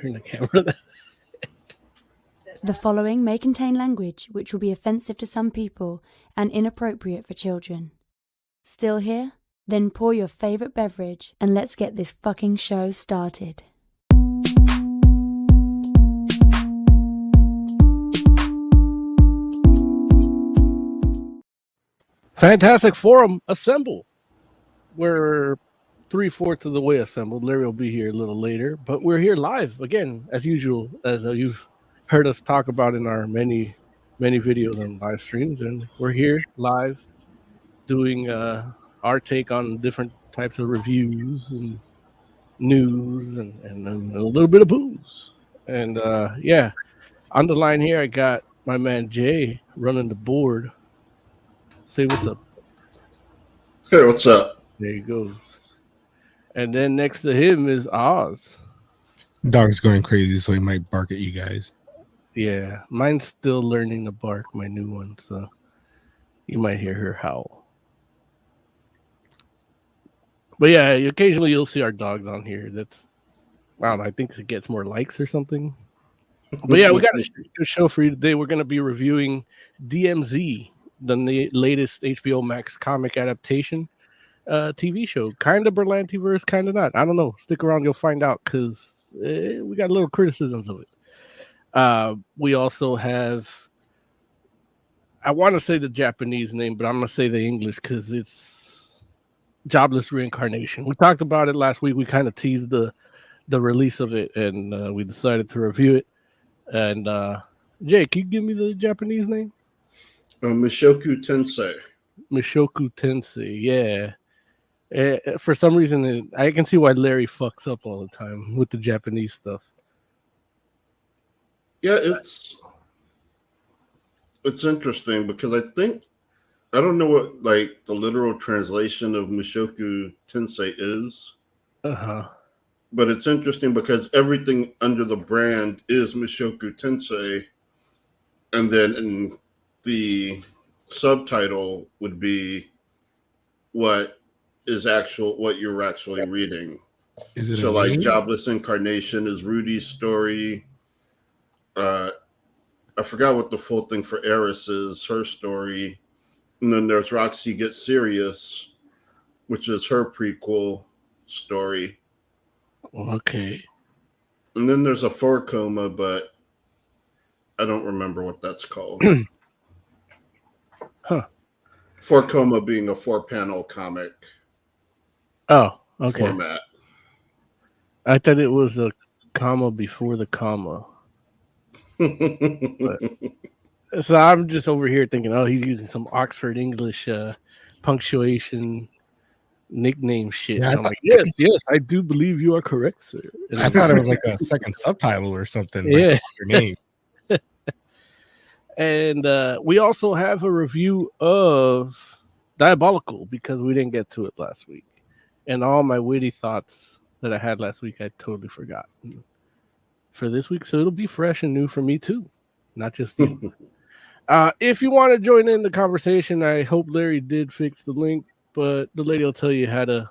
turn the camera. The following may contain language which will be offensive to some people and inappropriate for children. Still here? Then pour your favorite beverage and let's get this fucking show started. Fantastic Forum, assemble. We're 3/4 of the way assembled. Larry will be here a little later, but we're here live again, as usual, as you've heard us talk about in our many videos and live streams. And we're here live doing our take on different types of reviews and news and a little bit of booze. And yeah, on the line here, I got my man Jay running the board. Say what's up. Hey, what's up? There he goes. And then next to him is Oz. Dog's going crazy, so he might bark at you guys. Yeah, mine's still learning to bark, my new one, so you might hear her howl. But yeah, occasionally you'll see our dogs on here. That's, I don't know, I think it gets more likes or something. But yeah, we got a show for you today. We're going to be reviewing DMZ, the latest HBO Max comic adaptation TV show. Kind of Berlantiverse, kind of not. I don't know. Stick around, you'll find out, because we got little criticisms of it. We also have, I want to say the Japanese name, but I'm going to say the English because it's Jobless Reincarnation. We talked about it last week. We kind of teased the release of it, and we decided to review it. And Jay, can you give me the Japanese name? Mushoku Tensei. Mushoku Tensei, yeah. For some reason, I can see why Larry fucks up all the time with the Japanese stuff. Yeah, it's interesting because I don't know what like the literal translation of Mushoku Tensei is. But it's interesting because everything under the brand is Mushoku Tensei, and then in the subtitle would be what you're actually reading. Is it so like Jobless Incarnation is Rudy's story. I forgot what the full thing for Eris is, her story. And then there's Roxy Gets Serious, which is her prequel story. Okay. And then there's a 4-coma, but I don't remember what that's called. Huh. 4-coma being a 4-panel comic. Oh, okay. Format. I thought it was a comma before the comma. So I'm just over here thinking, oh, he's using some Oxford English punctuation nickname shit. Yeah, I'm like, yes, I do believe you are correct, sir. And I thought it was like a second subtitle or something. Yeah. Like your name. And we also have a review of Diabolical because we didn't get to it last week. And all my witty thoughts that I had last week, I totally forgot for this week. So it'll be fresh and new for me too, not just you. If you want to join in the conversation, I hope Larry did fix the link, but the lady will tell you how to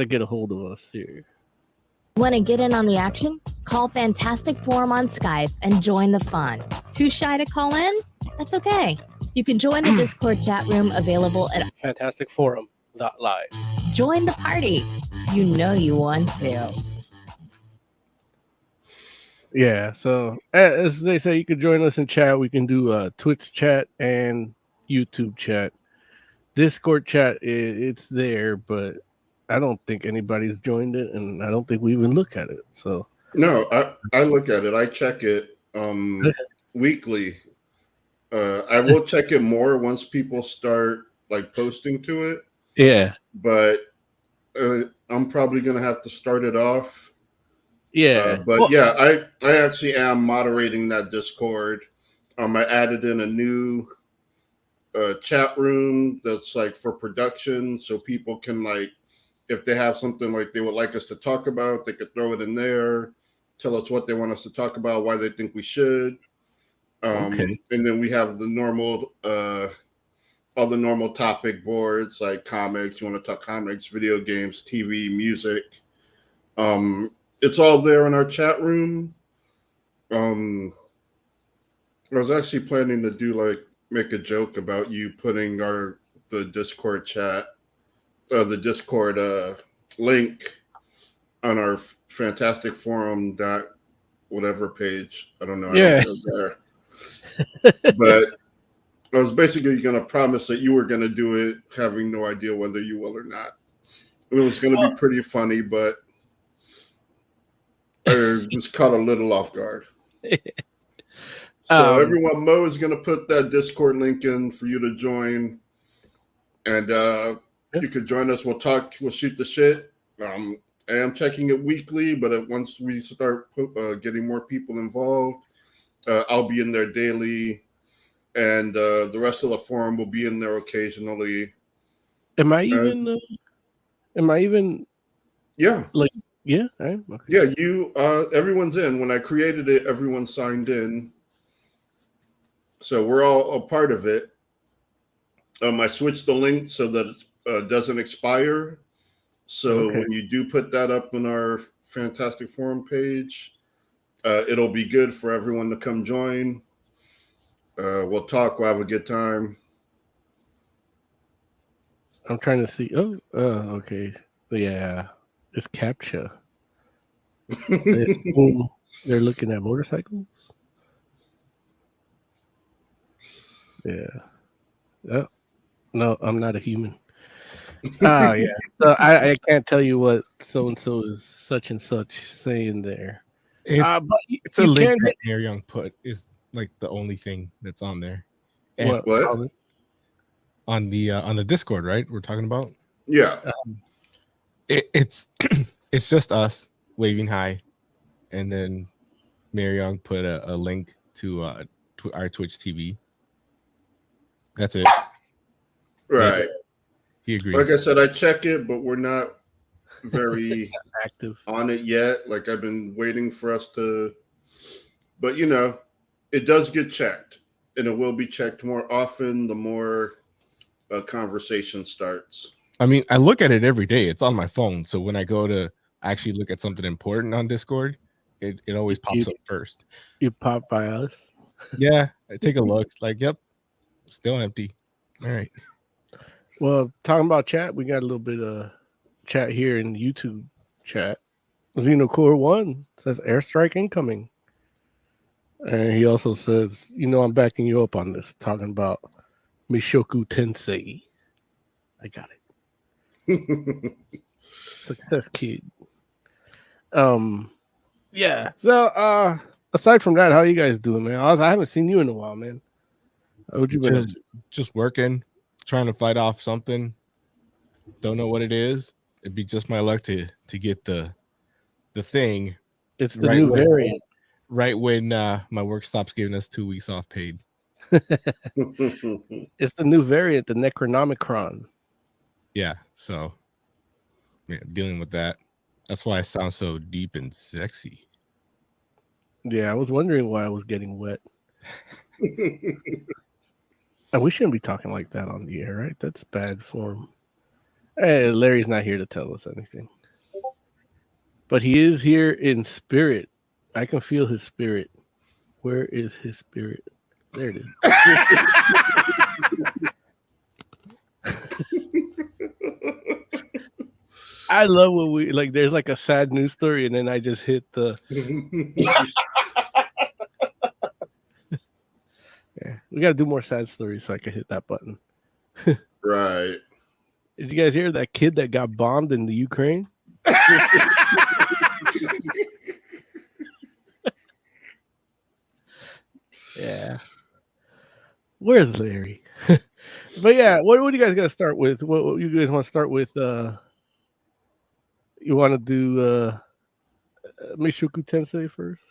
get a hold of us here. Want to get in on the action? Call Fantastic Forum on Skype and join the fun. Too shy to call in? That's okay. You can join the Discord chat room available at fantasticforum.live. Join the party. You know you want to. Yeah, so as they say, you can join us in chat. We can do Twitch chat and YouTube chat. Discord chat, it's there, but I don't think anybody's joined it, and I don't think we even look at it. So no, I look at it. I check it weekly. I will check it more once people start like posting to it. Yeah, but I'm probably gonna have to start it off. Yeah, I actually am moderating that Discord. I added in a new chat room that's like for production, so people can like, if they have something like they would like us to talk about, they could throw it in there, tell us what they want us to talk about, why they think we should. Okay. And then we have the normal, all the normal topic boards like comics. You want to talk comics, video games, TV, music. it's all there in our chat room. I was actually planning to make a joke about you putting the Discord chat, the Discord link on our Fantastic Forum whatever page. I don't know. I don't go there. But I was basically going to promise that you were going to do it, having no idea whether you will or not. It was going to be pretty funny, but I was caught a little off guard. So everyone, Mo is going to put that Discord link in for you to join, and you could join us. We'll talk. We'll shoot the shit. I am checking it weekly, but once we start getting more people involved, I'll be in there daily, and the rest of the forum will be in there occasionally. Am I even? Yeah. Yeah. Okay. Yeah. You. Everyone's in. When I created it, everyone signed in. So we're all a part of it. I switched the link so that it doesn't expire. So when you do put that up on our Fantastic Forum page, it'll be good for everyone to come join. We'll talk. We'll have a good time. I'm trying to see. Oh, okay. Yeah, it's CAPTCHA. They're looking at motorcycles. Yeah. Oh, no, I'm not a human. Oh, yeah. So I can't tell you what so-and-so is such and such saying there. But it's a link that Mayor Young put is like the only thing that's on there. And what? On the Discord, right? We're talking about? Yeah. It's it's just us waving hi, and then Mayor Young put a link to our Twitch TV. That's it. Right. Yeah, he agrees. Like I said, I check it, but we're not very active on it yet. Like I've been waiting for us to, but it does get checked, and it will be checked more often the more conversation starts. I mean, I look at it every day. It's on my phone, so when I go to actually look at something important on Discord, it always pops up first. You pop by us. Yeah, I take a look. It's like, yep, still empty. All right. Well, talking about chat, we got a little bit of chat here in YouTube chat. Xenocore 1 says airstrike incoming. And he also says, I'm backing you up on this, talking about Mushoku Tensei. I got it. Success kid. Yeah. So aside from that, how you guys doing, man? I haven't seen you in a while, man. What you been just working, trying to fight off something. Don't know what it is. It'd be just my luck to get the thing. It's the new variant. Right when my work stops giving us 2 weeks off paid. It's the new variant, the Necronomicron. Yeah, so dealing with that. That's why I sound so deep and sexy. Yeah, I was wondering why I was getting wet. And we shouldn't be talking like that on the air, right? That's bad form. Hey, Larry's not here to tell us anything. But he is here in spirit. I can feel his spirit. Where is his spirit? There it is. I love when we there's like a sad news story and then I just hit the yeah, we gotta do more sad stories so I can hit that button. Right. Did you guys hear that kid that got bombed in the Ukraine? Yeah. Where's Larry? But yeah, what do you guys gotta start with? What you guys want to start with? You want to do Mushoku Tensei first?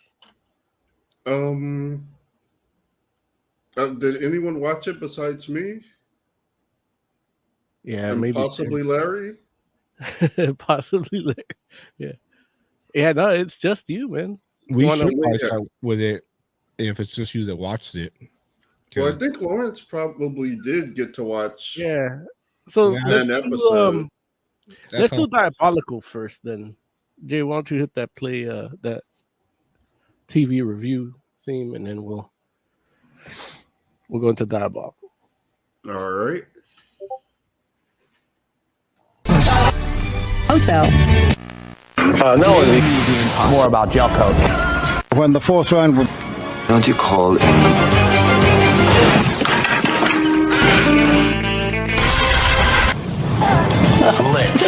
Did anyone watch it besides me? Yeah, and maybe possibly Larry. Possibly Larry. Yeah. Yeah, no, it's just you, man. We should probably start with it if it's just you that watched it. Well, I think Lawrence probably did get to watch. Yeah. So an episode. let's do Diabolical first, then Jay, why don't you hit that play that TV review theme, and then we'll go into Diabolical. All right. Also, no, more about gel coat. When the fourth round would... Don't you call it?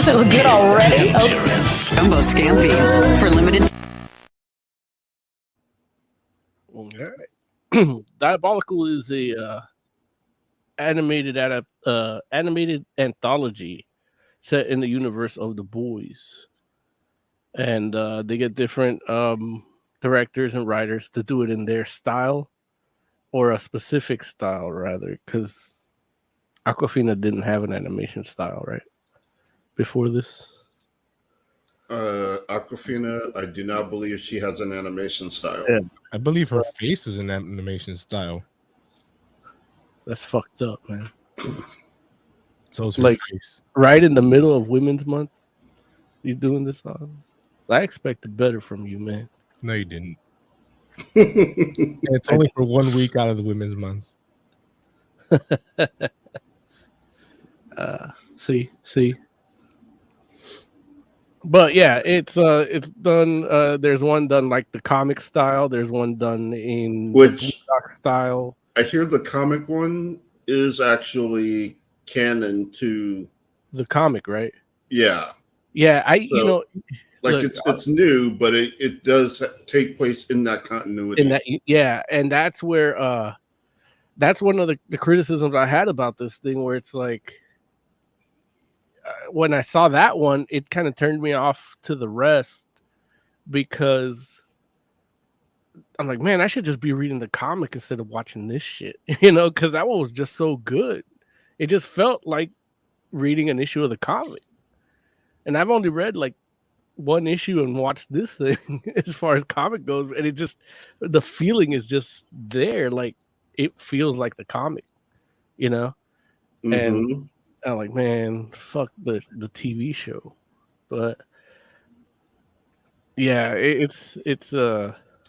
so good already. Jumbo Scampi for limited. Okay. Diabolical is a animated anthology set in the universe of the Boys, and they get different directors and writers to do it in their style, or a specific style rather, because Aquafina didn't have an animation style, right? Before this, Aquafina, I do not believe she has an animation style. Yeah. I believe her face is an animation style. That's fucked up, man. So it's her Like face. right in the middle of Women's Month, you doing this on? I expected better from you, man. No, you didn't. It's only for 1 week out of the Women's Month. See. But yeah, it's done. There's one done like the comic style. There's one done in Which style. I hear the comic one is actually canon to the comic, right? Yeah. Yeah, like look, it's new, but it does take place in that continuity. And that's where that's one of the criticisms I had about this thing, where it's like when I saw that one, it kind of turned me off to the rest, because I'm like, man, I should just be reading the comic instead of watching this shit, because that one was just so good. It just felt like reading an issue of the comic. And I've only read like one issue and watched this thing as far as comic goes, and it just, the feeling is just there. Like it feels like the comic, Mm-hmm. And I'm like, man, fuck the TV show. But yeah, it's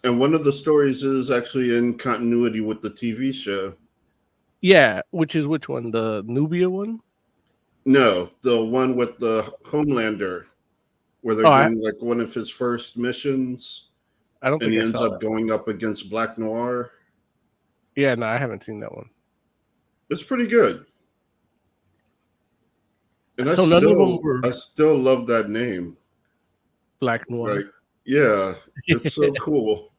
and one of the stories is actually in continuity with the TV show. Yeah, which one? The Nubia one? No, the one with the Homelander, where they're doing like one of his first missions. I don't think he I ends saw up that. going up against Black Noir. Yeah, no, I haven't seen that one. It's pretty good. And So none of them were I still love that name. Black Noir. Like, yeah, it's so cool.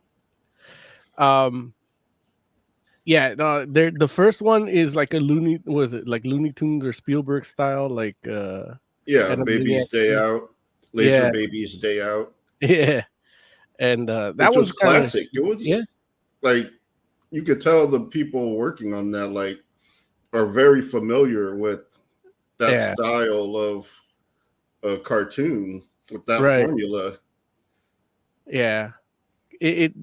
Yeah, no, the first one is like a Looney Tunes or Spielberg style, like yeah, Baby's Day Out, Laser Baby's Day Out. Yeah, and that was classic. It was like you could tell the people working on that like are very familiar with that style of a cartoon with that formula. Yeah, it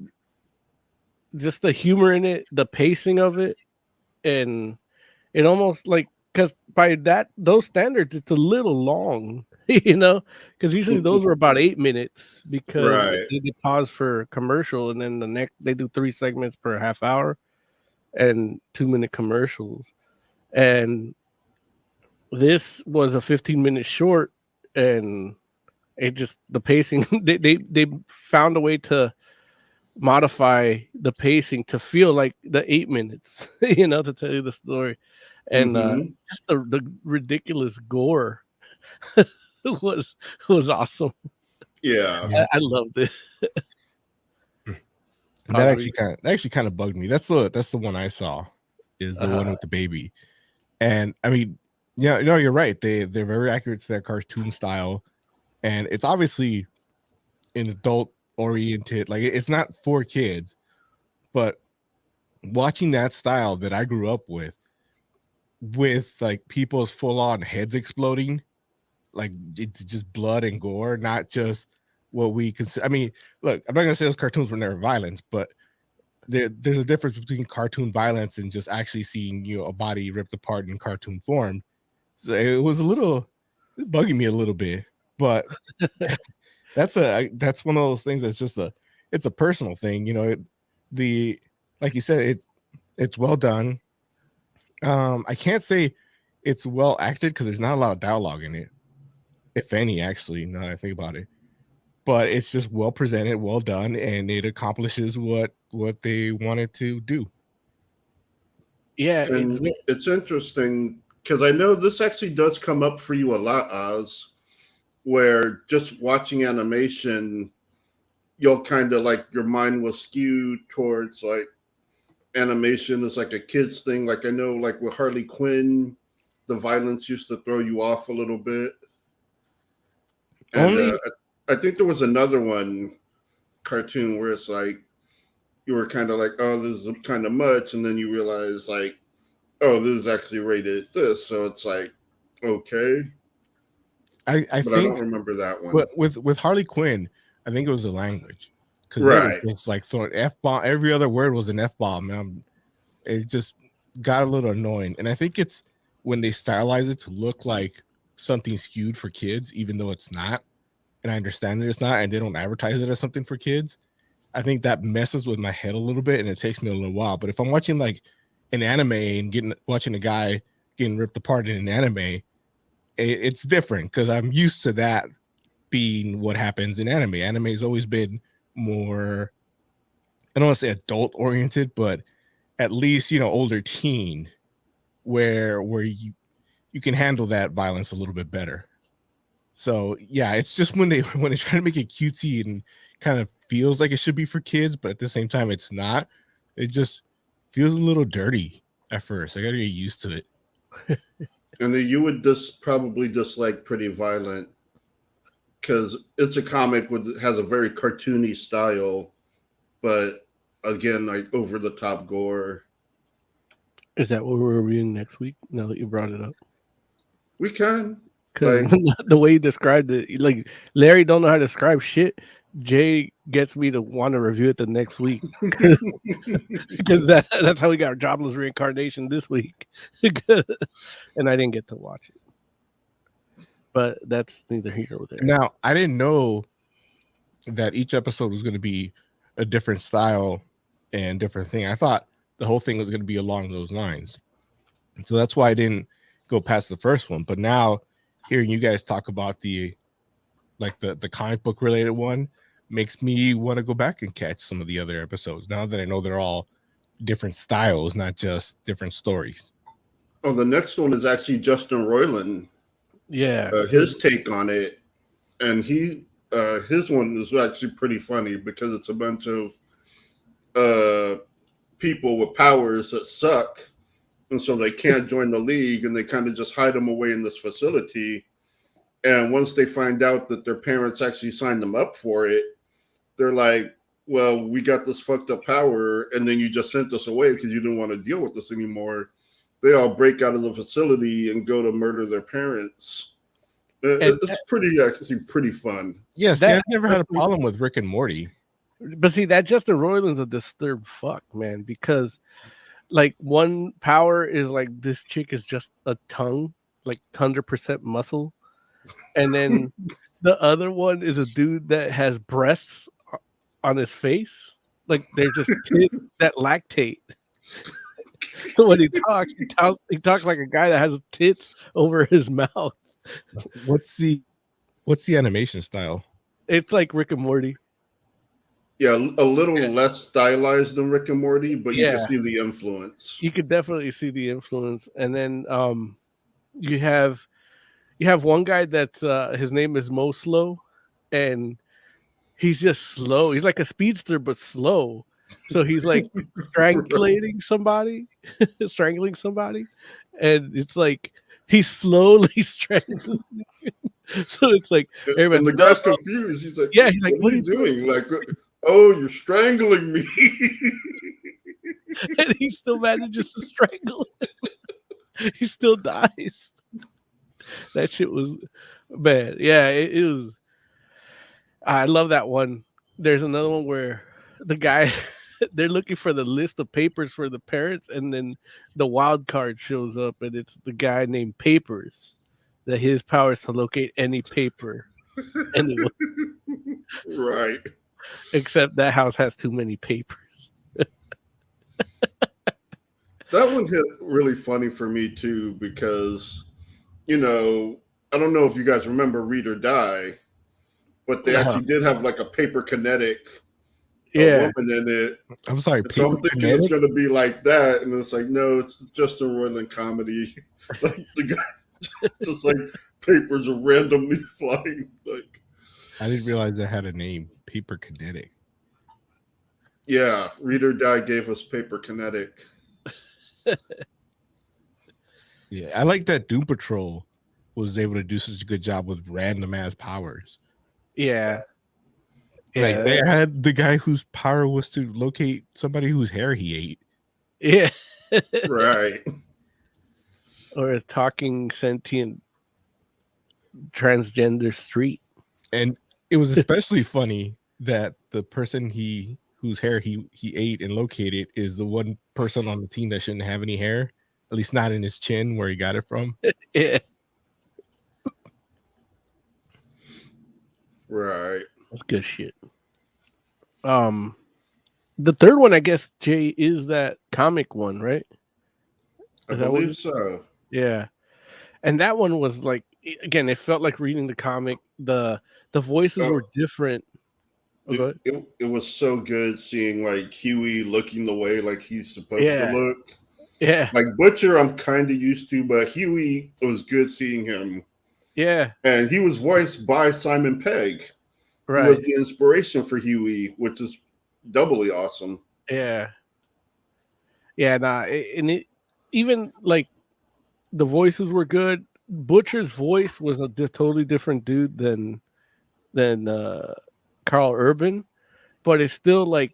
just the humor in it, the pacing of it, and it almost like, because by those standards, it's a little long, because usually those were about 8 minutes, because they pause for commercial, and then the next they do 3 segments per half hour and 2-minute commercials, and this was a 15-minute short, and it just, the pacing they found a way to modify the pacing to feel like the 8 minutes, to tell you the story. And just the ridiculous gore was awesome. Yeah, I loved it. That actually kind of bugged me. That's the one I saw, is the one with the baby. And I mean, yeah, no, you're right. They're very accurate to that cartoon style, and it's obviously an adult oriented, like it's not for kids, but watching that style that I grew up with like people's full-on heads exploding, like it's just blood and gore, not just what we consider. I mean, look, I'm not gonna say those cartoons were never violence, but there's a difference between cartoon violence and just actually seeing a body ripped apart in cartoon form. So it was bugging me a little bit, but That's one of those things that's just it's a personal thing, you know. Like you said, it's well done. I can't say it's well acted because there's not a lot of dialogue in it, if any, actually, now that I think about it. But it's just well presented, well done, and it accomplishes what they wanted to do. Yeah, And it's interesting because I know this actually does come up for you a lot, Oz, where just watching animation, you'll kind of like your mind will skew towards like animation is like a kid's thing. Like I know, like with Harley Quinn, the violence used to throw you off a little bit. And I think there was another cartoon where it's like you were kind of like, oh, this is kind of much, and then you realize like, oh, this is actually rated this, so it's like, okay. I think I don't remember that one. But with Harley Quinn, I think it was the language, because right, it's like throwing F-bomb. Every other word was an F-bomb. It just got a little annoying, and I think it's when they stylize it to look like something skewed for kids, even though it's not. And I understand that it's not, and they don't advertise it as something for kids. I think that messes with my head a little bit, and it takes me a little while. But if I'm watching like an anime and watching a guy getting ripped apart in an anime, it's different because I'm used to that being what happens in anime. Anime has always been more, I don't want to say adult oriented, but at least, you know, older teen, where you can handle that violence a little bit better. So yeah, it's just when they try to make it cutesy and kind of feels like it should be for kids, but at the same time it's not. It just feels a little dirty at first. I got to get used to it. And you would probably dislike Pretty Violent because it's a comic has a very cartoony style, but again, like over the top gore. Is that what we're reviewing next week? Now that you brought it up, we can. Because the way you described it, like Larry don't know how to describe shit. Jay gets me to want to review it the next week because that's how we got Jobless Reincarnation this week, and I didn't get to watch it. But that's neither here nor there. Now, I didn't know that each episode was going to be a different style and different thing. I thought the whole thing was going to be along those lines, so that's why I didn't go past the first one. But now, hearing you guys talk about the comic book related one makes me want to go back and catch some of the other episodes now that I know they're all different styles, not just different stories. Oh, the next one is actually Justin Roiland. Yeah, his take on it, and his one is actually pretty funny because it's a bunch of people with powers that suck, and so they can't join the league, and they kind of just hide them away in this facility. And once they find out that their parents actually signed them up for it, they're like, well, we got this fucked up power, and then you just sent us away because you didn't want to deal with this anymore. They all break out of the facility and go to murder their parents. It's actually pretty fun. Yes, I've never had a problem with Rick and Morty. But see, that Justin Roiland's a disturbed fuck, man, because like one power is like this chick is just a tongue, like 100% muscle. And then the other one is a dude that has breasts on his face. Like they're just tits that lactate. So when he talks like a guy that has tits over his mouth. What's the animation style? It's like Rick and Morty. Yeah, a little less stylized than Rick and Morty, but you can see the influence. You could definitely see the influence. And then you have one guy that's his name is Mo Slow, and he's just slow. He's like a speedster, but slow. So he's like strangling somebody, and it's like he's slowly strangling. So it's like everybody. And the guy's confused. He's like, "Yeah, he's like, what are you doing? Like, oh, you're strangling me." And he still manages to strangle him. He still dies. That shit was bad. Yeah, it was. I love that one. There's another one where the guy, they're looking for the list of papers for the parents, and then the wild card shows up, and it's the guy named Papers, that his power is to locate any paper anywhere. Right. Except that house has too many papers. That one hit really funny for me too, because, you know, I don't know if you guys remember Read or Die, but they actually did have like a paper kinetic Yeah. woman in it. I'm sorry, And so I'm paper thinking it's kinetic? going to be like that. And it's like, no, it's just a Roiland comedy. Like the guy just like papers are randomly flying. Like, I didn't realize that had a name, paper kinetic. yeah, Read or Die gave us paper kinetic. Yeah, I like that Doom Patrol was able to do such a good job with random ass powers. Yeah. Like they had the guy whose power was to locate somebody whose hair he ate. Yeah. Right. Or a talking sentient transgender street. And it was especially funny that the person whose hair he ate and located is the one person on the team that shouldn't have any hair, at least not in his chin where he got it from. Yeah. Right. That's good shit. The third one, I guess, Jay, is that comic one, right? I Is that what believe so. Yeah. And that one was like, again, it felt like reading the comic. The voices were different. It was so good seeing like Huey looking the way like he's supposed to look. Yeah. Like Butcher, I'm kind of used to, but Huey, it was good seeing him. Yeah. And he was voiced by Simon Pegg, Right. who was the inspiration for Huey, which is doubly awesome. Yeah. Yeah, and it even like the voices were good. Butcher's voice was a totally different dude than Carl Urban, but it's still like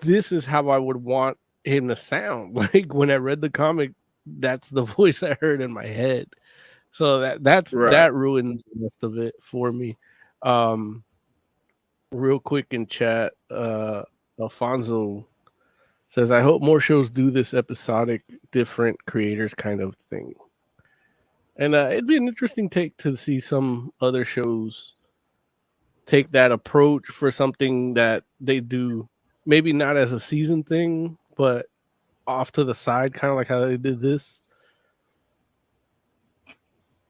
this is how I would want him to sound. Like when I read the comic, that's the voice I heard in my head. So that ruined the rest of it for me. Real quick in chat, Alfonso says, I hope more shows do this episodic, different creators kind of thing. And it'd be an interesting take to see some other shows take that approach for something that they do, maybe not as a season thing, but off to the side, kind of like how they did this.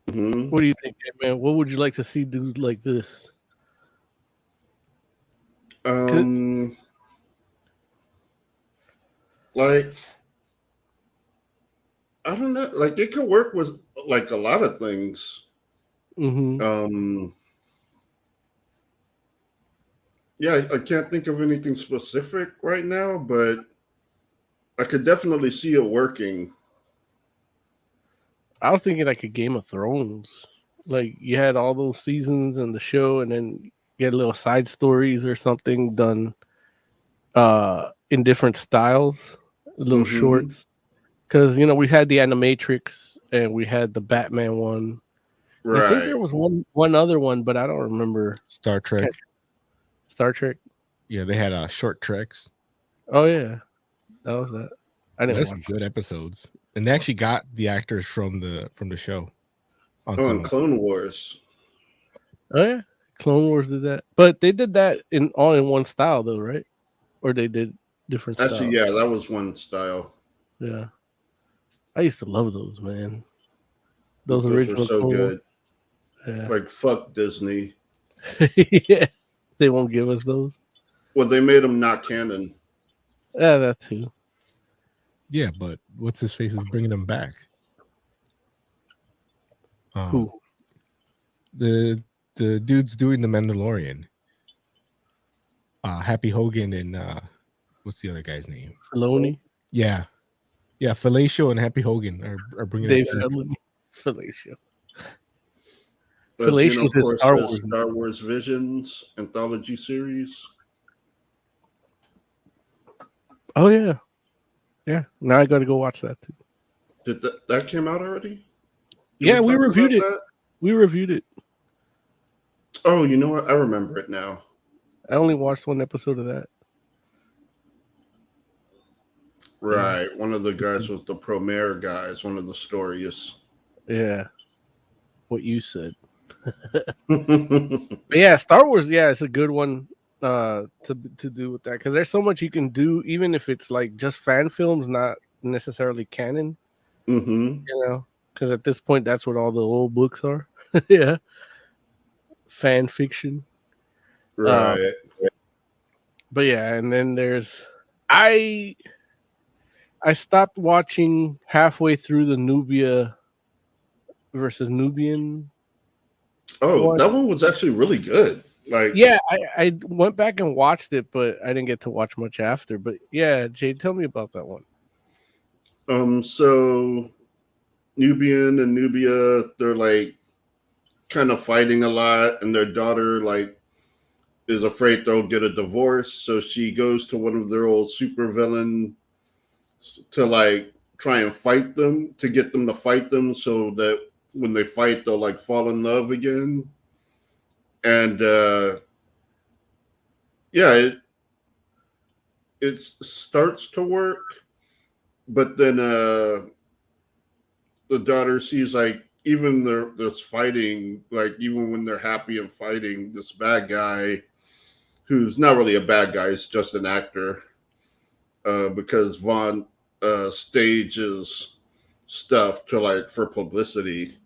Mm-hmm. What do you think, man? What would you like to see do like this? Like, I don't know. Like, it could work with like a lot of things. Mm-hmm. Yeah, I can't think of anything specific right now, but I could definitely see it working. I was thinking like a Game of Thrones. Like you had all those seasons in the show, and then you had little side stories or something done in different styles, little shorts. Because we had the Animatrix and we had the Batman one. Right. I think there was one other one, but I don't remember. Star Trek. Yeah, they had short treks. Oh yeah, that was that. I didn't watch some good episodes, and they actually got the actors from the show. On Clone Wars. Oh yeah, Clone Wars did that, but they did that all in one style though, right? Or they did different styles. Actually, yeah, that was one style. Yeah, I used to love those, man. Those original were so Clone good. Yeah. Like fuck Disney. Yeah, they won't give us those. Well, they made them not canon. Yeah, that too. Yeah, but what's his face is bringing them back. Who? The dude's doing the Mandalorian. Happy Hogan and what's the other guy's name? Filoni. Yeah, Fellatio and Happy Hogan are bringing Dave them back. Fellatio. Fellatio is Star Wars Visions anthology series. Oh yeah, yeah. Now I got to go watch that too. Did that came out already? Yeah, we reviewed it. We reviewed it. Oh, you know what? I remember it now. I only watched one episode of that. Right. One of the guys was the Promare guys, one of the stories. Yeah. What you said. But yeah, Star Wars, yeah, it's a good one to do with that because there's so much you can do, even if it's like just fan films, not necessarily canon. Mm-hmm. You know, because at this point, that's what all the old books are. Yeah, fan fiction. Right. But yeah, and then there's I stopped watching halfway through the Nubia versus Nubian. Oh, that one was actually really good. Like, Yeah, I went back and watched it, but I didn't get to watch much after. But yeah, Jay, tell me about that one. so Nubian and Nubia, they're like kind of fighting a lot, and their daughter like is afraid they'll get a divorce, so she goes to one of their old supervillain to like try and fight them, to get them to fight them, so that when they fight, they'll like fall in love again. And yeah, it starts to work, but then the daughter sees like even this fighting, like even when they're happy and fighting, this bad guy who's not really a bad guy, he's just an actor, because Vaughn stages stuff to like for publicity.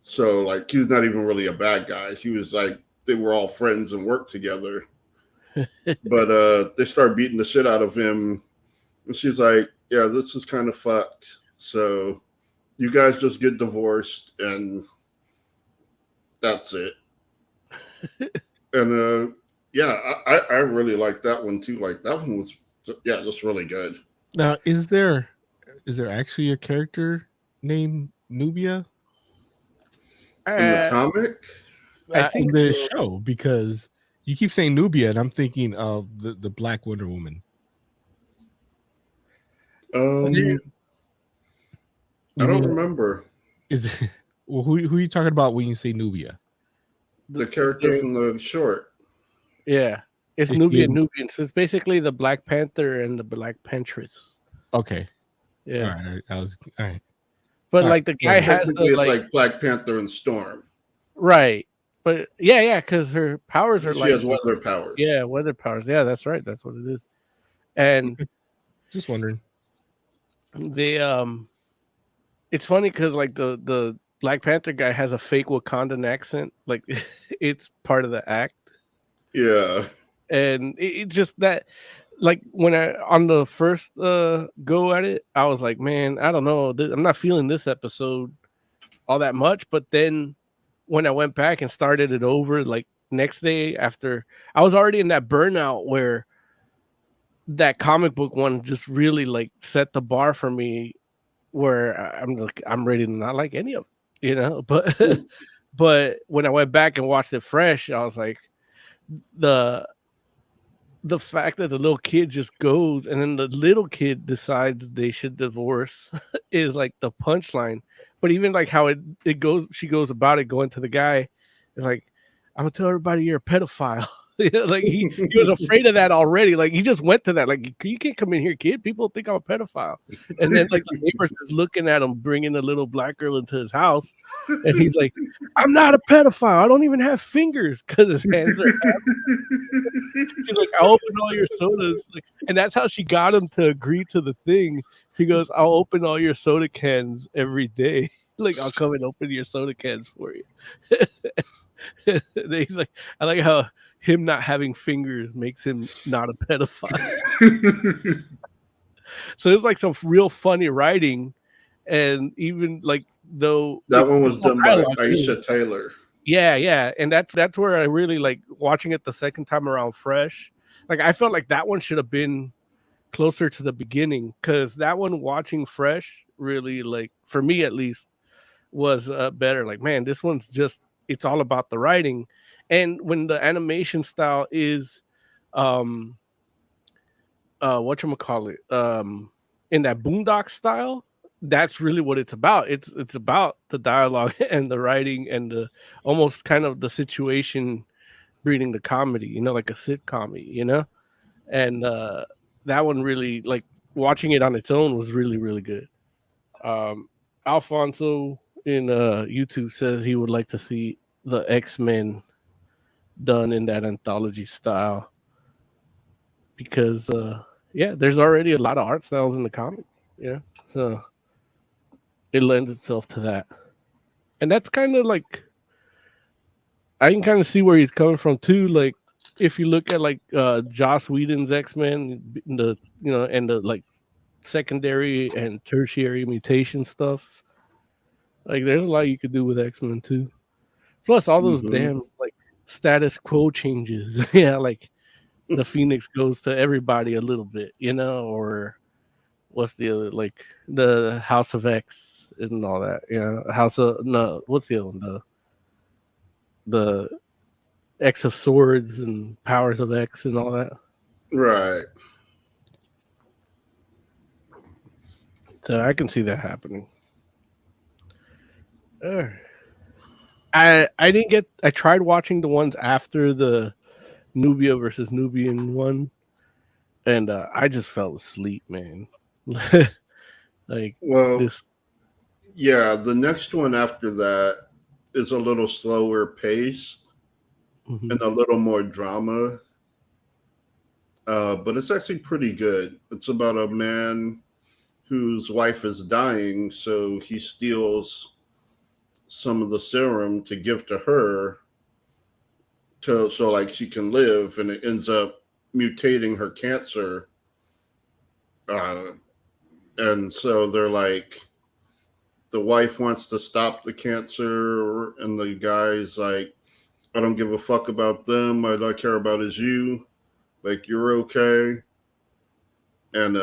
So like he's not even really a bad guy. He was like they were all friends and worked together. But they start beating the shit out of him, and she's like, "Yeah, this is kind of fucked. So you guys just get divorced, and that's it." And yeah, I really like that one too. Like that one was, yeah, just really good. Now, is there actually a character named Nubia In the comic? I think in the so. show? Because you keep saying Nubia, and I'm thinking of the Black Wonder Woman. I don't remember. Is it, well, who are you talking about when you say Nubia? The character from the short. Yeah, it's Nubian. So it's basically the Black Panther and the Black Pantress. Okay. Yeah. All right. All right. But All like the guy has the it's like Black Panther and Storm. Right. But yeah, because her powers are she has weather powers. Yeah, weather powers. Yeah, that's right. That's what it is. And just wondering. It's funny because like the Black Panther guy has a fake Wakandan accent. Like it's part of the act. Yeah. And it's just that like when I on the first go at it, I was like, man, I don't know. I'm not feeling this episode all that much. But then when I went back and started it over, like next day after, I was already in that burnout where that comic book one just really like set the bar for me, where I'm ready to not like any of it, you know. But but when I went back and watched it fresh, I was like, the fact that the little kid just goes and then the little kid decides they should divorce is like the punchline. But even like how it goes, she goes about it going to the guy. It's like, I'm gonna tell everybody you're a pedophile. You know, like he was afraid of that already. Like he just went to that. Like you can't come in here, kid. People think I'm a pedophile. And then like the neighbors is looking at him, bringing a little black girl into his house, and he's like, "I'm not a pedophile. I don't even have fingers," because his hands are. She's like, "I'll open all your sodas," like, and that's how she got him to agree to the thing. She goes, "I'll open all your soda cans every day. Like I'll come and open your soda cans for you." He's like, I like how him not having fingers makes him not a pedophile. So it's like some real funny writing, and even like though that one was done by Aisha Taylor. Yeah, and that's where I really like watching it the second time around fresh. Like I felt like that one should have been closer to the beginning, because that one watching fresh really, like for me at least, was better. Like, man, this one's just, it's all about the writing. And when the animation style is whatchamacallit, in that Boondock style, that's really what it's about. It's about the dialogue and the writing and the almost kind of the situation breeding the comedy, you know, like a sitcom, you know. And that one really, like watching it on its own was really, really good. Alfonso in YouTube says he would like to see the X-Men done in that anthology style, because there's already a lot of art styles in the comic, so it lends itself to that. And that's kind of like, I can kind of see where he's coming from too. Like, if you look at like Joss Whedon's X-Men, and the like secondary and tertiary mutation stuff, like there's a lot you could do with X-Men too. Plus all those damn like status quo changes. Like the Phoenix goes to everybody a little bit, or what's the other, like the House of X and all that, what's the other one, the X of Swords and Powers of X and all that. Right. So I can see that happening. I tried watching the ones after the Nubia versus Nubian one, and I just fell asleep, man. Like, well, this. Yeah, the next one after that is a little slower pace and a little more drama. But it's actually pretty good. It's about a man whose wife is dying, so he steals some of the serum to give to her so like she can live, and it ends up mutating her cancer. And so they're like, the wife wants to stop the cancer, and the guy's like, I don't give a fuck about them. All I care about is you. Like, you're okay. And,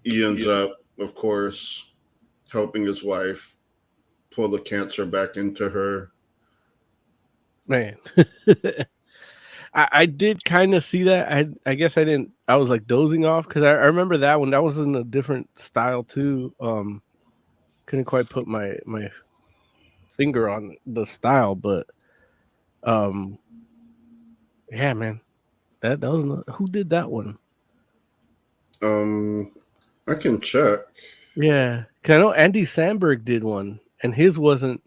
he ends up, of course, helping his wife pull the cancer back into her. Man. I did kind of see that. I guess I didn't. I was like dozing off because I remember that one. That was in a different style too. Couldn't quite put my finger on the style, but yeah, man, that was who did that one? I can check. Yeah, because I know Andy Samberg did one, and his wasn't.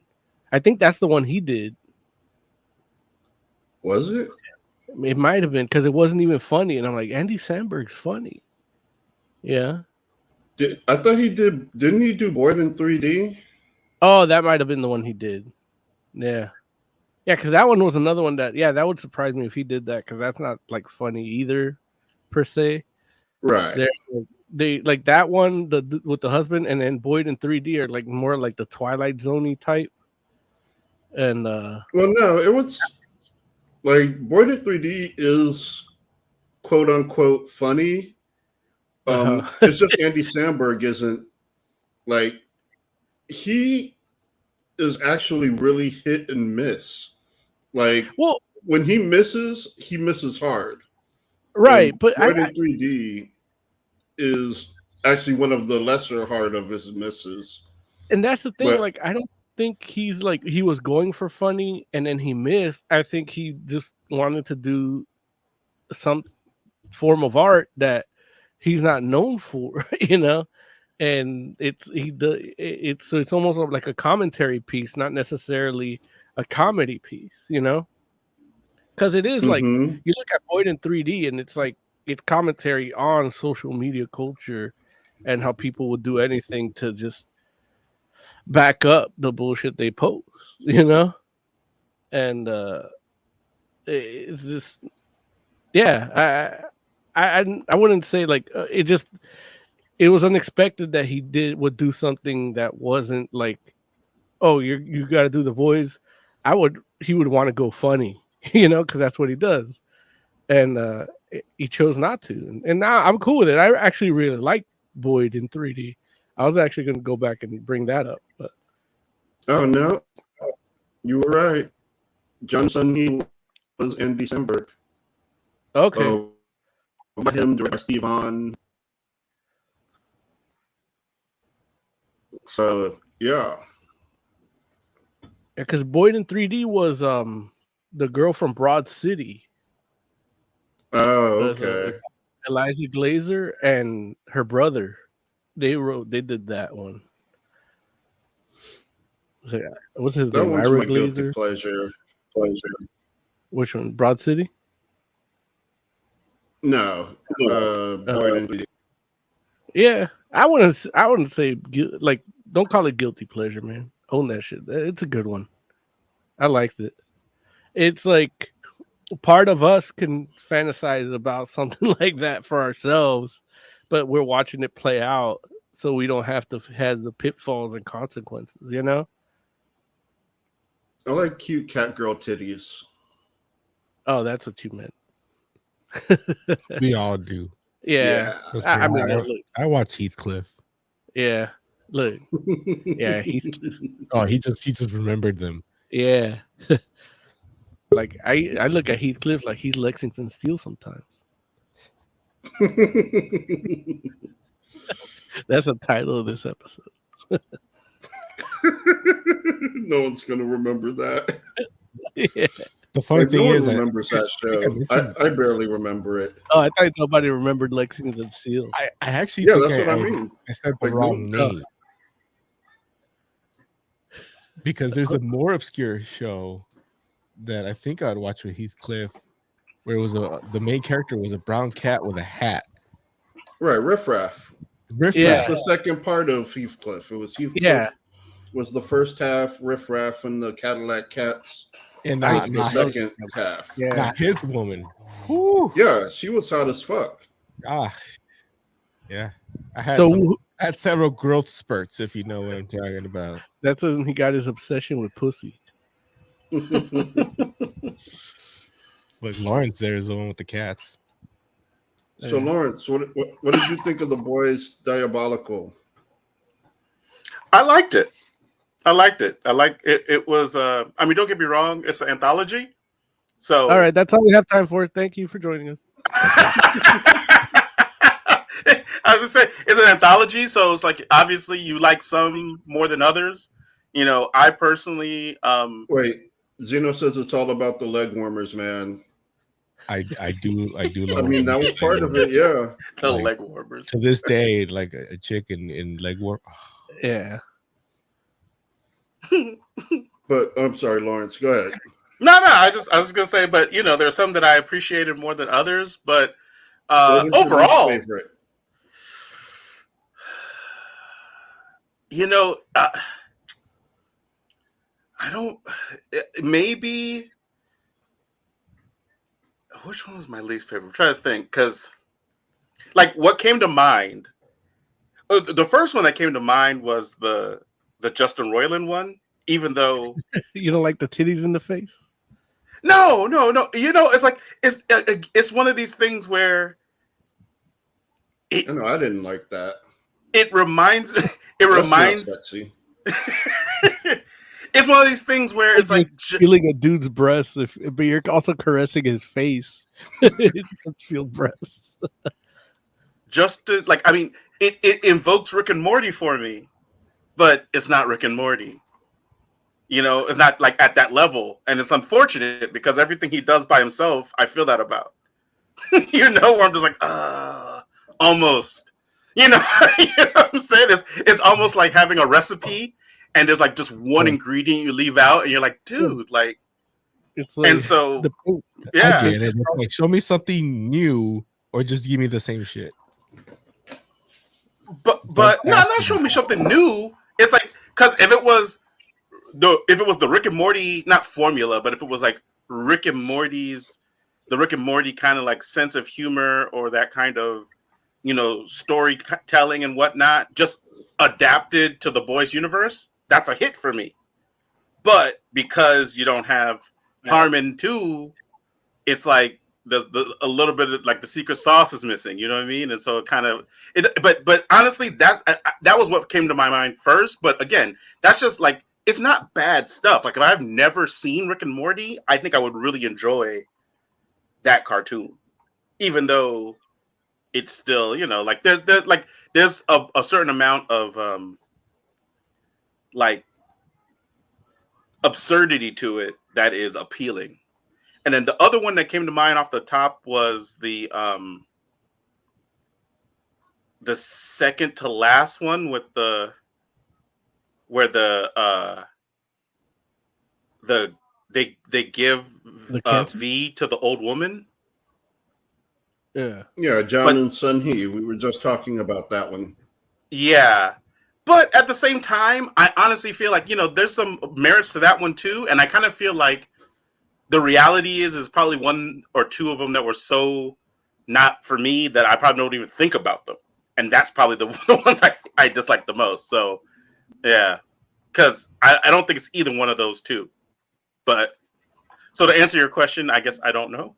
I think that's the one he did. Was it? It might have been, because it wasn't even funny, and I'm like, Andy Samberg's funny. Yeah. I thought he did. Didn't he do Boyd in 3D? Oh, that might have been the one he did. Yeah. Yeah, because that one was another one that would surprise me if he did that, because that's not like funny either, per se. Right. They like that one with the husband, and then Boyd in 3D are like more like the Twilight Zone-y type. And well, no, it was like Boyd in 3D is quote unquote funny. It's just Andy Samberg isn't, like, he is actually really hit and miss. Like, well, when he misses hard. Right, and but Boyd in 3D is actually one of the lesser hard of his misses. And that's the thing, like, I don't think he's like, he was going for funny and then he missed. I think he just wanted to do some form of art that he's not known for, and it's almost like a commentary piece, not necessarily a comedy piece, because it is like, you look at Boyd in 3D and it's like, it's commentary on social media culture and how people would do anything to just back up the bullshit they post, and it's just, I wouldn't say like it was unexpected that he would do something that wasn't like, oh, you got to do the voice. He would want to go funny, because that's what he does, and he chose not to, and now I'm cool with it. I actually really like Boyd in 3D. I was actually going to go back and bring that up, but oh no, you were right. Johnson, he was Andy Samberg. Okay. By him, directed by Steve Hahn. So yeah, because Boyd in 3D was the girl from Broad City. Oh, okay. Eliza Glazer and her brother. They did that one. What's his That name? one's Ira my guilty Glazer? pleasure. Which one? Broad City? No, Boyd and Yeah, I wouldn't say like don't call it guilty pleasure, man. Own that shit. It's a good one. I liked it. It's like part of us can fantasize about something like that for ourselves, but we're watching it play out, so we don't have to have the pitfalls and consequences. You know? I like cute cat girl titties. Oh, that's what you meant. We all do. Yeah, Yeah. I mean, look, I watch Heathcliff. yeah, look, yeah, Oh, he just remembered them. yeah. Like I look at Heathcliff like he's Lexington Steel sometimes. That's the title of this episode. No one's gonna remember that. Yeah. The funny Like, thing no is, one remembers that show. I barely remember it. Oh, I thought nobody remembered Lexington Steel. I actually Yeah, think that's what I mean. I said the Like, wrong no- name because there's a more obscure show that I think I'd watch with Heathcliff, where it was the main character was a brown cat with a hat. Right, Riff Raff. Riff Yeah. Raff. The second part of Heathcliff. It was Heathcliff Yeah. was the first half, Riff Raff and the Cadillac Cats. And That not, was the second half. Yeah. not his woman. Whew. Yeah, she was hot as fuck. Yeah. I had So I had several growth spurts, if you know what I'm talking about. that's when he got his obsession with pussy. Like Lawrence there is the one with the cats. So Lawrence, what did you think of the Boys Diabolical? I liked it. I liked it. It was I mean, don't get me wrong, it's an anthology. So All right, that's all we have time for. Thank you for joining us. I was gonna say it's an anthology, so it's like obviously you like some more than others. You know, I personally Wait, Zeno says it's all about the leg warmers, man. I do I love mean, that was part of it, yeah. the Like, leg warmers. to this day, like a chick in leg warm. Yeah. But I'm sorry, Lawrence, go ahead. No, I was gonna say, but you know, there's some that I appreciated more than others, but What was your least overall, favorite? you know, I don't. Maybe which one was my least favorite? I'm trying to think because, like, what came to mind. The first one that came to mind was the Justin Roiland one. Even though You don't like the titties in the face? no. You know, it's like it's one of these things where I know I didn't like that. it reminds. Sexy. It's one of these things where it's like feeling a dude's breast, but you're also caressing his face. It doesn't feel breasts. just to, like, I mean, it invokes Rick and Morty for me, but it's not Rick and Morty. You know, it's not like at that level, and it's unfortunate because everything he does by himself, I feel that about. You know, where I'm just like, almost. You know, you know what I'm saying? It's almost like having a recipe, and there's like just one ingredient you leave out, and you're like, dude, like. It's like And so, I yeah, get it. It's like, show me something new, or just give me the same shit. but not show me something new. It's like because if it was the Rick and Morty, not formula, but if it was like the Rick and Morty kind of like sense of humor or that kind of, you know, storytelling and whatnot, just adapted to the Boys universe, that's a hit for me. But because you don't have Harmon 2, it's like there's a little bit of like the secret sauce is missing, you know what I mean? And so it kind of but honestly, that was what came to my mind first. But again, that's just like, it's not bad stuff. Like if I've never seen Rick and Morty, I think I would really enjoy that cartoon, even though it's still, you know, like there's a certain amount of like absurdity to it that is appealing. And then the other one that came to mind off the top was the second to last one with where the they give cancer? V to the old woman. Yeah. Yeah, John and Sun Hee. We were just talking about that one. Yeah. But at the same time, I honestly feel like, there's some merits to that one too. And I kind of feel like the reality is probably one or two of them that were so not for me that I probably don't even think about them. And that's probably the ones I dislike the most. So, yeah. Because I don't think it's either one of those two. But, so to answer your question, I guess I don't know.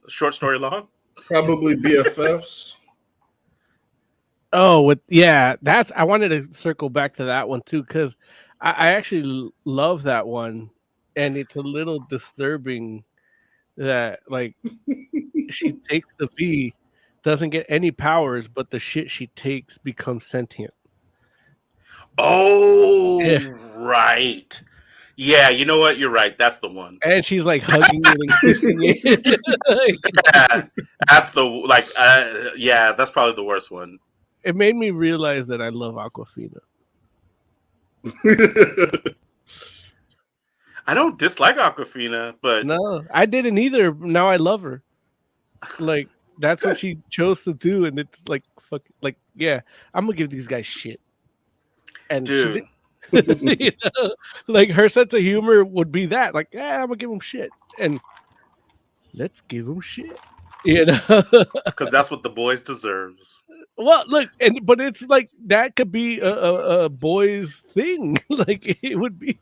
Short story long. Probably BFFs. Oh, that's I wanted to circle back to that one too, because I actually love that one, and it's a little disturbing that like she takes the V, doesn't get any powers, but the shit she takes becomes sentient. Oh, Yeah. right. Yeah, you know what? You're right. That's the one. And she's like hugging it and kissing it. Yeah, that's that's probably the worst one. It made me realize that I love Aquafina. I don't dislike Aquafina, but no, I didn't either. Now I love her. Like that's what she chose to do, and it's like fuck. Like yeah, I'm gonna give these guys shit. And dude, like her sense of humor would be that. Like I'm gonna give them shit, and let's give them shit. Because that's what the boys deserves. Well, look, but it's like that could be a boys thing. Like it would be.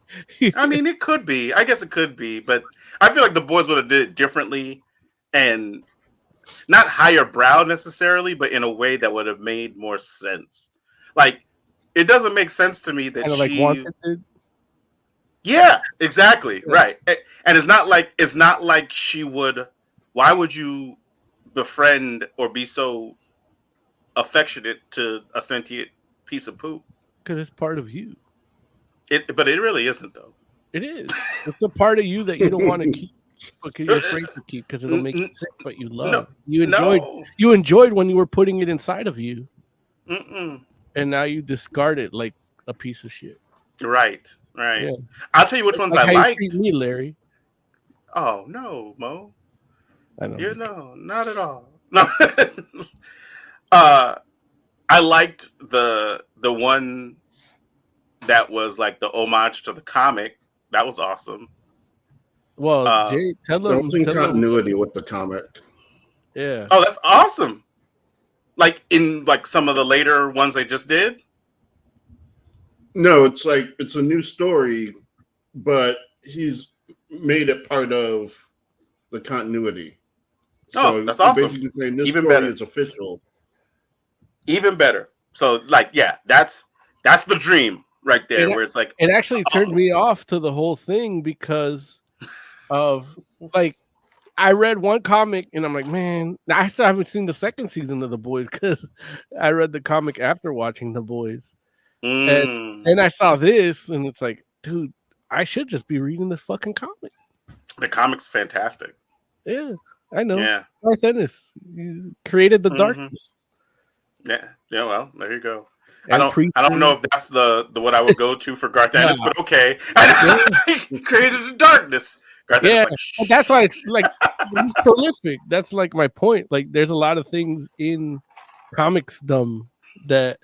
I mean, it could be. I guess it could be, but I feel like the boys would have did it differently, and not higher brow necessarily, but in a way that would have made more sense. Like it doesn't make sense to me that like Wanted did. Yeah, exactly. Yeah. Right, and it's not like she would. Why would you befriend or be so affectionate to a sentient piece of poop? Because it's part of you. But it really isn't, though. It is. It's a part of you that you don't want to keep, because you're afraid to keep, because it'll make you sick. But you love. You enjoyed when you were putting it inside of you, and now you discard it like a piece of shit. Right. Yeah. I'll tell you which ones I liked. You treat me, Larry. Oh no, Mo. I know. No, not at all. No. I liked the one that was like the homage to the comic. That was awesome. Well, Jay, tell them. There was in continuity with the comic. Yeah. Oh, that's awesome. Like in like some of the later ones they just did. No, it's like it's a new story, but he's made it part of the continuity. So that's awesome. Basically saying this Even story better. is official. Even better. So like, yeah, that's the dream right there, where it's like it actually turned me off to the whole thing because of like I read one comic and I'm like, man, I still haven't seen the second season of The Boys because I read the comic after watching The Boys. And I saw this and it's like, dude, I should just be reading this fucking comic. The comic's fantastic. Yeah, I know. Yeah. Garth Ennis created the darkness. Yeah. Well, there you go. And I don't know if that's the what I would go to for Garth Ennis, but okay. He created the darkness. Garth Ennis, like, that's why it's like he's prolific. That's like my point. Like there's a lot of things in comicsdom that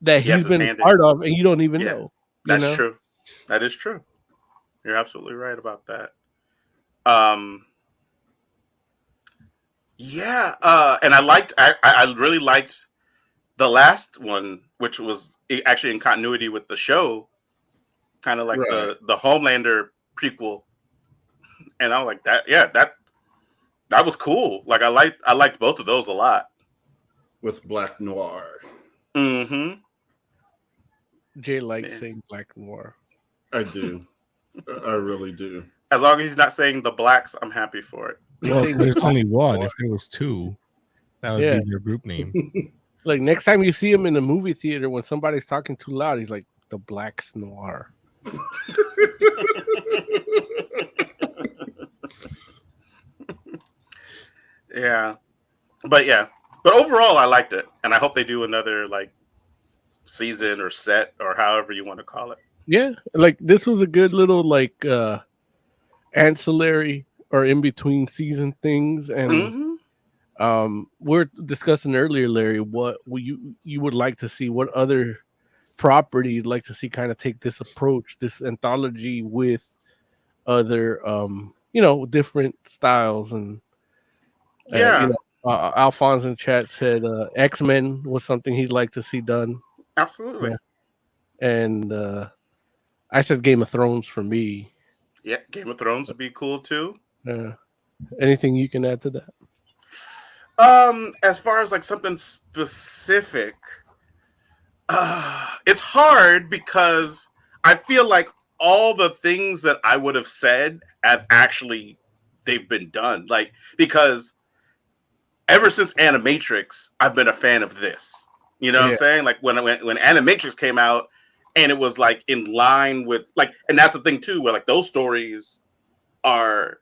he's been a part of and you don't even know. That's true. That is true. You're absolutely right about that. And I really liked the last one, which was actually in continuity with the show, kind of like the Homelander prequel. And I was like that. Yeah, that was cool. Like I liked both of those a lot. With Black Noir. Mm-hmm. Jay likes saying Black Noir. I do. I really do. As long as he's not saying the blacks, I'm happy for it. Well, there's only one. If there was two, that would be your group name. Like next time you see him in a movie theater, when somebody's talking too loud, he's like the Blacks Noir. But overall, I liked it, and I hope they do another like season or set or however you want to call it. Yeah, like this was a good little like ancillary or in between season things, and we're discussing earlier, Larry, what you would like to see, what other property you'd like to see kind of take this approach, this anthology with other different styles and Alphonse in chat said X-Men was something he'd like to see done. Absolutely. And I said Game of Thrones for me. Yeah, Game of Thrones would be cool too. Anything you can add to that? As far as like something specific, it's hard because I feel like all the things that I would have said they've been done. Like, because ever since Animatrix, I've been a fan of this. You know what I'm saying? Like when Animatrix came out, and it was like in line with like, and that's the thing too, where like those stories are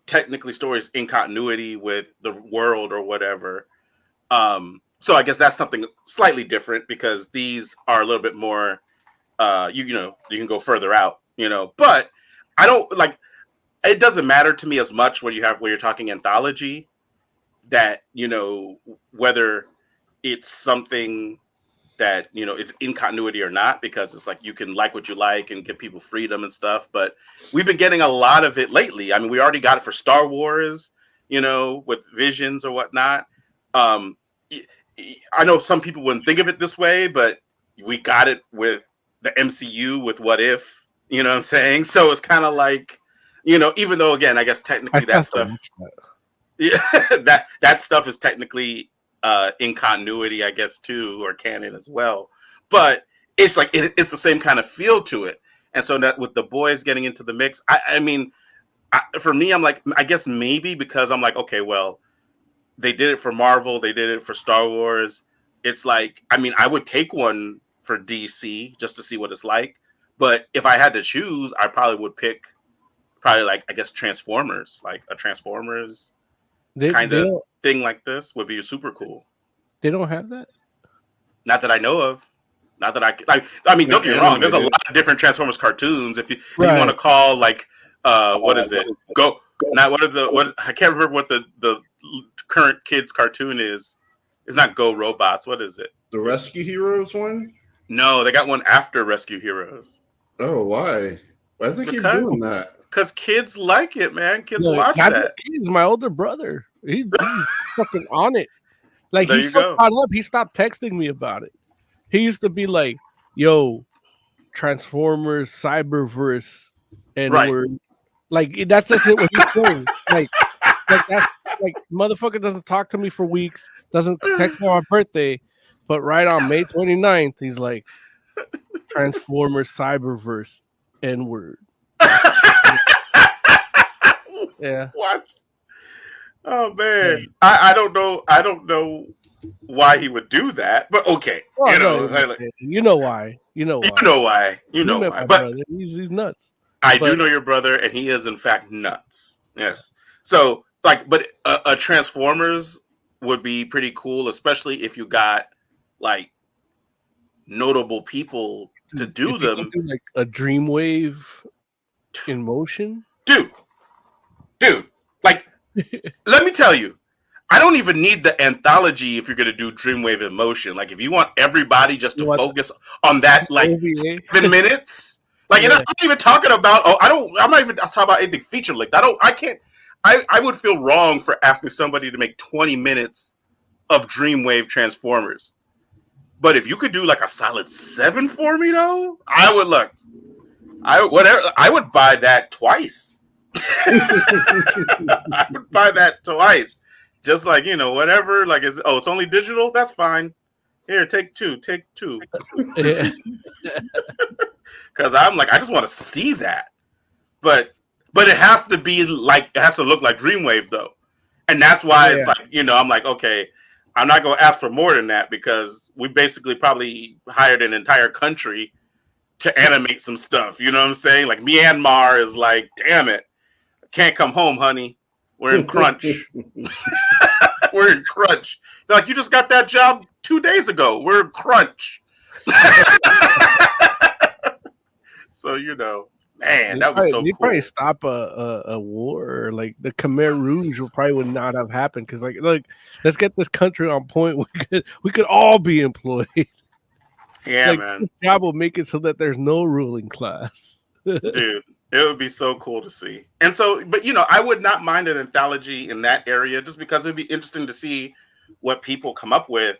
technically stories in continuity with the world or whatever. So I guess that's something slightly different because these are a little bit more, you can go further out, but I don't like, it doesn't matter to me as much where you're talking anthology, that, whether it's something that, is in continuity or not, because it's like, you can like what you like and give people freedom and stuff. But we've been getting a lot of it lately. I mean, we already got it for Star Wars, with Visions or whatnot. I know some people wouldn't think of it this way, but we got it with the MCU with What If, you know what I'm saying? So it's kind of like, even though, again, I guess technically that stuff, that stuff is technically in continuity, I guess, too, or canon as well. But it's like it's the same kind of feel to it. And so that with the boys getting into the mix, I mean, for me, I'm like, I guess maybe because I'm like, okay, well, they did it for Marvel, they did it for Star Wars. It's like, I mean, I would take one for DC just to see what it's like. But if I had to choose, I probably would pick like, I guess, Transformers, like a Transformers kind of thing like this would be super cool. They don't have that? Not that I know of. Not that I mean, don't get me wrong. There's a lot of different Transformers cartoons. If you want to call like, what is it? I can't remember what the current kids cartoon is. It's not Go Robots. What is it? The Rescue Heroes one? No, they got one after Rescue Heroes. Oh, why? Why does they keep doing that? Because kids like it, man. Kids watch that. He's my older brother. He's fucking on it. Like, he's so caught up. He stopped texting me about it. He used to be like, yo, Transformers, Cyberverse, and we're like, that's just it what he's saying. Like that's like, motherfucker doesn't talk to me for weeks, doesn't text me on my birthday, but right on May 29th, he's like, Transformers, Cyberverse, N-word. Yeah. What? Oh man, I don't know why he would do that, but okay. Well, you know why. But brother. He's nuts. I do know your brother, and he is in fact nuts. Yes. So like, but a Transformers would be pretty cool, especially if you got like notable people to do them. Do like a Dreamwave in motion, dude. Like, let me tell you, I don't even need the anthology if you're going to do Dreamwave in motion. Like, if you want everybody just to focus on that, like 7 minutes, like, I'm not even talking about. I'm not even talking about anything feature length. I would feel wrong for asking somebody to make 20 minutes of Dreamwave Transformers. But if you could do like a solid 7 for me, though, I would buy that twice. I would buy that twice. Just like, whatever. Like, it's only digital. That's fine. Here, take two. Yeah. Because I'm like, I just want to see that. But it has to be like, it has to look like Dreamwave though, and that's why it's like, I'm like, okay, I'm not gonna ask for more than that because we basically probably hired an entire country to animate some stuff. You know what I'm saying? Like Myanmar is like, damn it, can't come home, honey. We're in crunch. We're in crunch. They're like, you just got that job 2 days ago. We're in crunch. So man, that would be so they cool. probably stop a war, like the Khmer Rouge would not have happened because look, let's get this country on point. We could all be employed. Yeah, man. This job will make it so that there's no ruling class. Dude, it would be so cool to see. And so, but I would not mind an anthology in that area just because it'd be interesting to see what people come up with.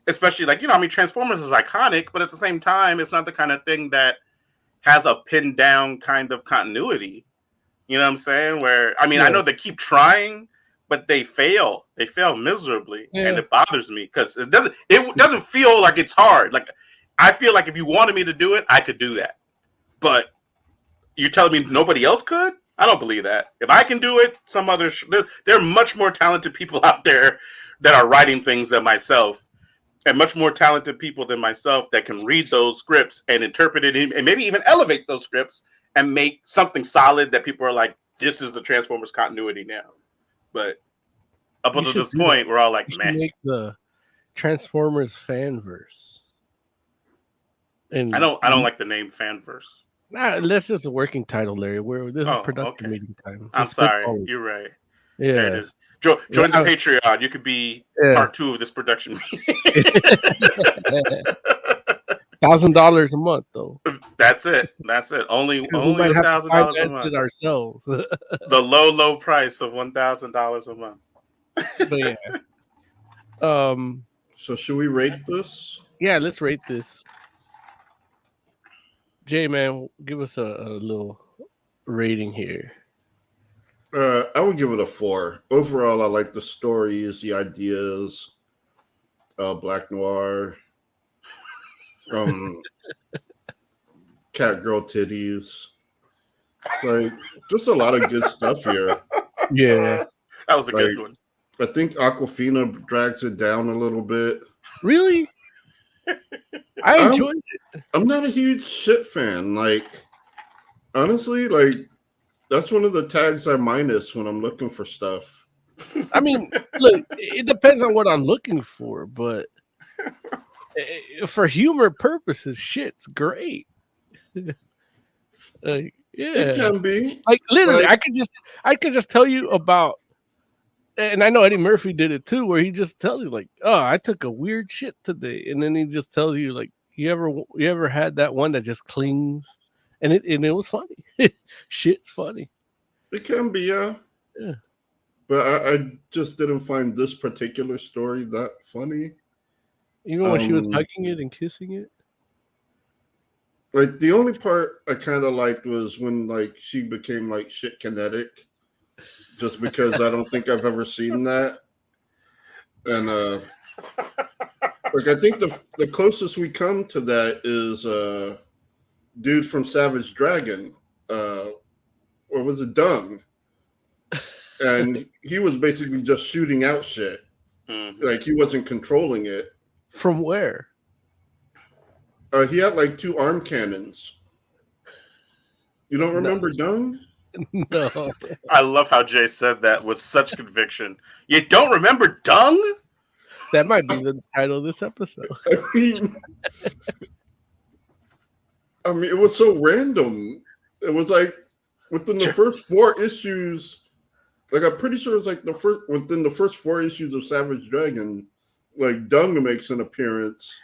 Especially Transformers is iconic, but at the same time, it's not the kind of thing that has a pinned down kind of continuity. You know what I'm saying? Where I know they keep trying, but they fail. They fail miserably, and it bothers me because it doesn't feel like it's hard. Like I feel like if you wanted me to do it, I could do that. But you're telling me nobody else could? I don't believe that. If I can do it, some others. There are much more talented people out there that are writing things than myself. And much more talented people than myself that can read those scripts and interpret it and maybe even elevate those scripts and make something solid that people are like, this is the Transformers continuity now. But up until this point, we're all like, man. Make the Transformers fanverse. And I don't like the name fanverse. Nah, that's just a working title, Larry. This is production meeting time. I'm sorry. You're right. Yeah. There it is. Join the Patreon. You could be part 2 of this production meeting. $1,000 a month, though. That's it. Only $1,000 a month. Ourselves. The low price of $1,000 a month. But yeah. So should we rate this? Yeah, let's rate this. Jay, man, give us a little rating here. I would give it a 4. Overall, I like the stories, the ideas, Black Noir, cat girl titties. Like, just a lot of good stuff here. Yeah. That was a good one. I think Aquafina drags it down a little bit. Really? I enjoyed it. I'm not a huge shit fan. Like, honestly, like, that's one of the tags I minus when I'm looking for stuff. I mean, look, it depends on what I'm looking for, but for humor purposes, shit's great. Yeah, it can be. Like literally, I could just tell you about, and I know Eddie Murphy did it too, where he just tells you like, "Oh, I took a weird shit today," and then he just tells you like, "You ever had that one that just clings?" And it was funny. Shit's funny. It can be, yeah. But I just didn't find this particular story that funny. Even when she was hugging it and kissing it. Like the only part I kind of liked was when like she became like shit kinetic, just because I don't think I've ever seen that. And like I think the closest we come to that is dude from Savage Dragon, or was it Dung? And he was basically just shooting out shit. Mm-hmm. Like he wasn't controlling it. From where? He had like 2 arm cannons. You don't remember Dung? No. I love how Jay said that with such conviction. You don't remember Dung? That might be the title of this episode. I mean, it was so random. It was like within the first 4 issues, like I'm pretty sure it's like within the first 4 issues of Savage Dragon, like Dung makes an appearance,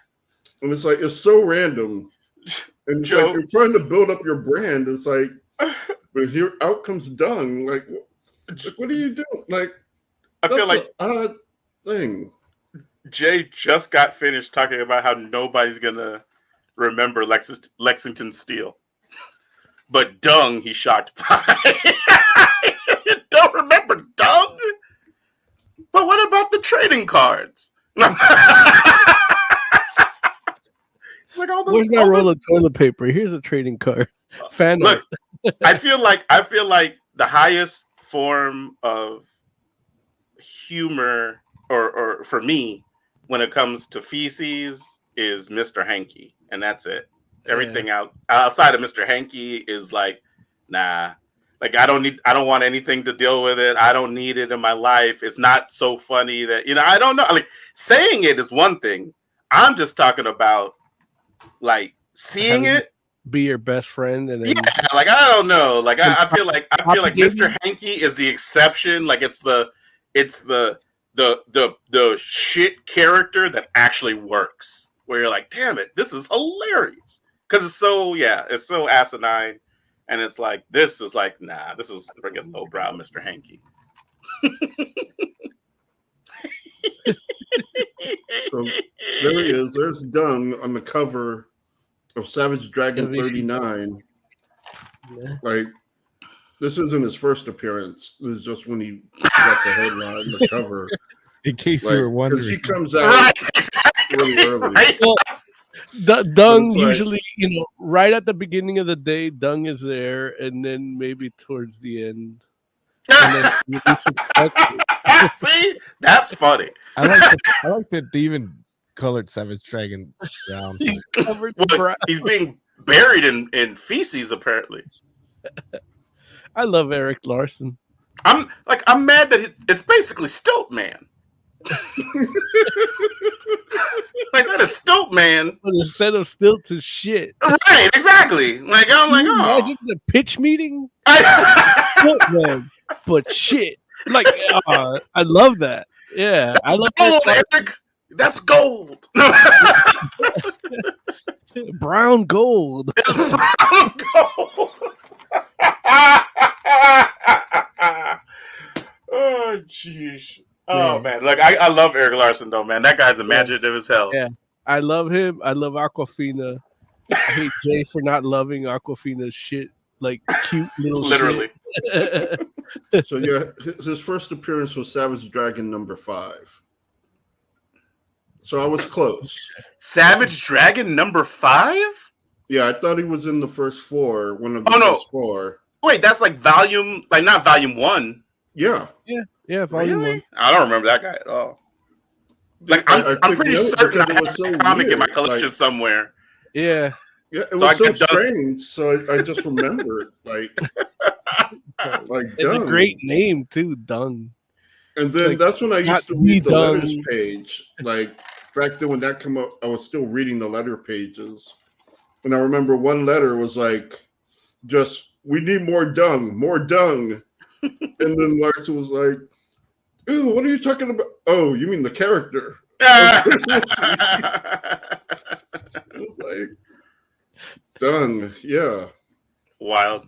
and it's like it's so random, and it's like you're trying to build up your brand. It's like, but here out comes Dung. Like what are you doing? Like I feel like an odd thing. Jay just got finished talking about how nobody's gonna remember Lexington Steel, but Dung he shocked by. Don't remember Dung? But what about the trading cards? Like where's my roll of toilet paper? Here's a trading card. Look, I feel like the highest form of humor, or for me, when it comes to feces, is Mr. Hanky, and that's it. Everything outside of Mr. Hanky is like, nah. Like I don't want anything to deal with it. I don't need it in my life. It's not so funny that I don't know. Like saying it is one thing. I'm just talking about like seeing it be your best friend, and then like I don't know. Like I feel like Mr. Hanky is the exception. Like it's the shit character that actually works. Where you're like, damn it, this is hilarious because it's so asinine, and it's like this is like nah, this is freaking lowbrow Mr. Hanky. So there he is. There's Dung on the cover of Savage Dragon 39. Yeah. Like, this isn't his first appearance. This is just when he got the headline, the cover. In case you were wondering, because he comes out really early. Right. Well, Dung like, usually, right at the beginning of the day, Dung is there, and then maybe towards the end. See, that's funny. I like that they even colored Savage Dragon brown. He's covered Well, he's being buried in feces, apparently. I love Eric Larson. I'm mad that it's basically Stilt Man. Like that is Stilt Man, but instead of still to shit. Right? Exactly. Like I'm like, oh, imagine the pitch meeting. Stilt Man, but shit. Like, I love that. Yeah, that's I love gold, Eric. That's gold. Brown gold. It's brown gold. Oh jeez. Oh man, like I love Eric Larson though, man. That guy's imaginative as hell. Yeah, I love him. I love Aquafina. I hate Jay for not loving Aquafina's shit, like cute little Literally. shit. So yeah, his first appearance was Savage Dragon number 5. So I was close. Savage Dragon number 5? Yeah, I thought he was in the first 4. One of the first 4. Wait, that's like volume, like not volume 1. Yeah. Yeah, volume 1. I don't remember that guy at all. Like I'm pretty certain I have a comic in my collection somewhere. Yeah. Yeah, it was so strange. So I just remembered, like it's Dung. a great name too, Dung. And then that's when I used to read the letters page. Like back then when that came up, I was still reading the letter pages. And I remember one letter was like, just, we need more dung. And then Larson was like, ew, what are you talking about? Oh, you mean the character. It was like, Dung, yeah. Wild.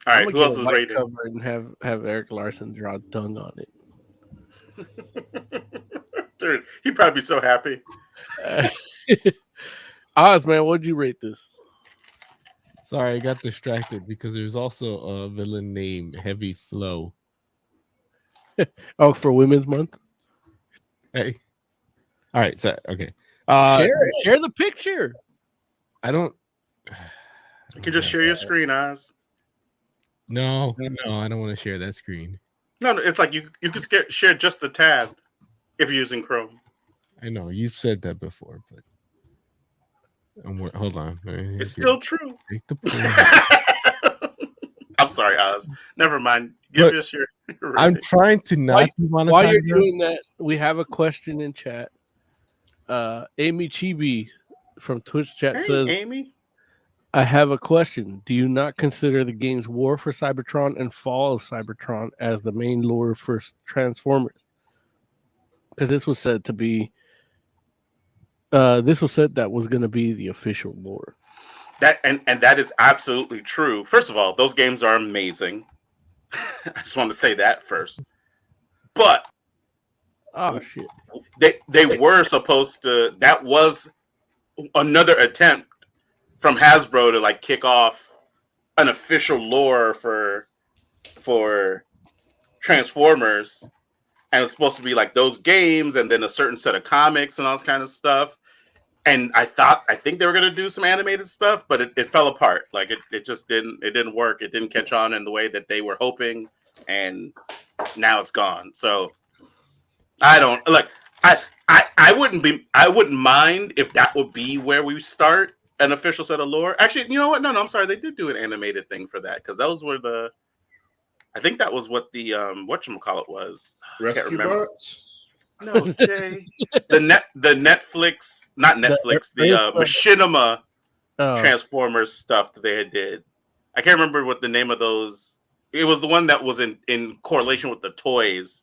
All right, who else is rated? And have Eric Larson draw Dung on it. Dude, he'd probably be so happy. Oz, man, what'd you rate this? Sorry, I got distracted because there's also a villain named Heavy Flow. Oh, for Women's Month? Hey. All right, so okay. Share the picture. I don't. You can just share your screen, Oz. No, I don't want to share that screen. No, it's like you can share just the tab if you're using Chrome. I know you've said that before, but hold on. It's still true. Take the I'm sorry, Oz. Never mind. Give us your. I'm trying to not demonetize. While you're doing that, we have a question in chat. Amy Chibi from Twitch chat says, Amy, I have a question. Do you not consider the games War for Cybertron and Fall of Cybertron as the main lore for Transformers? Because this was said to be that was going to be the official lore. That and that is absolutely true. First of all, those games are amazing. I just want to say that first. But shit. They were supposed to. That was another attempt from Hasbro to like kick off an official lore for Transformers, and it's supposed to be like those games, and then a certain set of comics and all this kind of stuff. And I think they were gonna do some animated stuff, but it fell apart. Like it just didn't work. It didn't catch on in the way that they were hoping, and now it's gone. So I don't like. I wouldn't mind if that would be where we start an official set of lore. Actually, you know what? No, I'm sorry. They did do an animated thing for that because those were I think that was what the whatchamacallit was. Rescue Bots? No, Jay. the Netflix, not Netflix, the Machinima Transformers stuff that they did. I can't remember what the name of those. It was the one that was in correlation with the toys.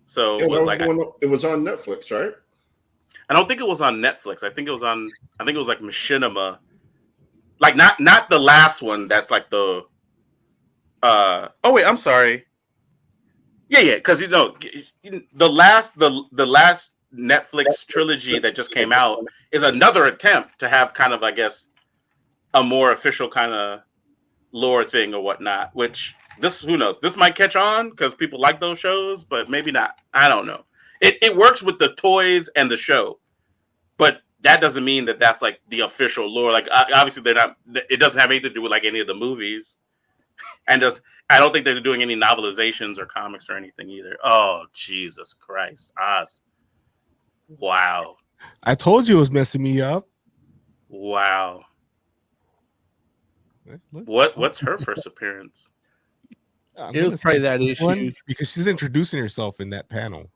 So Yeah, it was that was the one. It was on Netflix, right? I don't think it was on Netflix. I think it was like Machinima. Like not the last one. That's like the. Oh wait, I'm sorry. Yeah, because the last Netflix trilogy that just came out is another attempt to have kind of, I guess, a more official kind of lore thing or whatnot. Which who knows? This might catch on because people like those shows, but maybe not. I don't know. It works with the toys and the show, but that doesn't mean that that's like the official lore. Like obviously they're not. It doesn't have anything to do with like any of the movies, and I don't think they're doing any novelizations or comics or anything either. Oh Jesus Christ, Oz! Wow, I told you it was messing me up. Wow. What's her first appearance? It was probably that issue because she's introducing herself in that panel.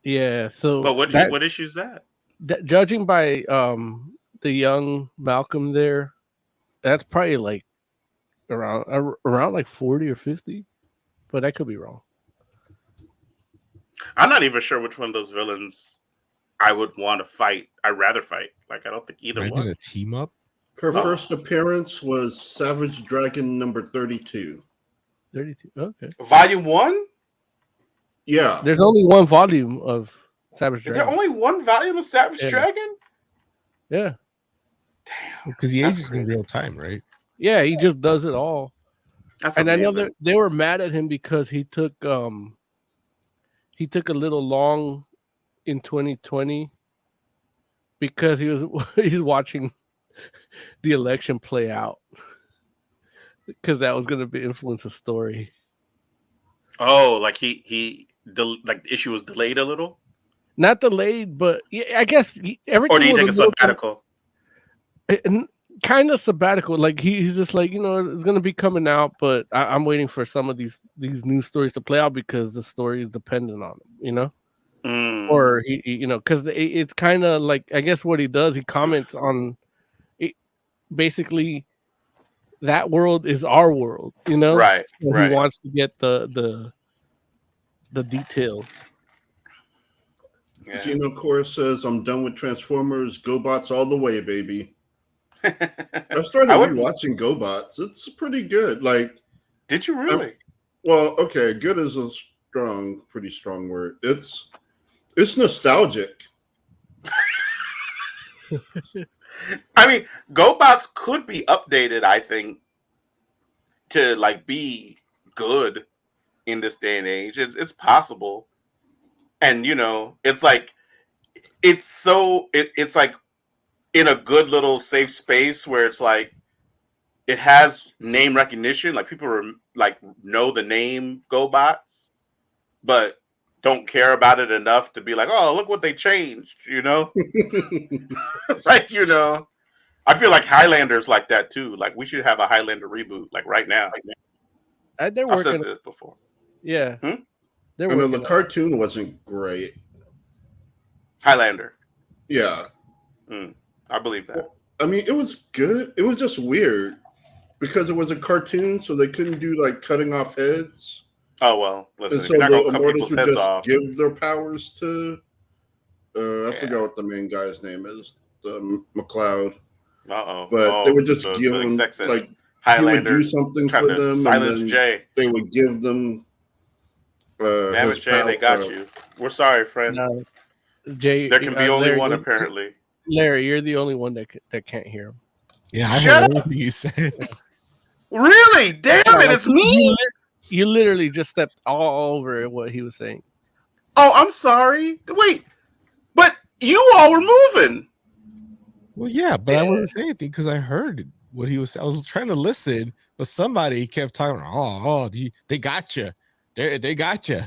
Yeah. So, but what issue is that? Judging by the young Malcolm there, that's probably like around like 40 or 50, but I could be wrong. I'm not even sure which one of those villains I would want to fight. I'd rather fight. Like I don't think either one. A team up. Her first appearance was Savage Dragon number 32. 32. Okay. Volume 1? Yeah. There's only one volume of Savage Dragon. Is there only one volume of Savage Dragon? Yeah. Damn. Because he ages in real time, right? Yeah, he just does it all. That's and amazing. I know they were mad at him because he took a little long in 2020 because he's watching the election play out because that was going to influence the story. Oh, like like the issue was delayed a little? Not delayed, but I guess everything. Or did he take a sabbatical? Kind of sabbatical. Like he's just like, it's going to be coming out, but I'm waiting for some of these new stories to play out because the story is dependent on them, Or he because it's kind of like, I guess what he does, he comments on it, basically that world is our world, Right. So right. He wants to get the details. Yeah. Gino Core says, "I'm done with Transformers. GoBots all the way, baby." I started rewatching GoBots. It's pretty good. Like, did you really? Well, okay, good is a pretty strong word. It's nostalgic. I mean, GoBots could be updated, I think, to like be good in this day and age. It's possible. And it's like it's like in a good little safe space where it's like it has name recognition, like people know the name GoBots, but don't care about it enough to be like, oh, look what they changed, like I feel like Highlander's like that too. Like we should have a Highlander reboot, like right now. I've said this before. Yeah, the cartoon wasn't great. Highlander. Yeah, I believe that. Well, I mean, it was good. It was just weird because it was a cartoon, so they couldn't do like cutting off heads. Oh well, listen. And so you're not the gonna cut people's heads off. Give their powers to. I forgot what the main guy's name is. McLeod. But they would just give them like Highlander. He would do something for them. Silence and Jay. They would give them. Damn it, Jay! They got you. We're sorry, friend. No, Jay, there can be only Larry, one apparently. Larry, you're the only one that can't hear him. Yeah, I heard everything you said. Really? Damn it! It's me. You literally just stepped all over what he was saying. Oh, I'm sorry. Wait, but you all were moving. Well, yeah, but I wasn't saying anything because I heard what he was. I was trying to listen, but somebody kept talking. They got you. They got you.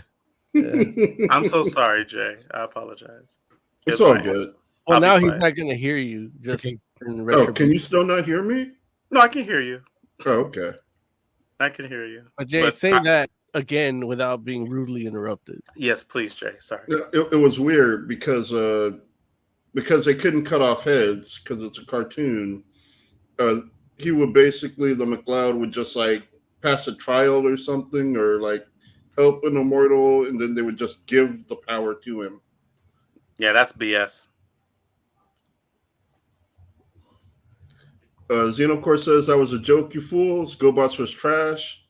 Yeah. I'm so sorry, Jay. I apologize. It's all good. Well, now he's not going to hear you. Just can you still not hear me? No, I can hear you. Oh, okay. I can hear you. But Jay, say that again without being rudely interrupted. Yes, please, Jay. Sorry. It was weird because they couldn't cut off heads because it's a cartoon. he would basically, the McLeod would just like pass a trial or something, or like help an immortal, and then they would just give the power to him. Yeah, that's BS. Xenocore says that was a joke, you fools. GoBots was trash.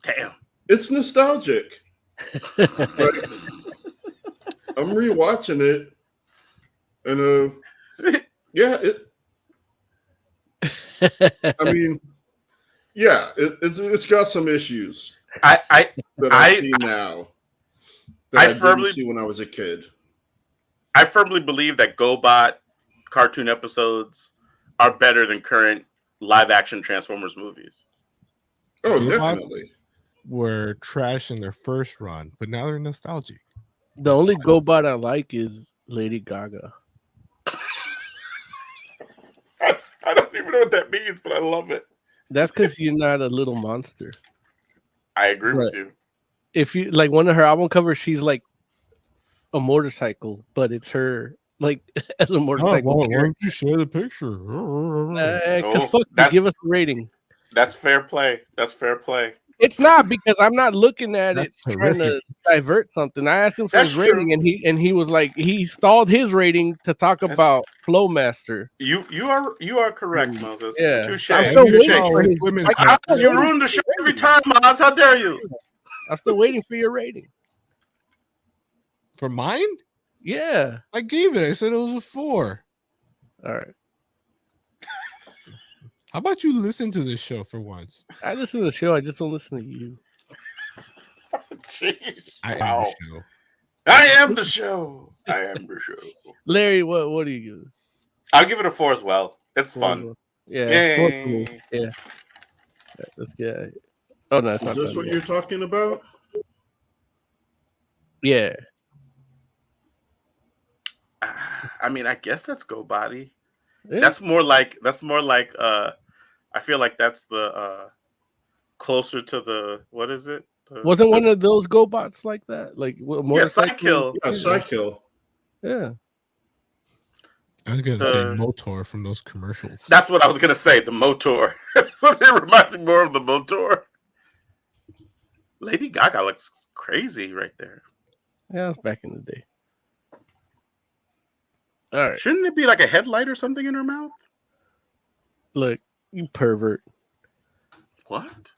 Damn. It's nostalgic. Like, I'm rewatching it, and yeah, I mean, yeah, it's got some issues. I see now that I firmly didn't see when I was a kid. I firmly believe that GoBot cartoon episodes are better than current live action Transformers movies. Oh, GoBots definitely. Were trash in their first run, but now they're nostalgic. The only GoBot I like is Lady Gaga. I don't even know what that means, but I love it. That's because you're not a little monster. I agree with you. If you like one of her album covers, she's like a motorcycle, but it's her like as a motorcycle. Why don't you share the picture? Give us a rating. That's fair play. That's fair play. It's not, because I'm not looking at That's it trying to divert something. I asked him for That's his true. rating, and he was like, he stalled his rating to talk about Flowmaster. You are correct, Moses. Yeah. Touche. I'm still waiting Touche. for his, You ruined the show every time, Maz. How dare you? I'm still waiting for your rating. For mine? Yeah. I gave it. I said it was a 4. All right. How about you listen to this show for once? I listen to the show. I just don't listen to you. Jeez. I am Wow. the show. I am the show. I am the show. Larry, what do you give? I'll give it a 4 as well. It's fun. Yeah. Yay. Yeah. Let's get. Oh no, it's Is not this done what yet. you're talking about? Yeah. I mean, I guess that's Go Body. Yeah. That's more like I feel like that's the closer to the, what is it? Wasn't one of those GoBots like that? Like Psykill. Yeah, Psykill. Yeah. I was gonna say Motor from those commercials. That's what I was gonna say. The Motor. It reminds me more of the Motor. Lady Gaga looks crazy right there. Yeah, it was back in the day. All right. Shouldn't it be like a headlight or something in her mouth? Look, you pervert. What?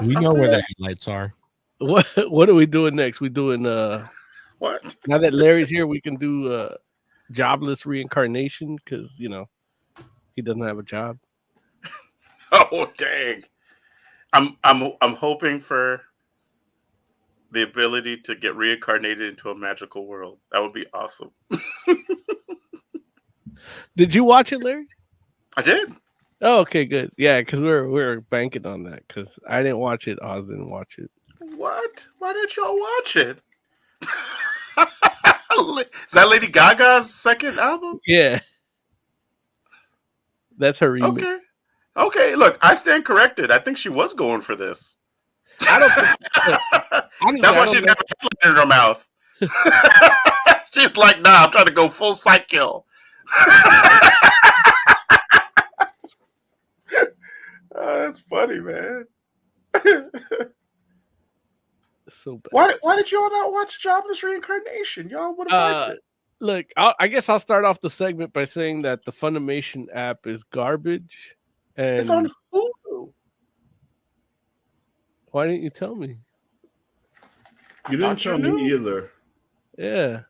We know where the headlights are. What are we doing next? We doing what? Now that Larry's here, we can do Jobless Reincarnation, because he doesn't have a job. Oh dang. I'm hoping for the ability to get reincarnated into a magical world. That would be awesome. Did you watch it, Larry? I did. Oh, okay, good. Yeah, because we're banking on that, because I didn't watch it. Oz didn't watch it. What? Why didn't y'all watch it? Is that Lady Gaga's second album? Yeah. That's her remix. Okay, look, I stand corrected. I think she was going for this. I don't think that's why she didn't have a headlight in her mouth. She's like, nah, I'm trying to go full Psykill. That's funny, man. So bad. Why did y'all not watch Jobless Reincarnation? Y'all would have liked it. Look, I guess I'll start off the segment by saying that the Funimation app is garbage. And it's on Hulu. Why didn't you tell me? You didn't tell me either. Yeah.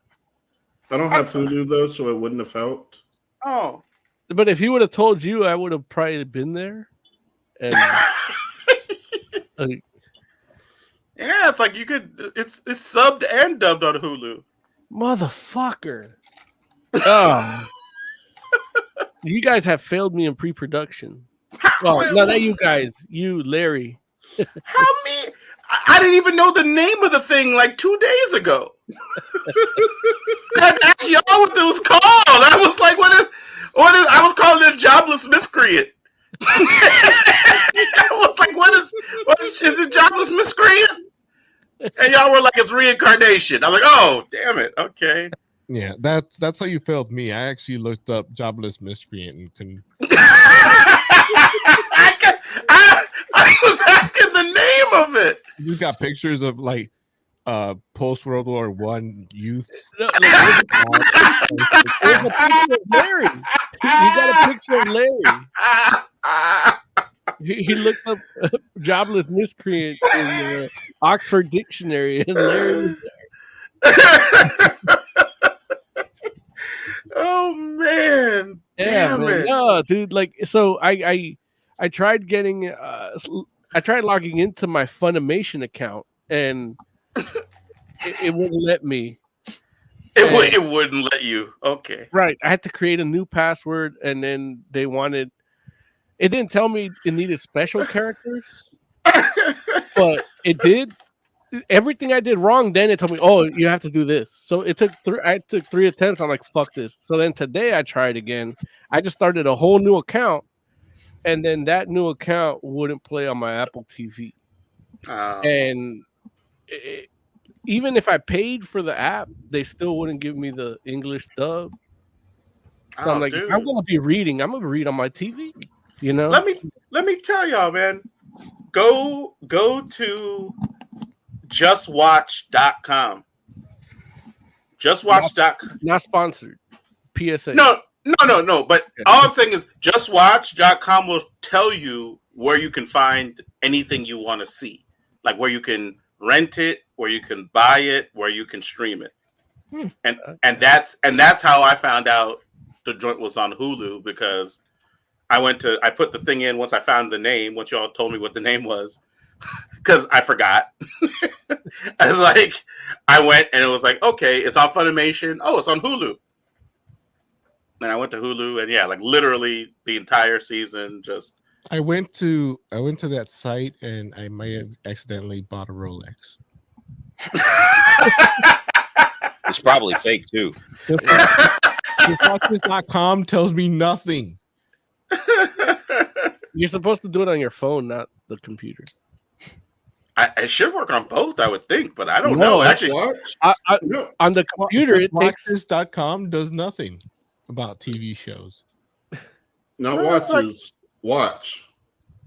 I don't have Hulu though, so it wouldn't have helped. Oh. But if he would have told you, I would have probably been there. And yeah, it's like you could. It's subbed and dubbed on Hulu. Motherfucker! Oh, you guys have failed me in pre-production. Well, no, not you guys. You, Larry. How me? I didn't even know the name of the thing like 2 days ago. I had to ask y'all what it was called. I was like, what is? I was calling it Jobless Miscreant. I was like, what is it Jobless Miscreant? And y'all were like, it's reincarnation. I'm like, oh, damn it. Okay. Yeah, that's how you failed me. I actually looked up Jobless Miscreant and couldn't. I was asking the name of it. You got pictures of like post World War I youths. No, there's a picture of Larry. He got a picture of Larry. He looked up jobless miscreant in the Oxford Dictionary, and Larry was there. Oh man! Damn it! No, dude. Like, so I tried getting I tried logging into my Funimation account, and it wouldn't let me. It wouldn't let you. Okay. Right. I had to create a new password, and then they wanted. It didn't tell me it needed special characters, but it did. Everything I did wrong, then it told me, "Oh, you have to do this." So it took I took 3 attempts. I'm like, "Fuck this!" So then today I tried again. I just started a whole new account, and then that new account wouldn't play on my Apple TV. And even if I paid for the app, they still wouldn't give me the English dub. So I'm like, if I'm gonna be reading, I'm gonna read on my TV. You know. Let me tell y'all, man. Go to justwatch.com. Justwatch.com. Not sponsored. PSA. No. But all I'm saying is justwatch.com will tell you where you can find anything you want to see. Like where you can rent it, where you can buy it, where you can stream it. And that's how I found out the joint was on Hulu, because I put the thing in once I found the name, once y'all told me what the name was, because I forgot. I went and it was like, okay, it's on Funimation. Oh, it's on Hulu. And I went to Hulu, and yeah, like literally the entire season. Just I went to that site, and I may have accidentally bought a Rolex. It's probably fake too. Watches.com tells me nothing. You're supposed to do it on your phone, not the computer. I should work on both, I would think, but I don't know. Actually, on the computer, it takes Watches.com does nothing about TV shows. Not watches. Watch.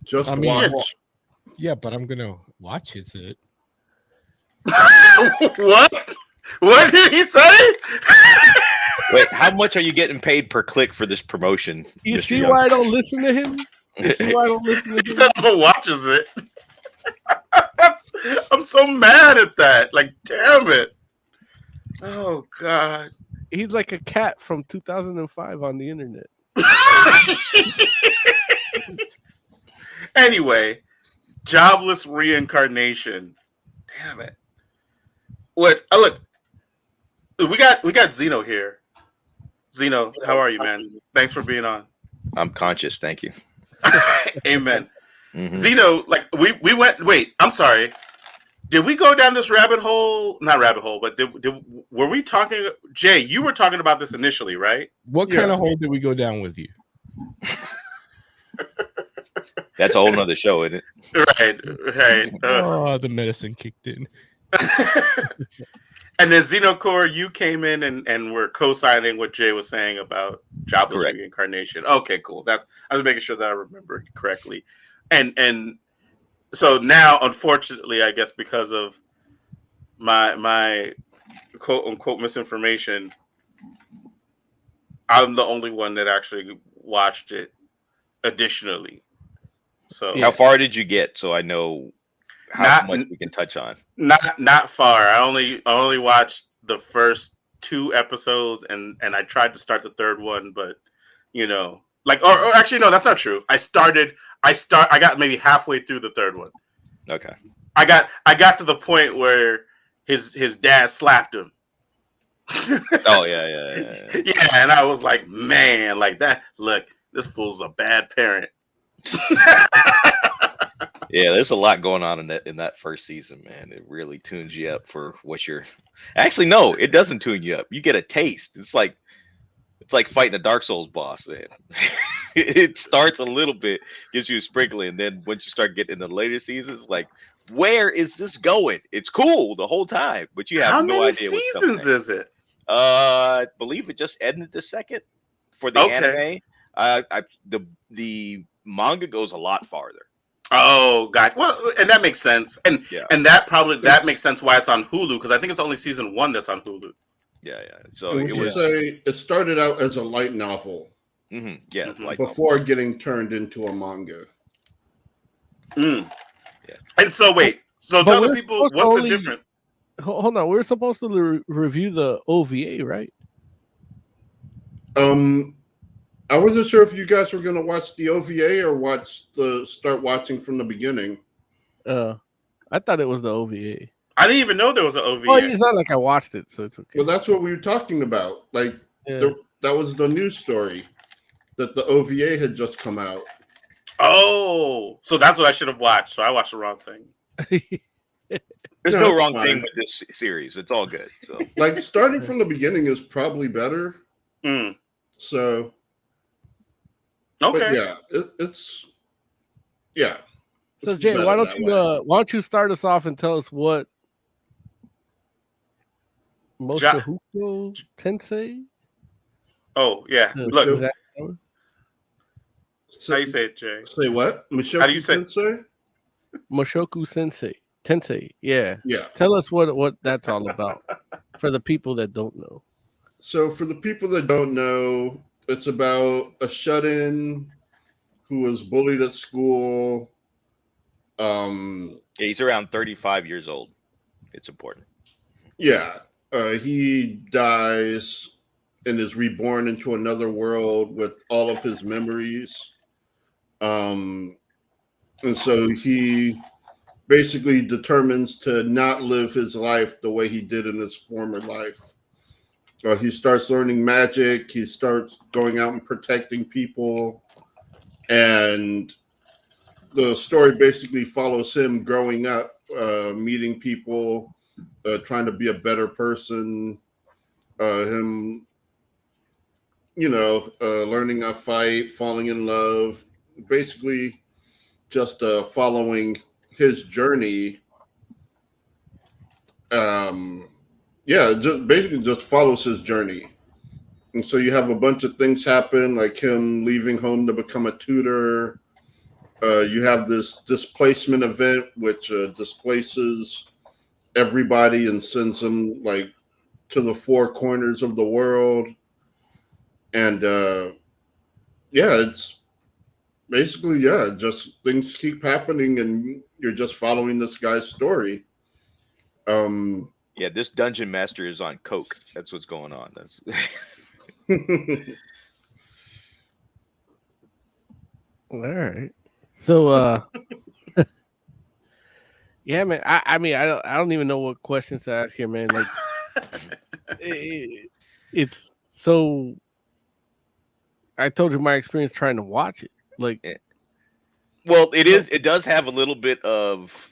Just watch. Yeah, but I'm gonna watch it. What? What did he say? Wait, how much are you getting paid per click for this promotion? You see why I don't listen to him? You see why I don't listen to him? He said no watches it. I'm so mad at that. Like, damn it. Oh, God. He's like a cat from 2005 on the internet. Anyway, Jobless Reincarnation. Damn it. What? Oh, look. We got Zeno here. Zeno, how are you, man? Thanks for being on. I'm conscious, thank you. Amen. Zeno, like we went. Wait, I'm sorry. Did we go down this rabbit hole? Not rabbit hole, but were we talking? Jay, you were talking about this initially, right? What kind of hole did we go down with you? That's a whole nother show, isn't it? Right. Oh, the medicine kicked in. And then Xenocore, you came in and were co-signing what Jay was saying about Jobless Reincarnation. Okay, cool. I was making sure that I remembered correctly. And so now, unfortunately, I guess because of my quote unquote misinformation, I'm the only one that actually watched it additionally. So how far did you get? So I know how much we can touch on. Not far. I only watched the first 2 episodes, and I tried to start the third one, but or actually no, that's not true. I got maybe halfway through the third one. Okay. I got to the point where his dad slapped him. Oh yeah. Yeah, and I was like, man, like that. Look, this fool's a bad parent. Yeah, there's a lot going on in that first season, man. It really tunes you up for what you're. Actually, no, it doesn't tune you up. You get a taste. It's like fighting a Dark Souls boss, man. It starts a little bit, gives you a sprinkling, and then once you start getting into the later seasons, like, where is this going? It's cool the whole time, but you have no idea. How many seasons is it? I believe it just ended the second for the anime. The manga goes a lot farther. Oh, God. Well, and that makes sense. And Yeah. and that makes sense why it's on Hulu, because I think it's only season 1 that's on Hulu. Yeah. So it was. Say it started out as a light novel. Yeah. Light before getting turned into a manga. Yeah. And so wait. So tell the people what's the difference. Hold on. We're supposed to review the OVA, right? I wasn't sure if you guys were going to watch the OVA or start watching from the beginning. I thought it was the OVA. I didn't even know there was an OVA. Well, it's not like I watched it, so it's okay. Well, that's what we were talking about. Like, that was the news story that the OVA had just come out. Oh, so that's what I should have watched. So I watched the wrong thing. There's no wrong thing with this series. It's all good. So, like, starting from the beginning is probably better. So, okay, it's. So Jay, why don't you start us off and tell us what Mushoku Tensei? Oh yeah, look. How you say it, Jay? Say what? How do you say Tensei? Mushoku Tensei. Yeah. Yeah. Tell us what that's all about for the people that don't know. So for the people that don't know, it's about a shut-in who was bullied at school. he's around 35 years old. It's important. Yeah. He dies and is reborn into another world with all of his memories. And so he basically determines to not live his life the way he did in his former life. He starts learning magic. He starts going out and protecting people. And the story basically follows him growing up, meeting people, trying to be a better person, him, learning how to fight, falling in love, basically just following his journey. Just follows his journey. And so you have a bunch of things happen, like him leaving home to become a tutor. You have this displacement event, which displaces everybody and sends them like to the four corners of the world. And it's basically, just things keep happening and you're just following this guy's story. This dungeon master is on coke. That's what's going on. That's all right. So yeah, man. I mean, I don't even know what questions to ask here, man. Like it's so I told you my experience trying to watch it. Like well, it does have a little bit of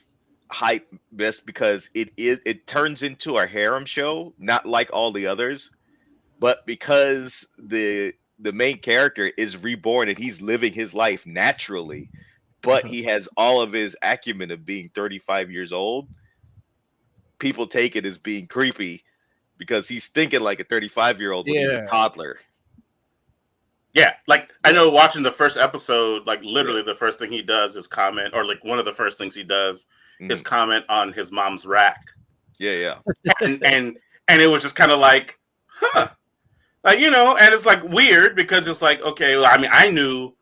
hype best because it turns into a harem show, not like all the others, but because the main character is reborn and he's living his life naturally, but he has all of his acumen of being 35 years old. People take it as being creepy because he's thinking like a 35-year-old when he's a toddler. Yeah, like I know watching the first episode, like literally the first thing he does is comment, or like one of the first things he does is comment on his mom's rack. Yeah. and it was just kind of like, like, and it's like weird because it's like, okay, well, I mean, I knew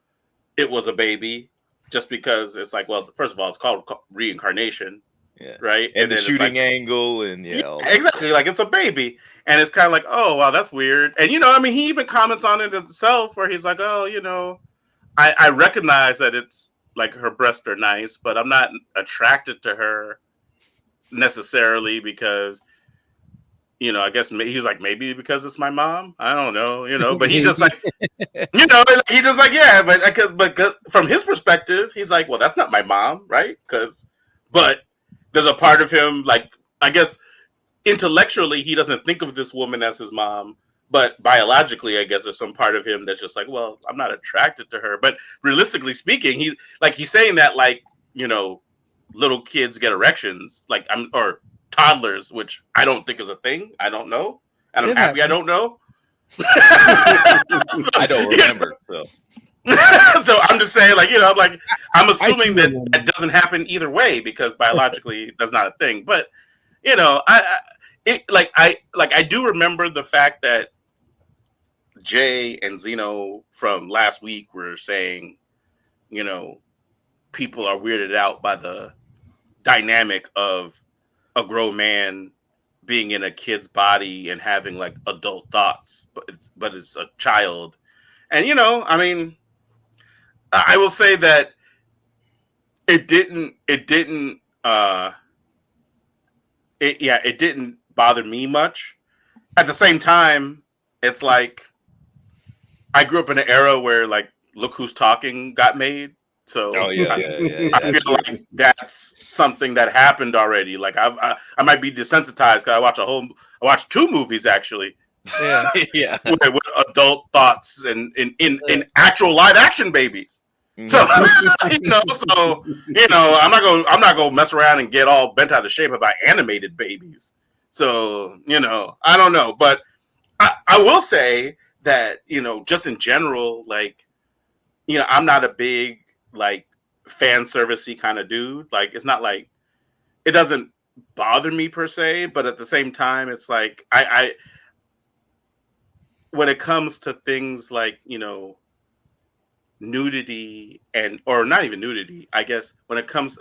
it was a baby just because it's like, well, first of all, it's called reincarnation. Yeah. Right. And the shooting angle and exactly. Like it's a baby. And it's kind of like, oh, wow, that's weird. And, I mean, he even comments on it himself where he's like, oh, I recognize that it's like her breasts are nice, but I'm not attracted to her necessarily because, I guess he's like, maybe because it's my mom. I don't know, but he just like, he just like, yeah, but from his perspective, he's like, well, that's not my mom. Right. But there's a part of him, like, I guess intellectually, he doesn't think of this woman as his mom, but biologically, I guess there's some part of him that's just like, well, I'm not attracted to her. But realistically speaking, he's saying that like, little kids get erections, like or toddlers, which I don't think is a thing. I don't know. and I'm happy I don't know. I don't remember. So. So I'm just saying, like, like I'm assuming that doesn't happen either way because biologically that's not a thing. But I do remember the fact that Jay and Zeno from last week were saying, people are weirded out by the dynamic of a grown man being in a kid's body and having like adult thoughts, but it's a child. And I mean, I will say that it didn't bother me much. At the same time, it's like I grew up in an era where like Look Who's Talking got made. So I feel like that's something that happened already. Like I might be desensitized because I watched 2 movies actually. Yeah. With adult thoughts and in actual live action babies. So I'm not gonna mess around and get all bent out of shape about animated babies. So I don't know, but I will say that just in general, like I'm not a big like fan servicey kind of dude. Like it's not like it doesn't bother me per se, but at the same time, it's like I when it comes to things like nudity or not even nudity, I guess when it comes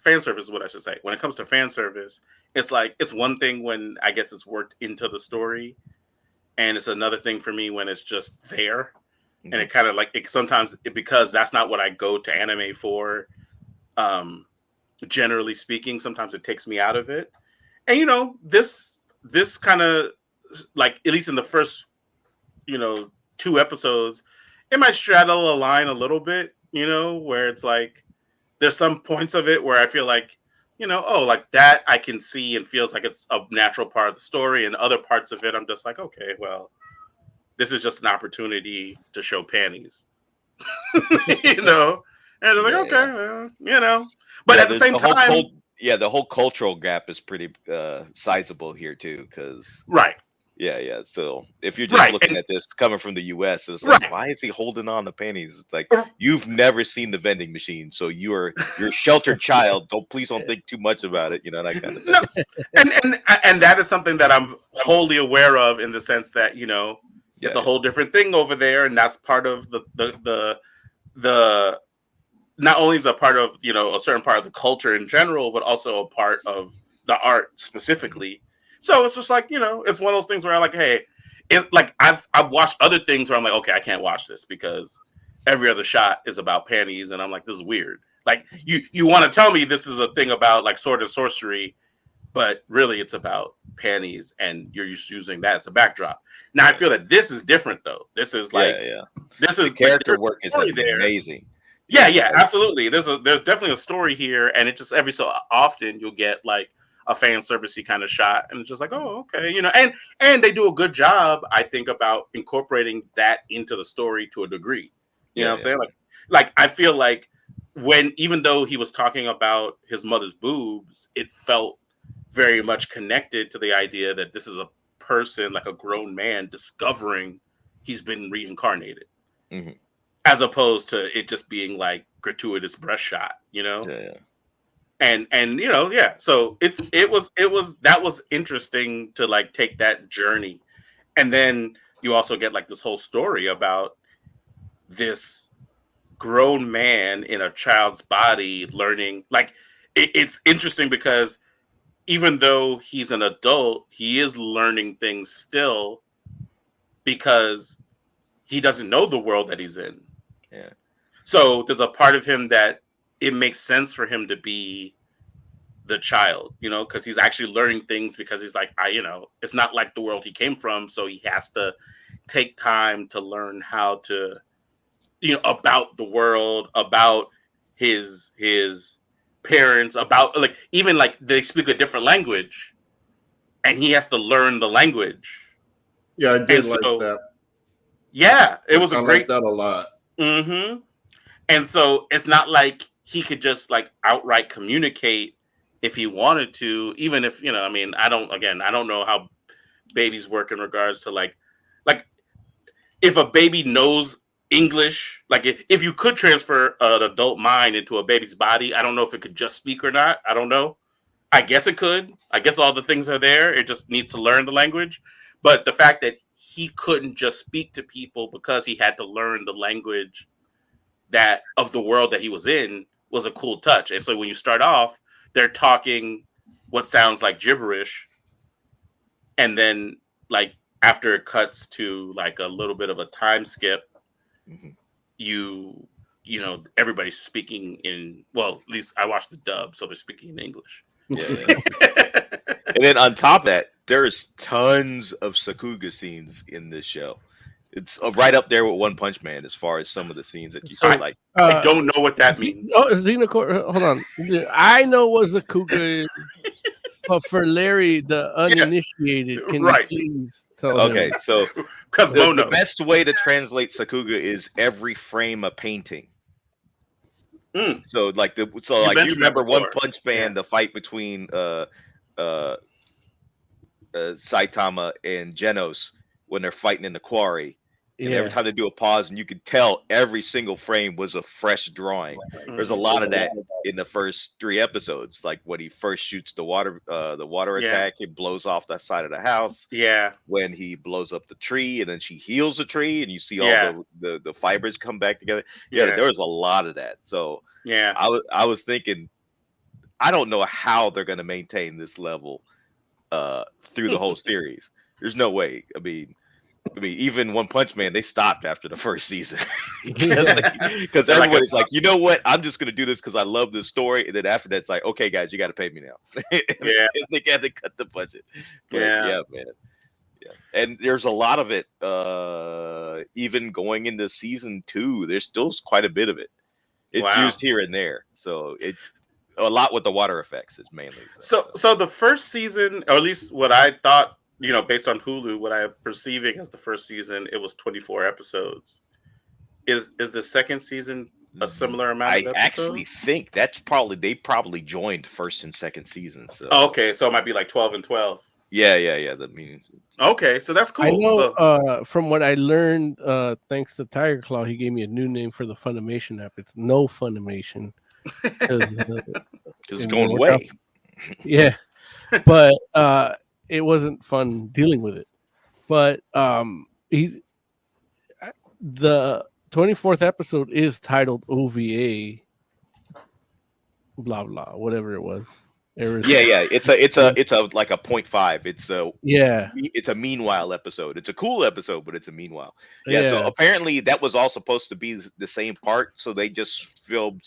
fan service is what I should say. When it comes to fan service, it's like it's one thing when I guess it's worked into the story, and it's another thing for me when it's just there. And it kind of like sometimes because that's not what I go to anime for. Generally speaking, sometimes it takes me out of it. And this kind of like at least in the first 2 episodes, it might straddle a line a little bit, where it's like there's some points of it where I feel like, like that I can see and feels like it's a natural part of the story, and other parts of it I'm just like, okay, well, this is just an opportunity to show panties, and it's like, okay, well, but at the same time, the whole cultural gap is pretty sizable here too, because right. Yeah. So if you're just looking at this coming from the U.S., it's like, why is he holding on to panties? It's like you've never seen the vending machine, so you're a sheltered child. Please don't think too much about it. That kind of thing. No. And that is something that I'm wholly aware of in the sense that it's a whole different thing over there, and that's part of the not only is a part of a certain part of the culture in general, but also a part of the art specifically. So it's just like, it's one of those things where I'm like, hey, it's like I've watched other things where I'm like, okay, I can't watch this because every other shot is about panties, and I'm like, this is weird. Like you want to tell me this is a thing about like sword and sorcery, but really it's about panties, and you're just using that as a backdrop. Now I feel that this is different though. This is like this is the character work is amazing. Yeah, absolutely. There's definitely a story here, and it just every so often you'll get like a fan servicey kind of shot, and it's just like, oh, okay, and they do a good job, I think, about incorporating that into the story to a degree. You know what I'm saying? Like I feel like even though he was talking about his mother's boobs, it felt very much connected to the idea that this is a person, like a grown man, discovering he's been reincarnated, as opposed to it just being like gratuitous breast shot, And so that was interesting to like take that journey. And then you also get like this whole story about this grown man in a child's body learning. Like it's interesting because even though he's an adult, he is learning things still because he doesn't know the world that he's in. Yeah. So there's a part of him that it makes sense for him to be the child, because he's actually learning things because he's like, it's not like the world he came from. So he has to take time to learn how to, about the world, about his parents, about like, even like they speak a different language and he has to learn the language. Yeah, I did like that. Yeah, it was I great. Like that a lot. Mm-hmm. And so it's not like he could just like outright communicate if he wanted to, even if, I don't know how babies work in regards to like if a baby knows English, like if you could transfer an adult mind into a baby's body, I don't know if it could just speak or not. I don't know. I guess it could. I guess all the things are there. It just needs to learn the language. But the fact that he couldn't just speak to people because he had to learn the language that of the world that he was in was a cool touch. And so when you start off, they're talking what sounds like gibberish, and then like after it cuts to like a little bit of a time skip, you know everybody's speaking in, well, at least I watched the dub, so they're speaking in English. Yeah. And then on top of that, there's tons of Sakuga scenes in this show. It's right up there with One Punch Man as far as some of the scenes that you see. Like, I don't know what that means. Oh, Xenocore, hold on. I know what Sakuga is, but for Larry, the uninitiated, can you please tell okay, him? so the best way to translate Sakuga is every frame a painting. So like you remember One Punch Man, the fight between Saitama and Genos when they're fighting in the quarry. And every time they do a pause, and you could tell every single frame was a fresh drawing. There's a lot of that in the first 3 episodes, like when he first shoots the water attack, it blows off the side of the house. Yeah. When he blows up the tree, and then she heals the tree, and you see all the fibers come back together. Yeah, there was a lot of that. So yeah, I was thinking, I don't know how they're going to maintain this level through the whole series. There's no way. I mean, even One Punch Man, they stopped after the first season because everybody's like, you know what? I'm just gonna do this because I love this story. And then after that, it's like, okay, guys, you got to pay me now. Yeah, they got to cut the budget. But, yeah, man. Yeah, and there's a lot of it. Even going into season 2, there's still quite a bit of it. It's used here and there. So a lot with the water effects is mainly. So the first season, or at least what I thought, based on Hulu, what I'm perceiving as the first season, it was 24 episodes. Is the second season a similar amount of episodes? I actually think they probably joined first and second season. So okay, so it might be like 12 and 12. Yeah. Okay, so that's cool. I know from what I learned, thanks to Tiger Claw, he gave me a new name for the Funimation app. It's No Funimation. It's going away. Yeah, but it wasn't fun dealing with it. But the 24th episode is titled OVA. Blah blah, whatever it was. Yeah. It's a like a 0.5. It's a meanwhile episode. It's a cool episode, but it's a meanwhile. Yeah. So apparently that was all supposed to be the same part. So they just filmed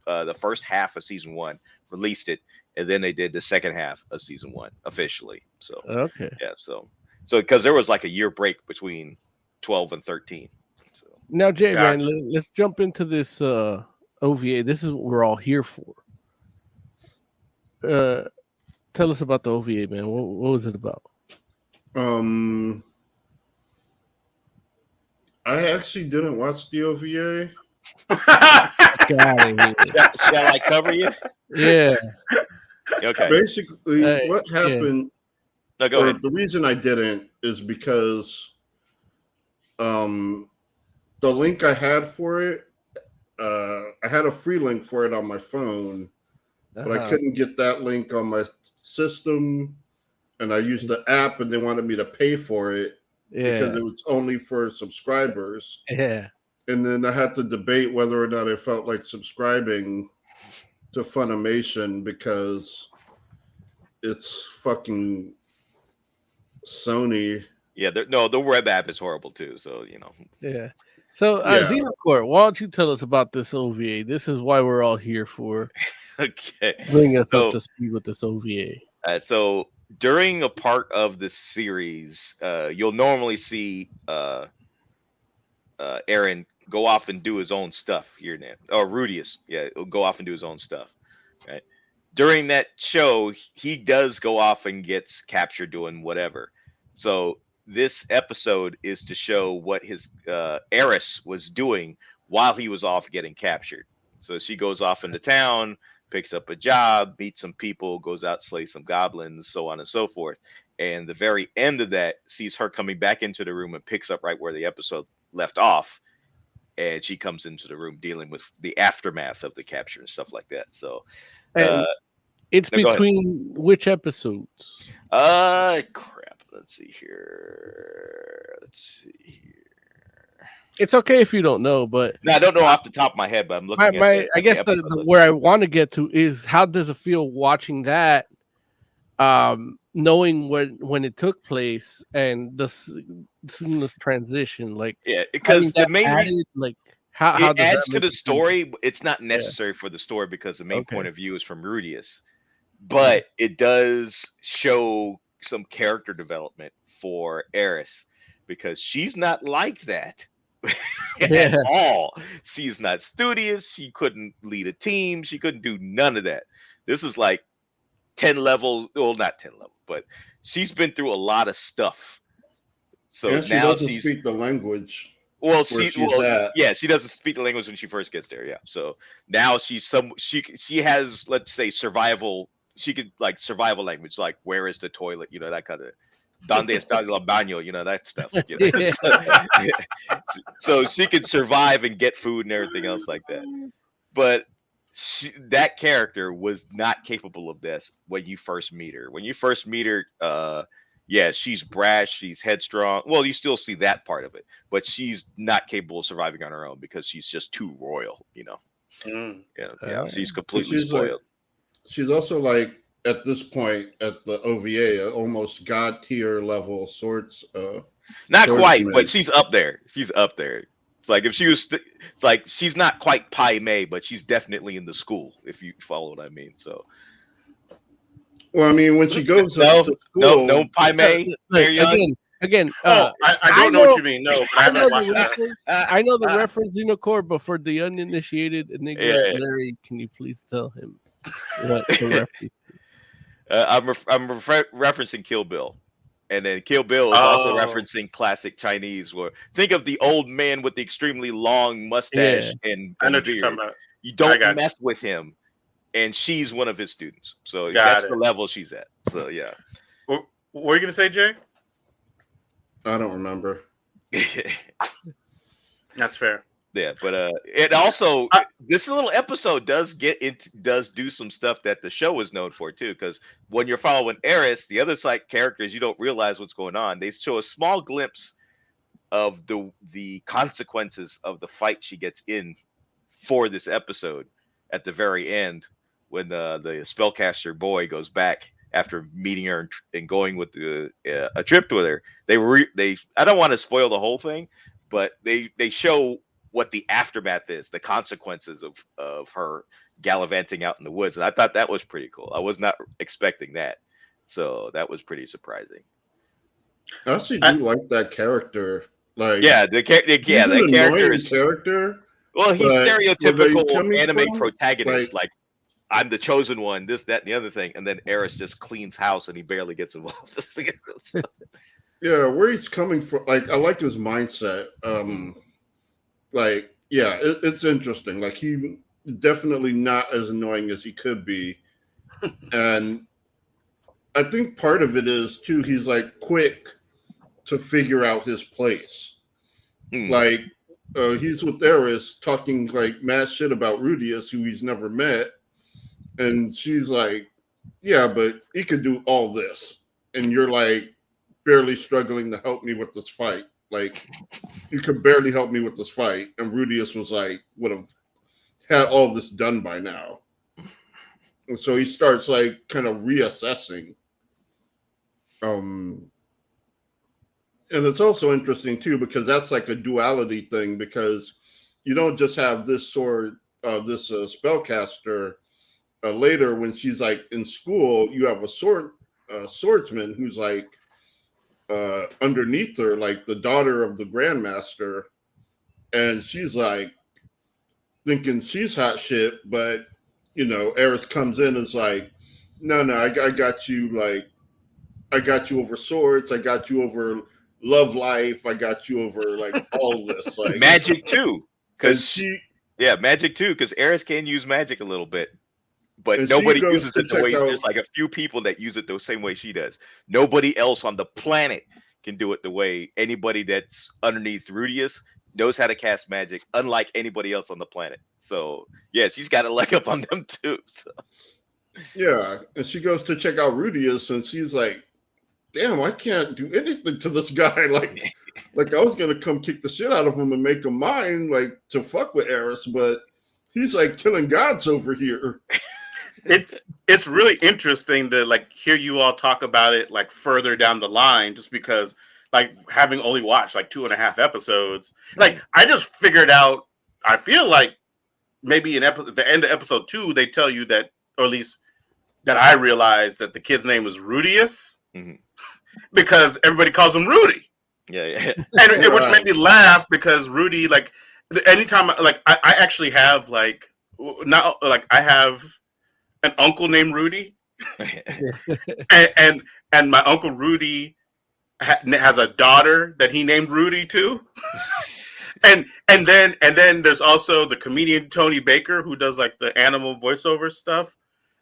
the first half of season 1, released it, and then they did the second half of season 1 officially. So okay. Yeah. So because there was like a year break between 12 and 13. So now, Jay, man, let's jump into this OVA. This is what we're all here for. Tell us about the OVA, man. What was it about? I actually didn't watch the OVA. Shall I cover you? Yeah. Okay. Basically, what happened? No, go ahead. The reason I didn't is because the link I had for it, I had a free link for it on my phone, but I couldn't get that link on my system, and I used the app, and they wanted me to pay for it because it was only for subscribers. Yeah. And then I had to debate whether or not I felt like subscribing to Funimation because it's fucking Sony. Yeah, the web app is horrible too. So Yeah. So Xenocore, why don't you tell us about this OVA? This is why we're all here for. Okay. Bring us up to speed with this OVA. So during a part of the series, you'll normally see Eren go off and do his own stuff here and there. Or Rudius, he'll go off and do his own stuff. Right. During that show, he does go off and gets captured doing whatever. So this episode is to show what his Eris was doing while he was off getting captured. So she goes off into town, picks up a job, meets some people, goes out, slays some goblins, so on and so forth. And the very end of that sees her coming back into the room and picks up right where the episode left off. And she comes into the room dealing with the aftermath of the capture and stuff like that. So it's no, between which episodes? Crap. Let's see here. It's okay if you don't know, but no, I don't know off the top of my head, but I'm looking at I guess where I want to get to is how does it feel watching that, knowing when it took place and the seamless transition, like because the main reason, like how it does adds that to the make you story. It's not necessary for the story because the main point of view is from Rudius, Mm-hmm. but it does show some character development for Eris because she's not like that. At all. She is not studious. She couldn't lead a team. She couldn't do none of that. This is like 10 levels. Well, not 10 levels, but she's been through a lot of stuff. So and she now doesn't she's speak the language. well, where she's at. yeah, she doesn't speak the language when she first gets there. Yeah. So now she has, let's say, survival. She could like survival language, like where is the toilet? You know, that kind of donde está el baño, you know, that stuff. You know? So she could survive and get food and everything else like that. But that character was not capable of this when you first meet her. When you first meet her, yeah, she's brash, she's headstrong. Well, you still see that part of it, but she's not capable of surviving on her own because she's just too royal, you know. Yeah, she's completely spoiled. She's also like, at this point at the OVA, almost god tier level sorts of not quite, but she's up there. She's up there. It's like if she was, it's like she's not quite Pai Mei, but she's definitely in the school. If you follow what I mean. So, well, I mean, when she goes up to school, no Pai Mei. Again. I don't know what you mean. No, but I haven't watched that. I know the reference, Unicore, but for the uninitiated enigma, Larry, can you please tell him what the reference? I'm referencing Kill Bill, and then Kill Bill is also referencing classic Chinese. Where think of the old man with the extremely long mustache and I know what beard. you're talking about. You don't mess with him, and she's one of his students. So that's the level she's at. So yeah. What were you gonna say, Jay? I don't remember. That's fair. Yeah, but it also this little episode does do some stuff that the show is known for too. Because when you're following Eris, the other side characters, you don't realize what's going on. They show a small glimpse of the consequences of the fight she gets in for this episode at the very end when the spellcaster boy goes back after meeting her and going with a trip with her. They I don't want to spoil the whole thing, but they show what the aftermath is, the consequences of her gallivanting out in the woods. And I thought that was pretty cool. I was not expecting that. So that was pretty surprising. I actually do like that character. Like, the character is character. Well, he's stereotypical anime protagonist. Like, I'm the chosen one, this, that, and the other thing. And then Eris just cleans house and he barely gets involved. Yeah, where he's coming from. Like, I like his mindset. Like, yeah, it's interesting. Like, he definitely not as annoying as he could be. And I think part of it is, too, he's, like, quick to figure out his place. Like, he's with Eris talking, like, mad shit about Rudius, who he's never met. And she's like, yeah, but he could do all this. And you're, like, barely struggling to help me with this fight. Like, you could barely help me with this fight. And Rudius was like, would have had all this done by now. And so he starts, like, kind of reassessing. And it's also interesting, too, because that's like a duality thing, because you don't just have this spellcaster. Later, when she's, like, in school, you have a swordsman who's, like, underneath her, like the daughter of the Grandmaster, and she's like thinking she's hot shit, but you know, Eris comes in and is like, no, I got you, like, I got you over swords, I got you over love life, I got you over, like, all this, like magic too, because magic too, because Eris can use magic a little bit, but And nobody she goes uses to it the way. check out- There's like a few people that use it the same way she does. Nobody else on the planet can do it the way anybody that's underneath Rudius knows how to cast magic, unlike anybody else on the planet. So yeah, she's got a leg up on them too. So. Yeah, and she goes to check out Rudius, and she's like, "Damn, I can't do anything to this guy. Like I was gonna come kick the shit out of him and make him mine, like to fuck with Eris, but he's like killing gods over here." It's really interesting to like hear you all talk about it like further down the line, just because like having only watched like 2.5 episodes, like I just figured out. I feel like maybe in the end of episode 2, they tell you that, or at least that I realized that the kid's name was Rudius because everybody calls him Rudy. Yeah. And which made me laugh because Rudy, like anytime, like I actually have like now, like I have an uncle named Rudy, and my uncle Rudy has a daughter that he named Rudy too. and then there's also the comedian Tony Baker who does like the animal voiceover stuff,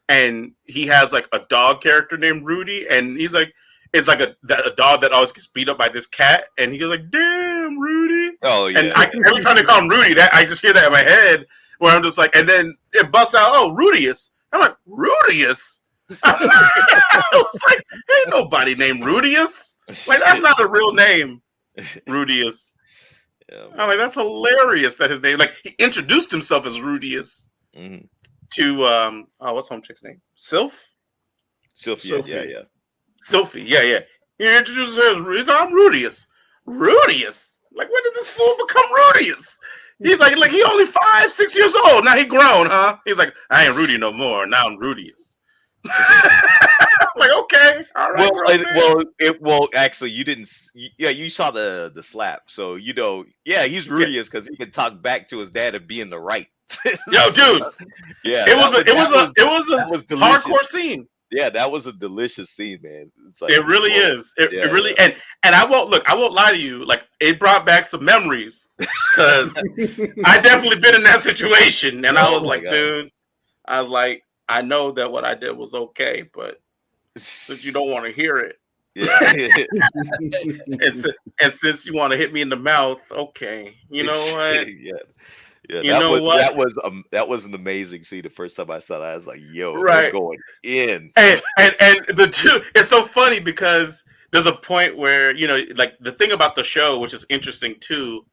and he has like a dog character named Rudy, and he's like, it's like a dog that always gets beat up by this cat, and he goes like, "Damn, Rudy!" Oh yeah. And every time they call him Rudy, that I just hear that in my head, where I'm just like, and then it busts out, "Oh, Rudius!" I'm like, "Rudius?" I was like, "Ain't nobody named Rudius. Like that's not a real name, Rudius." Yeah, I'm like, that's hilarious that his name, like he introduced himself as Rudius to what's home chick's name? Sylph? Sophie. Yeah. Sophie, yeah. He introduces her as I'm Rudius. Rudius? Like when did this fool become Rudius? He's like he only 5-6 years old. Now he grown, huh? He's like, I ain't Rudy no more. Now I'm Rudius. I'm like, okay, all right. Well, actually, you didn't. Yeah, you saw the slap, so you know. Yeah, he's Rudius because he can talk back to his dad and be in the right. Yo, dude. Yeah, it was a hardcore scene. Yeah, that was a delicious scene, man. It's like, it really is. It really and I won't lie to you. Like it brought back some memories because I definitely been in that situation, and I was like, dude, I was like, I know that what I did was okay, but since you don't want to hear it, and since you want to hit me in the mouth, okay, you know what? Yeah, that was an amazing scene. The first time I saw that, I was like, "Yo, they're going in." And the two, it's so funny because there's a point where like the thing about the show, which is interesting too,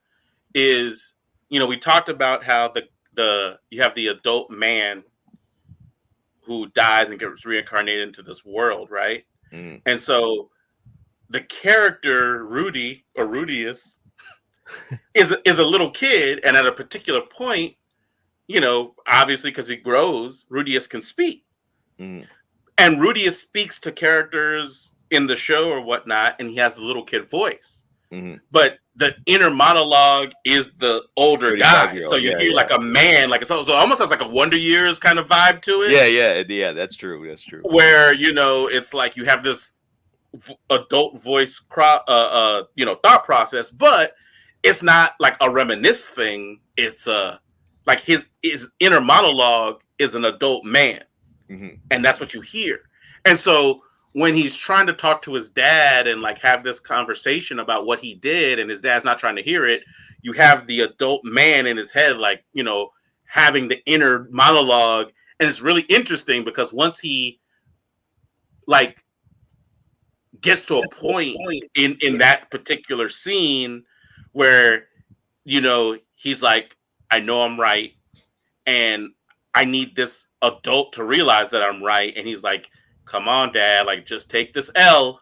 is we talked about how you have the adult man who dies and gets reincarnated into this world, right? And so the character Rudy or Rudius is a little kid, and at a particular point, obviously because he grows, Rudius can speak, and Rudius speaks to characters in the show or whatnot, and he has the little kid voice. But the inner monologue is the older guy, so you hear like a man, like so almost has like a Wonder Years kind of vibe to it. Yeah. That's true. Where it's like you have this adult voice, thought process, but it's not like a reminisce thing. It's like his inner monologue is an adult man, and that's what you hear. And so when he's trying to talk to his dad and like have this conversation about what he did, and his dad's not trying to hear it, you have the adult man in his head, like having the inner monologue, and it's really interesting because once he like gets to a point in that particular scene where he's like, I know I'm right, and I need this adult to realize that I'm right, and he's like, come on, Dad, like just take this L,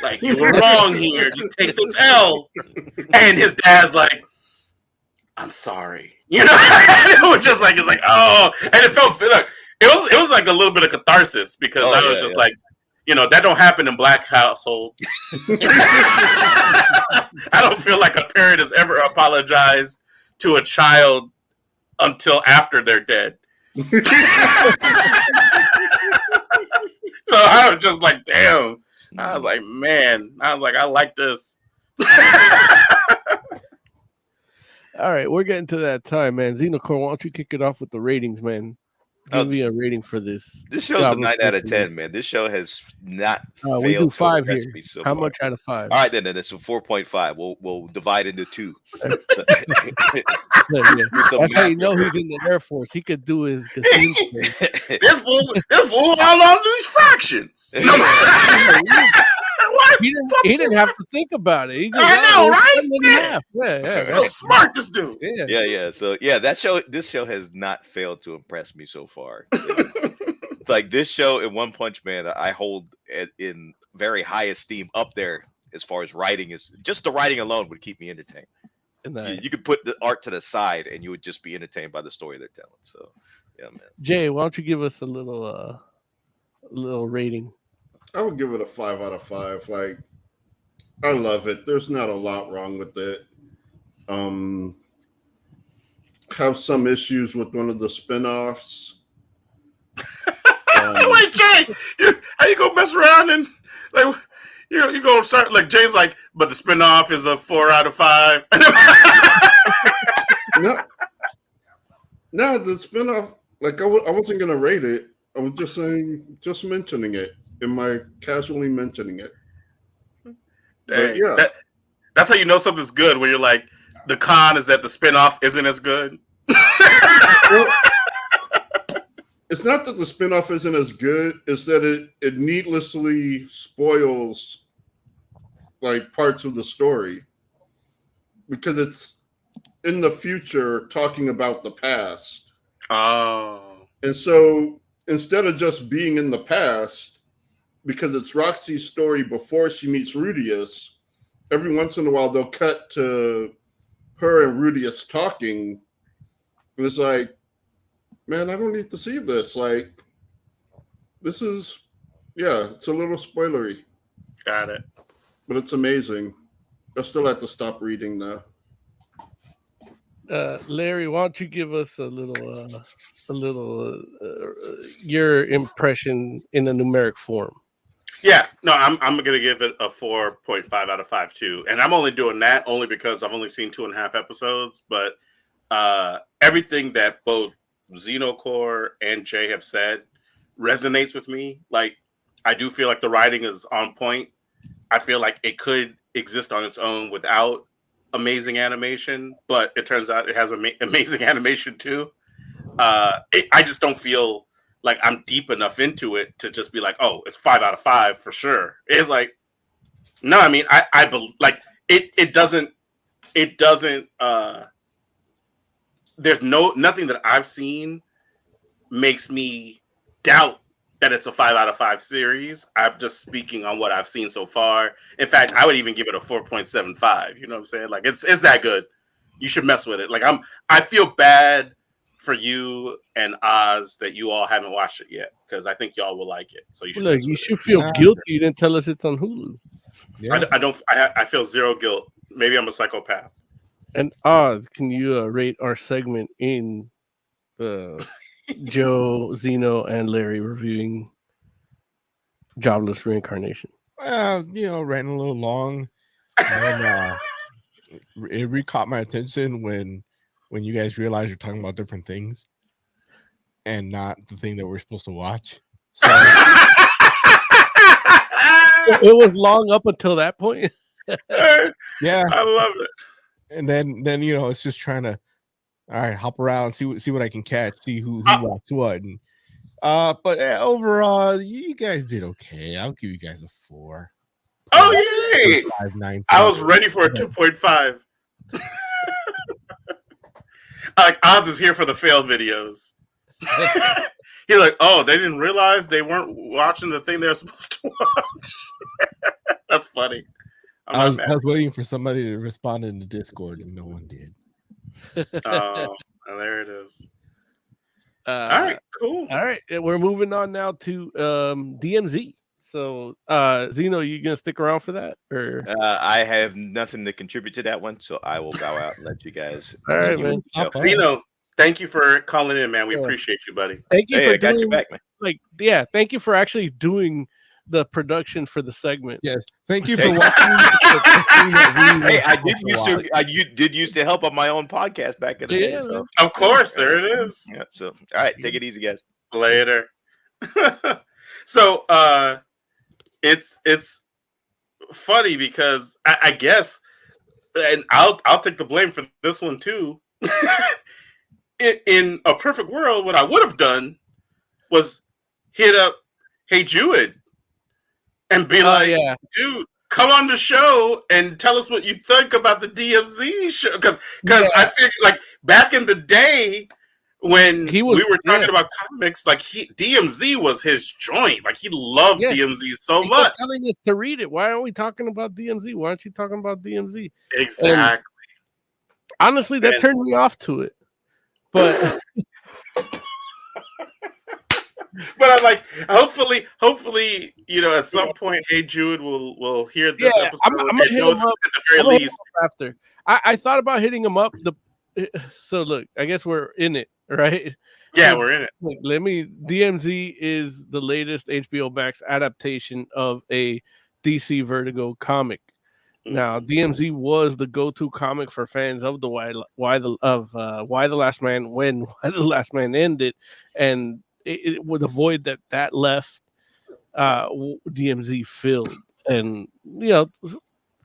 like you were wrong here, just take this L. And his dad's like, I'm sorry, it was just like, it's like, oh, and it felt like it was like a little bit of catharsis because I was just like, that don't happen in Black households. I don't feel like a parent has ever apologized to a child until after they're dead. So I was just like, damn. I was like, man. I was like, I like this. All right, we're getting to that time, man. Xenocore, why don't you kick it off with the ratings, man? give me a rating for this. This show's a 9 out of 10, man. This show has not we do failed to 5 impress here. me so How far. much out of 5? All right, then it's a 4.5. We'll divide into 2. Yeah. That's how you know he's in the Air Force. He could do his casino thing. This fool all on these fractions. What? He didn't have to think about it. He just, I know, right? Yeah. So smart, this dude. Yeah. So this show has not failed to impress me so far. It's like this show in One Punch Man I hold in very high esteem, up there as far as writing is. Just the writing alone would keep me entertained. You could put the art to the side and you would just be entertained by the story they're telling. So yeah, man. Jay, why don't you give us a little rating? I would give it a 5 out of 5. Like, I love it. There's not a lot wrong with it. Have some issues with one of the spinoffs. Wait, Jay, how you gonna mess around and like you gonna start like Jay's like, but the spinoff is a 4 out of 5. No, the spinoff. Like I wasn't gonna rate it. I was just saying, just mentioning it. Am I casually mentioning it? Dang, yeah, that's how you know something's good when you're like, the con is that the spinoff isn't as good. Well, it's not that the spinoff isn't as good; it's that it needlessly spoils like parts of the story because it's in the future talking about the past. Oh, and so instead of just being in the past, because it's Roxy's story before she meets Rudius, every once in a while they'll cut to her and Rudius talking, and it's like, man, I don't need to see this. Like, this is, it's a little spoilery. Got it. But it's amazing. I still have to stop reading now. Larry, why don't you give us a little your impression in a numeric form? Yeah, no, I'm gonna give it a 4.5 out of 5 too, and I'm only doing that only because I've only seen 2.5 episodes. But everything that both Xenocore and Jay have said resonates with me. Like, I do feel like the writing is on point. I feel like it could exist on its own without amazing animation, but it turns out it has amazing animation too. I just don't feel like I'm deep enough into it to just be like, oh, it's 5 out of 5 for sure. It's like, no, I mean, I like it doesn't, there's nothing that I've seen makes me doubt that it's a 5 out of 5 series. I'm just speaking on what I've seen so far. In fact, I would even give it a 4.75. You know what I'm saying? Like, it's that good. You should mess with it. Like, I feel bad for you and Oz that you all haven't watched it yet, because I think y'all will like it. So you should. You should feel guilty. You didn't tell us it's on Hulu. Yeah. I don't. I feel zero guilt. Maybe I'm a psychopath. And Oz, can you rate our segment in Joe, Zeno, and Larry reviewing Jobless Reincarnation? Well, ran a little long. And, it really caught my attention when you guys realize you're talking about different things and not the thing that we're supposed to watch. So it was long up until that point. Yeah, I love it. And then it's just trying to, all right, hop around, see what I can catch, see who watched what. And but overall, you guys did okay. I'll give you guys a 4. Oh yay! 5.9. I was ready for a 2.5. Like, Oz is here for the fail videos. He's like, oh, they didn't realize they weren't watching the thing they were supposed to watch. That's funny. I was waiting for somebody to respond in the Discord, and no one did. Oh, there it is. All right, cool. All right, we're moving on now to DMZ. So, Zeno, you gonna stick around for that, or I have nothing to contribute to that one, so I will bow out and let you guys. All right, man. Zeno, thank you for calling in, man. We appreciate you, buddy. Thank you for I got you back, man. Thank you for actually doing the production for the segment. Yes, thank you for watching. Hey, I did used to help on my own podcast back in the day. So. Of course, there it is. Yeah. So, all right, take it easy, guys. Later. So it's funny because I guess, and I'll take the blame for this one too. In a perfect world, what I would have done was hit up Hey Jude and be like, yeah. dude, come on the show and tell us what you think about the DMZ show. Because I figured, like, back in the day when we were talking about comics, like, DMZ was his joint. Like, he loved DMZ so much. He telling us to read it. Why aren't we talking about DMZ? Why aren't you talking about DMZ? Exactly. And honestly, that turned me off to it. But but I'm like, hopefully, at some point, Hey Jude will hear this episode. I'm gonna hit him up at the very least. After I thought about hitting him up. So look, I guess we're in it, right? Yeah, we're in it. Like, DMZ is the latest HBO Max adaptation of a DC Vertigo comic. Now, DMZ was the go-to comic for fans of Why the Last Man When Why the Last Man Ended, and it with a void that left, DMZ filled, and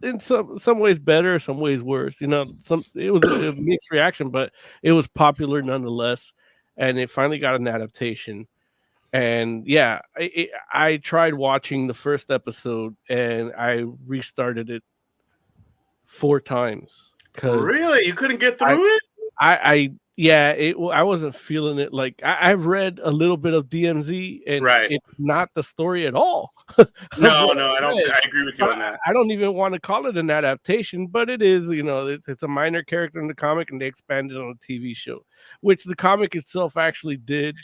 in some ways better, some ways worse. It was a mixed reaction, but it was popular nonetheless, and it finally got an adaptation. And I tried watching the first episode, and I restarted it 4 times. Really, you couldn't get through it? I wasn't feeling it. Like I've read a little bit of DMZ, and it's not the story at all. No, I agree with you on that. I don't even want to call it an adaptation, but it is. It's a minor character in the comic, and they expanded on a TV show, which the comic itself actually did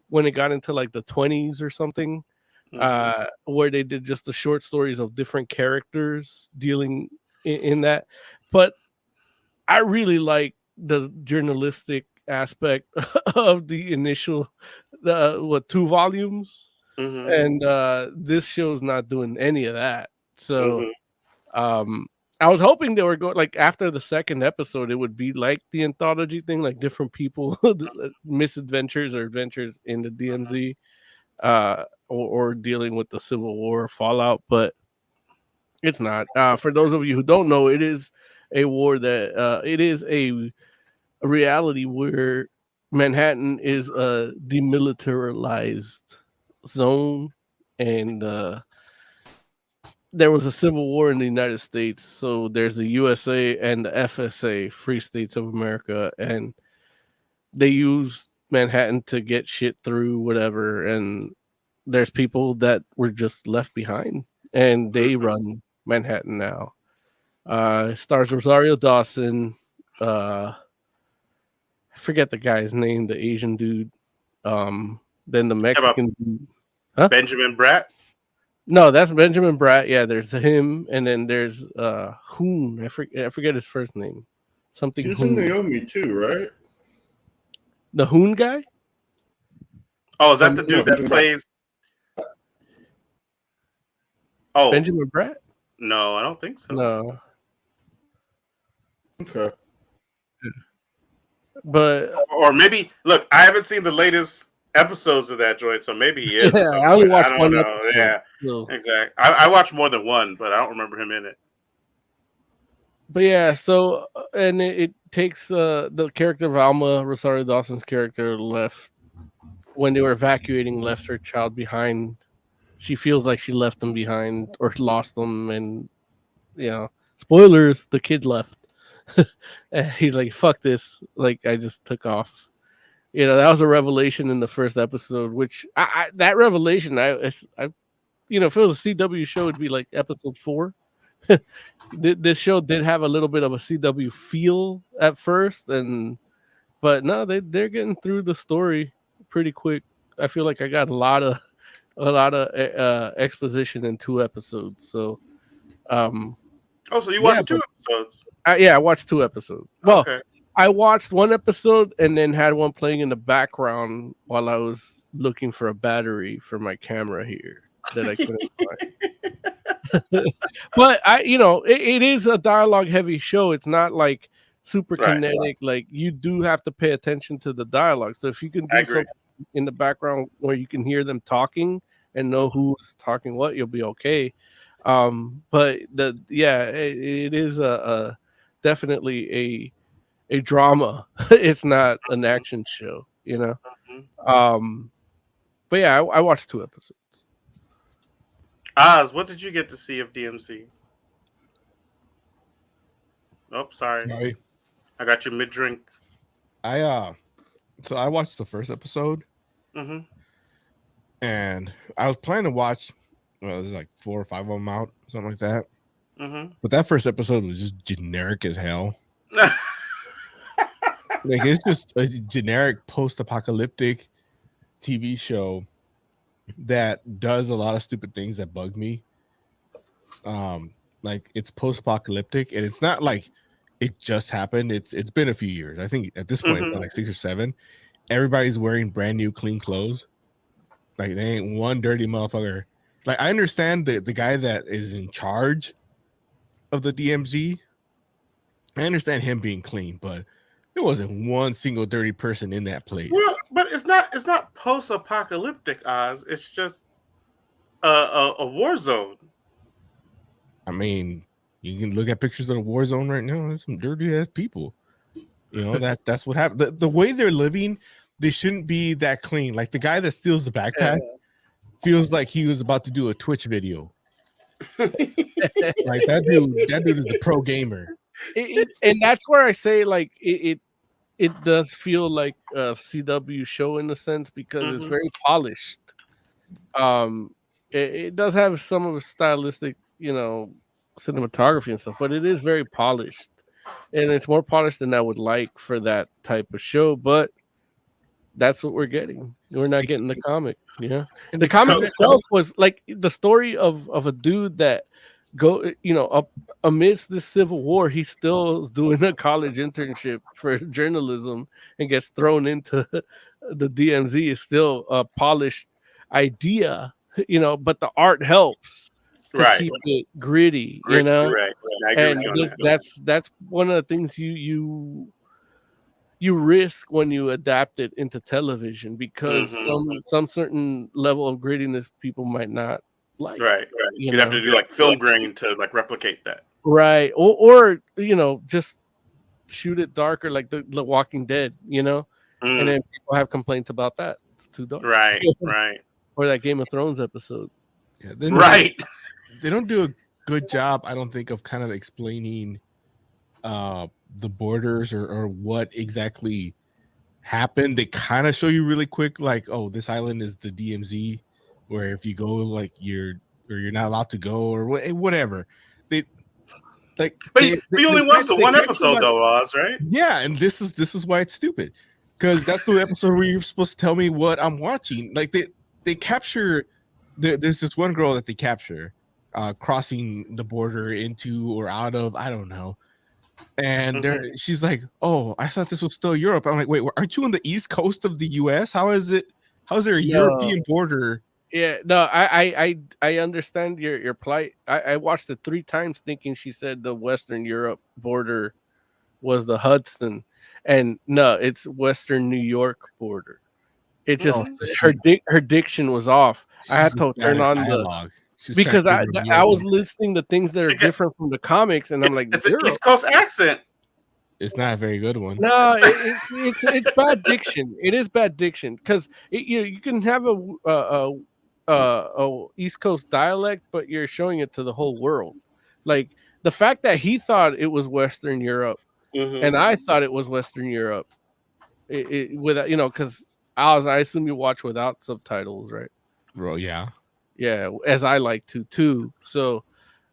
when it got into like the 20s or something, where they did just the short stories of different characters dealing in that. But I really like the journalistic aspect of the initial 2 volumes, and this show's not doing any of that. So I was hoping they were going, like, after the second episode, it would be like the anthology thing, like different people misadventures or adventures in the DMZ, or dealing with the Civil War fallout, but it's not. For those of you who don't know, it is a war that it is a reality where Manhattan is a demilitarized zone, and there was a civil war in the United States. So there's the USA and the FSA, Free States of America, and they use Manhattan to get shit through, whatever. And there's people that were just left behind, and they run Manhattan now. Stars Rosario Dawson. I forget the guy's name, the Asian dude. Then the Mexican dude. Huh? Benjamin Bratt? No, that's Benjamin Bratt. Yeah, there's him, and then there's Hoon. I forget his first name. Something. He's Hoon. in Naomi too, right? The Hoon guy? Oh, is that the dude that plays? Oh, Benjamin Bratt? No, I don't think so. No. Okay. But or maybe look, I haven't seen the latest episodes of that joint, so maybe he is. Yeah, I only watched one know. episode. Yeah, So. Exactly. I watched more than one, but I don't remember him in it. But yeah, so and it takes the character of Alma, Rosario Dawson's character, left when they were evacuating, left her child behind. She feels like she left them behind or lost them, and spoilers, the kid left. And he's like, "Fuck this!" Like, I just took off. That was a revelation in the first episode. Which that revelation, if it was a CW show, it'd be like episode 4. This show did have a little bit of a CW feel at first, but no, they're getting through the story pretty quick. I feel like I got a lot of exposition in 2 episodes. So, so you watched 2 episodes? I watched 2 episodes. Well, okay. I watched 1 episode and then had one playing in the background while I was looking for a battery for my camera here that I couldn't find. But it is a dialogue heavy show. It's not like super kinetic. Like, you do have to pay attention to the dialogue. So if you can do something in the background where you can hear them talking and know who's talking what, you'll be okay. But it is a definitely a drama. It's not an action show, you know. But yeah, I watched 2 episodes. Oz, what did you get to see of DMZ? Oh, sorry. I got you mid drink. So I watched the first episode, Mm-hmm. and I was planning to watch. Well, there's like 4 or 5 of them out, something like that. Mm-hmm. But that first episode was just generic as hell. Like, it's just a generic post-apocalyptic TV show that does a lot of stupid things that bug me. Like, it's post-apocalyptic, and it's not like it just happened. It's been a few years. I think at this point, it's been like 6 or 7. Everybody's wearing brand new, clean clothes. Like, they ain't one dirty motherfucker. Like, I understand the guy that is in charge of the DMZ. I understand him being clean, but there wasn't one single dirty person in that place. Well, but it's not post-apocalyptic, Oz. It's just a war zone. I mean, you can look at pictures of the war zone right now. There's some dirty ass people. You know, that's what happened. The way they're living, they shouldn't be that clean. Like, the guy that steals the backpack feels like he was about to do a Twitch video. Like, that dude is a pro gamer. And that's where I say, like, it does feel like a CW show in a sense, because it's very polished. It does have some of the stylistic, you know, cinematography and stuff, but it is very polished, and it's more polished than I would like for that type of show. But that's what we're getting. We're not getting the comic. Yeah, and the comic itself was like the story of a dude that up amidst this civil war, he's still doing a college internship for journalism and gets thrown into the DMZ. Is still a polished idea, you know, but the art helps to keep it gritty, you know. Right. I agree And with you on that's one of the things you risk when you adapt it into television, because some certain level of grittiness people might not like. Right. You'd have to do like film grain to like replicate that. Right. Or you know, just shoot it darker like the Walking Dead, you know? And then people have complaints about that. It's too dark. Right. Or that Game of Thrones episode. Yeah, they don't do a good job, I don't think, of kind of explaining the borders or what exactly happened. They kind of show you really quick, like, oh, this island is the DMZ, where if you go, like, you're not allowed to go, or whatever. But you only watched the one episode though, Oz, right? Yeah, and this is why it's stupid, because that's the episode where you're supposed to tell me what I'm watching. Like, they capture. There's this one girl that they capture crossing the border into or out of, I don't know. And she's like, "Oh, I thought this was still Europe." I'm like, "Wait, aren't you on the east coast of the U.S.? How's there a European border?" Yeah, no, I understand your plight. I watched it 3 times thinking she said the Western Europe border was the Hudson, and no, it's Western New York border. It just her diction was off. I had to turn on dialogue. Because I was listening to things that are different from the comics, and I'm like, it's an East Coast accent. It's not a very good one. No, it's bad diction. It is bad diction, because you can have a East Coast dialect, but you're showing it to the whole world. Like, the fact that he thought it was Western Europe, and I thought it was Western Europe, without, you know, because I assume you watch without subtitles, right? Well, yeah, as I like to too. So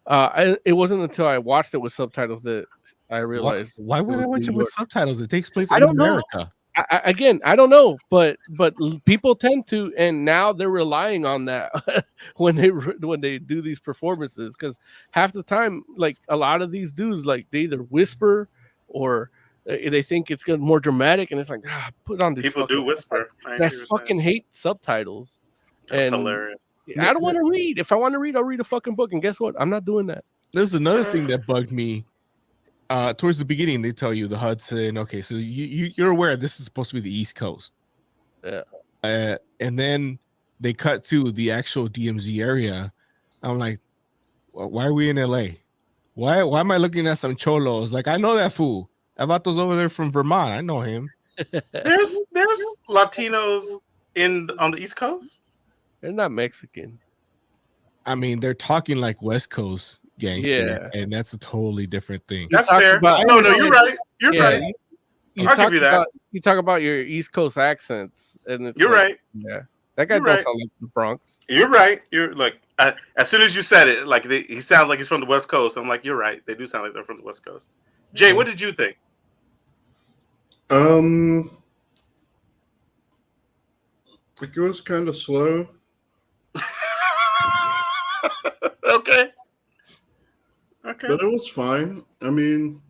it wasn't until I watched it with subtitles that I realized. Why would I watch it with subtitles? It takes place in America. I don't know, but people tend to, and now they're relying on that when they do these performances, because half the time, like, a lot of these dudes, like, they either whisper or they think it's more dramatic, and it's like, put on these. People do whisper. I fucking hate subtitles. That's hilarious. I don't want to read. If I want to read, I'll read a fucking book, and guess what? I'm not doing that. There's another thing that bugged me. Towards the beginning, they tell you the Hudson. Okay, so you're aware this is supposed to be the East Coast. Yeah. And then they cut to the actual DMZ area. I'm like, why are we in LA? Why am I looking at some cholos? Like, I know that fool. Avato's over there from Vermont. I know him. There's Latinos on the East Coast. They're not Mexican. I mean, they're talking like West Coast gangster, Yeah. and that's a totally different thing. That's fair. No, you're right. You're right. I'll give you that. You talk about your East Coast accents, and it's you're right. Yeah, that guy don't sound like the Bronx. You're right. You're like, as soon as you said it, like he sounds like he's from the West Coast. I'm like, you're right. They do sound like they're from the West Coast. Jay, what did you think? It goes kind of slow. Okay. But it was fine. I mean,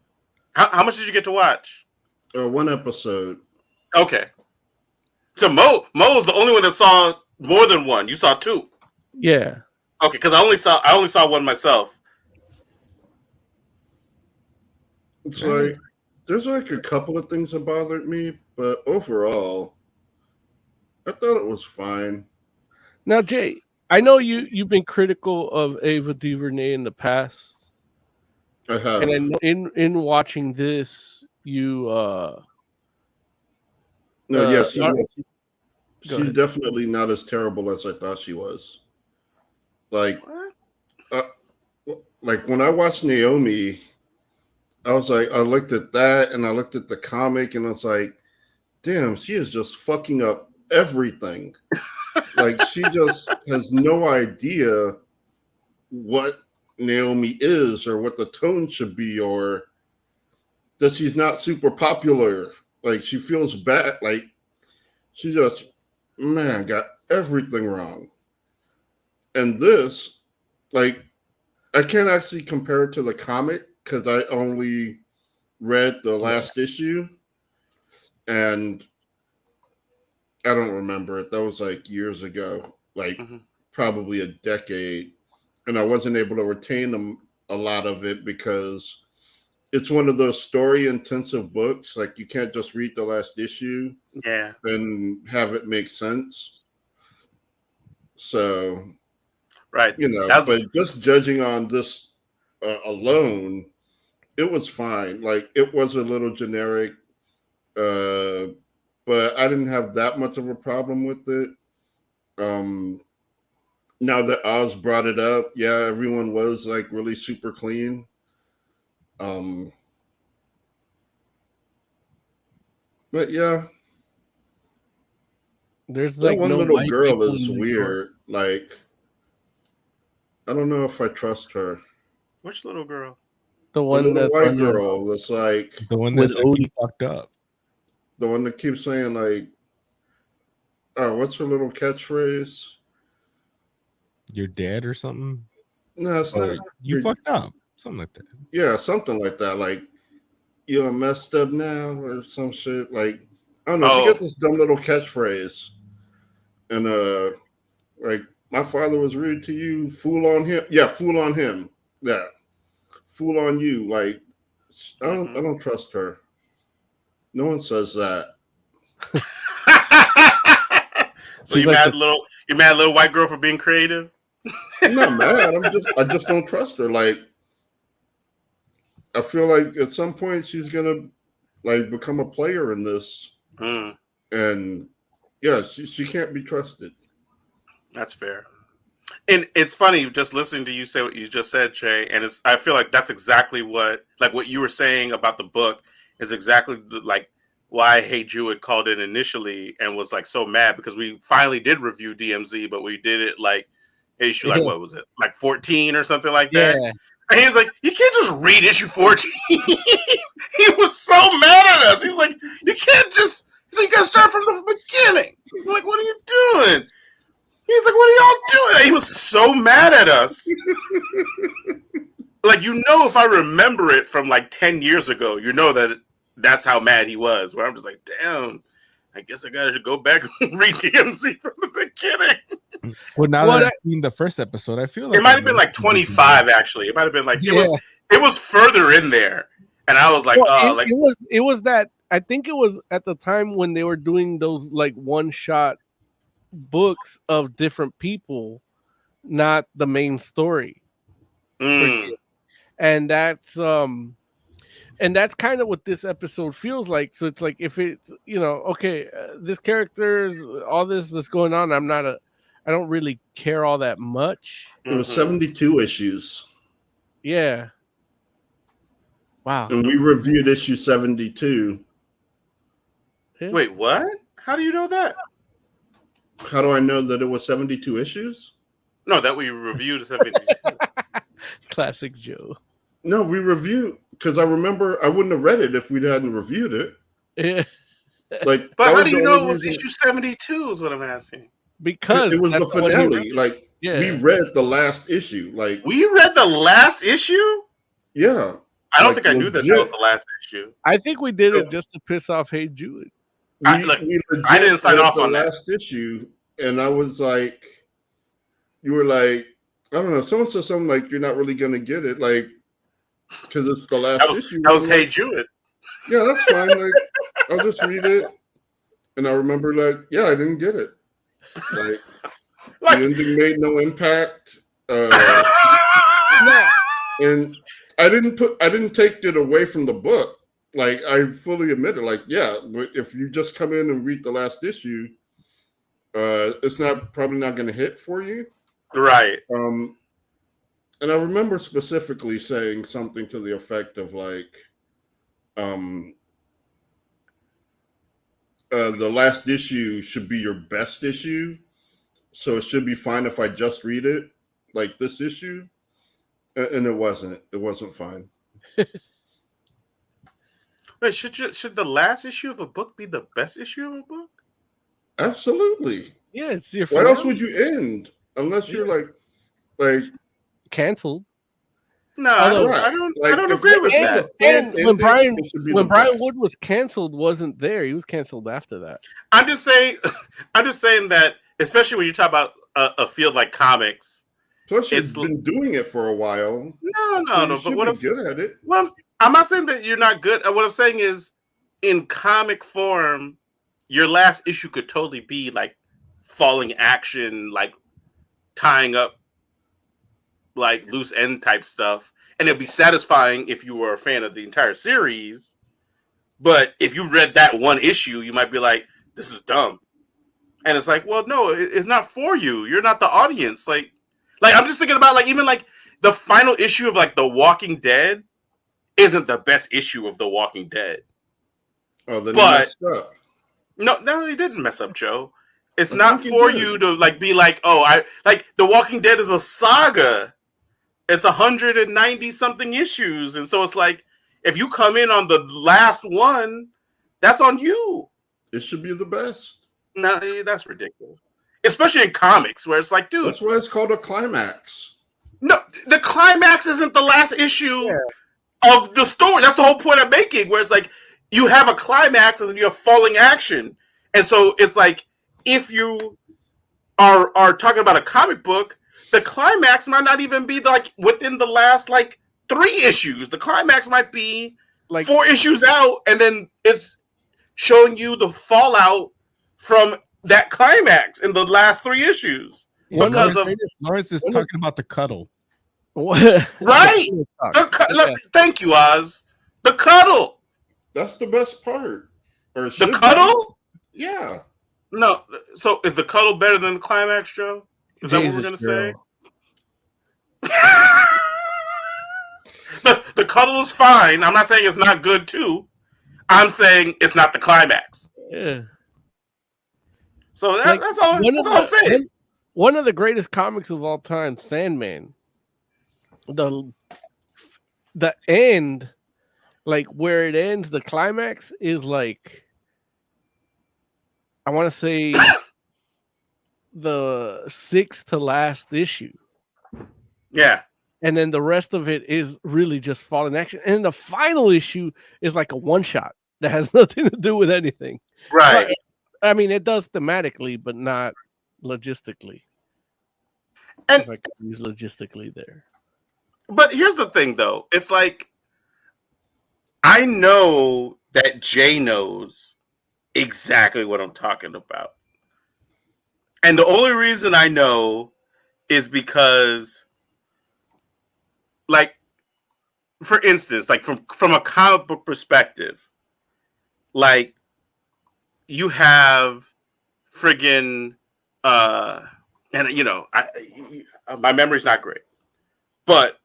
how much did you get to watch? 1 episode. Okay. So Mo's the only one that saw more than one. You saw 2. Yeah. Okay, because I only saw one myself. It's like there's like a couple of things that bothered me, but overall, I thought it was fine. Now, Jay, I know you've been critical of Ava DuVernay in the past. I have. And I know in watching this, you she's definitely not as terrible as I thought she was. Like when I watched Naomi, I was like, I looked at that and I looked at the comic and I was like, damn, she is just fucking up everything. Like she just has no idea what Naomi is or what the tone should be, or that she's not super popular. Like she feels bad. Like she just, man, got everything wrong. And this, like, I can't actually compare it to the comic because I only read the last issue and I don't remember it. That was like years ago, like probably a decade. And I wasn't able to retain a lot of it because it's one of those story intensive books. Like you can't just read the last issue and have it make sense. So, right. But just judging on this alone, it was fine. Like it was a little generic, but I didn't have that much of a problem with it. Now that Oz brought it up, everyone was like really super clean. But yeah, there's that like one no little girl people is in the weird. Like, I don't know if I trust her. Which little girl? The one that's white girl that's like the one that's fucked up. The one that keeps saying like, "Oh, what's her little catchphrase? You're dead or something?" No, it's not. You fucked up. Something like that. Yeah, something like that. Like, you're messed up now or some shit. Like, I don't know. She got this dumb little catchphrase. And like, my father was rude to you. Fool on him. Yeah, fool on him. Yeah. Fool on you. Like, I don't trust her. No one says that. So you mad little white girl for being creative? I'm not mad. I just don't trust her. Like, I feel like at some point she's gonna like become a player in this, and yeah, she can't be trusted. That's fair. And it's funny just listening to you say what you just said, Jay. And I feel like that's exactly what you were saying about the book is exactly like why Hey Jew had called in initially and was like so mad because we finally did review DMZ, but we did it like issue what was it, like 14 or something like that. Yeah. And he's like, you can't just read issue 14. He was so mad at us. He's like, you can't just. He's like, you gotta start from the beginning. I'm like, what are you doing? He's like, what are y'all doing? He was so mad at us. Like, if I remember it from like 10 years ago, that's how mad he was. Where I'm just like, damn, I guess I gotta go back and read DMZ from the beginning. Well, now that I've seen the first episode, I feel like it might have been like 25. Actually, it might have been like it was further in there, and I was like, it was that. I think it was at the time when they were doing those like one shot books of different people, not the main story. And that's kind of what this episode feels like. So it's like, if it, okay, this character, all this that's going on, I don't really care all that much. It was 72 issues. Yeah. Wow. And we reviewed issue 72. Yeah. Wait, what? How do you know that? How do I know that it was 72 issues? No, that we reviewed 72. Classic Joe. No, we reviewed, because I remember I wouldn't have read it if we hadn't reviewed it. Yeah. Like, but how do you know it was issue 72 is what I'm asking? Because it was the finale. Like, we read the last issue. Like, we read the last issue? Yeah. I don't think I knew that was the last issue. I think we did it just to piss off Hey Jude. I didn't sign off on the last issue, and I was like, you were like, I don't know, someone said something like, you're not really gonna get it, like, because it's the last issue. That was Hey Jude. Yeah, that's fine. Like, I'll just read it. And I remember, like, yeah, I didn't get it. Like, the ending made no impact. And I didn't take it away from the book. Like, I fully admit it. Like, yeah, but if you just come in and read the last issue, it's probably not going to hit for you. Right. And I remember specifically saying something to the effect of, like, the last issue should be your best issue. So it should be fine if I just read it, like this issue. And it wasn't. It wasn't fine. Wait, should the last issue of a book be the best issue of a book? Absolutely. Yeah, it's your. Why else would you end? Unless you're like canceled. No, I don't agree with that. And when Brian Wood was canceled, wasn't there. He was canceled after that. I'm just saying that, especially when you talk about a field like comics. Plus, you've been doing it for a while. No. But what I'm good at it. I'm not saying that you're not good. What I'm saying is, in comic form, your last issue could totally be like falling action, like tying up like loose end type stuff, and it'd be satisfying if you were a fan of the entire series. But if you read that one issue, you might be like, "This is dumb," and it's like, "Well, no, it's not for you. You're not the audience." Like I'm just thinking about like even like the final issue of like The Walking Dead isn't the best issue of The Walking Dead. Oh, then he messed up. No, he didn't mess up, Joe. It's not for you to like be like, oh, I like The Walking Dead is a saga. It's 190 something issues, and so it's like if you come in on the last one, that's on you. It should be the best. No, that's ridiculous. Especially in comics, where it's like, dude, that's why it's called a climax. No, the climax isn't the last issue of the story. That's the whole point I'm making, where it's like you have a climax and then you have falling action, and so it's like if you are talking about a comic book, the climax might not even be like within the last like 3 issues. The climax might be like 4 issues out, and then it's showing you the fallout from that climax in the last 3 issues. Because Lawrence is talking about the cuddle. Right? Thank you, Oz. The cuddle. That's the best part. Or the cuddle? Yeah. No. So is the cuddle better than the climax, Joe? Is that what we're gonna say? The cuddle is fine. I'm not saying it's not good too. I'm saying it's not the climax. Yeah. So that's all I'm saying. One of the greatest comics of all time, Sandman. The end, like where it ends, the climax is like, I want to say the 6th to last issue. Yeah. And then the rest of it is really just falling action. And the final issue is like a one-shot that has nothing to do with anything. Right. But, I mean, it does thematically, but not logistically. And if I could use logistically there. But here's the thing, though. It's like, I know that Jay knows exactly what I'm talking about. And the only reason I know is because, like, for instance, like from a comic book perspective, like you have friggin' and you know, my memory's not great, but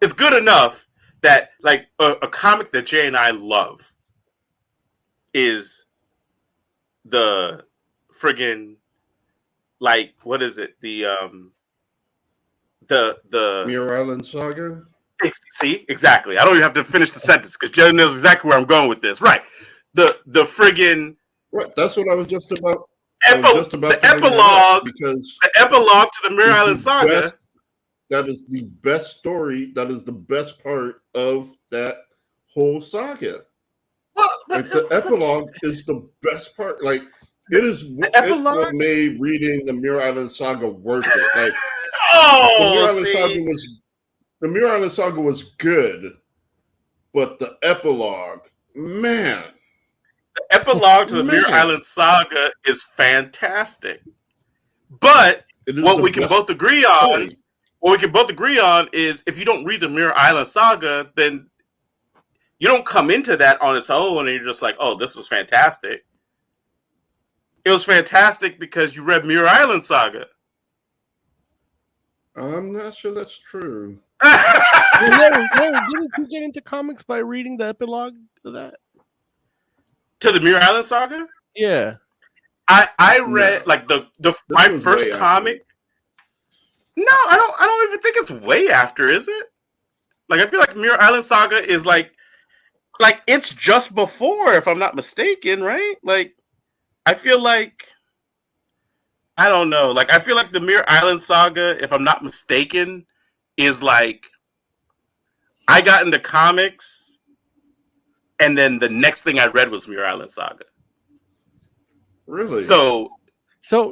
it's good enough that like a comic that Jay and I love is the friggin' like what is it the Mirror Island Saga. See, exactly. I don't even have to finish the sentence because Jay knows exactly where I'm going with this. Right. The friggin' Right. That's what I was just about. the epilogue because the epilogue to the Mirror Island Saga. That is the best story. That is the best part of that whole saga. Well, like the epilogue is the best part. Like it is what made reading the Mirror Island Saga worth it. Like the Mirror Island Saga was good, but the epilogue, man. The epilogue to the Mirror Island Saga is fantastic. But what we can both agree on, is if you don't read the Mirror Island Saga, then you don't come into that on its own and you're just like, oh, this was fantastic. It was fantastic because you read Mirror Island Saga. I'm not sure that's true. Didn't you get into comics by reading the epilogue to that? To the Mirror Island Saga? Yeah. I read like my first comic. No, I don't even think it's way after, is it? Like I feel like Mirror Island Saga is like it's just before, if I'm not mistaken, right? Like I feel like I don't know. Like I feel like the Mirror Island Saga, if I'm not mistaken, is like I got into comics and then the next thing I read was Mirror Island Saga. Really? So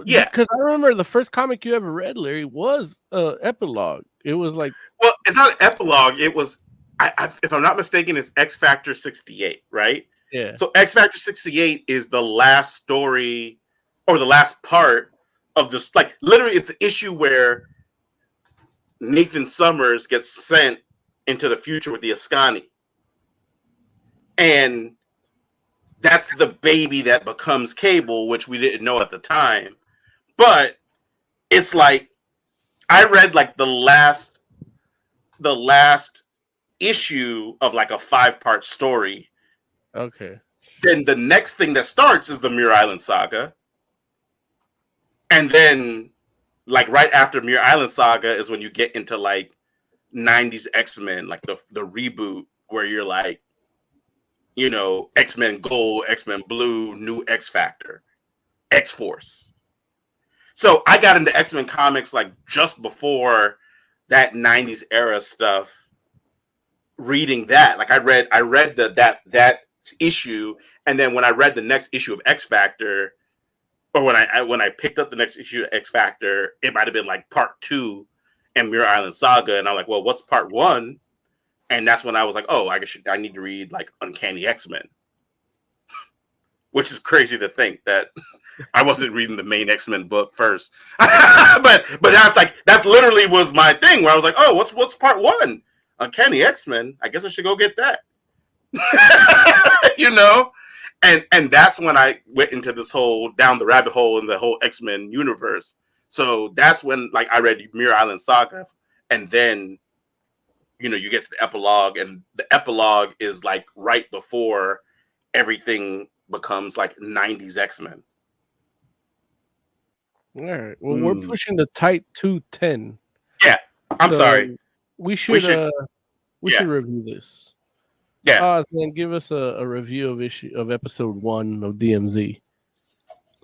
yeah, because I remember the first comic you ever read, Larry, was epilogue. It was like, well, it's not an epilogue. It was, if I'm not mistaken, it's X Factor 68, right? Yeah. So X Factor 68 is the last story or the last part of this. Like literally, it's the issue where Nathan Summers gets sent into the future with the Ascani, and that's the baby that becomes Cable, which we didn't know at the time. But it's like I read like the last issue of like a 5-part story. Okay. Then the next thing that starts is the Mirror Island Saga. And then like right after Mirror Island Saga is when you get into like 90s X-Men, like the reboot where you're like, you know, X-Men Gold, X-Men Blue, new X Factor, X-Force. So I got into X-Men comics like just before that 90s era stuff, reading that. Like I read that issue, and then when I read the next issue of X Factor, or when I picked up the next issue of X Factor, it might have been like part 2 and Mirror Island Saga, and I'm like, well, what's part 1? And that's when I was like, oh, I need to read like Uncanny X-Men. Which is crazy to think that I wasn't reading the main X-Men book first. but that's literally was my thing where I was like, oh, what's part 1? Uncanny X-Men. I guess I should go get that. You know? And that's when I went into this whole down the rabbit hole in the whole X-Men universe. So that's when like I read Mirror Island Saga, and then you know you get to the epilogue, and the epilogue is like right before everything becomes like 90s X-Men. All right. Well, we're pushing the tight 210. Yeah. I'm sorry. We should review this. Yeah. Then give us a review of episode 1 of DMZ.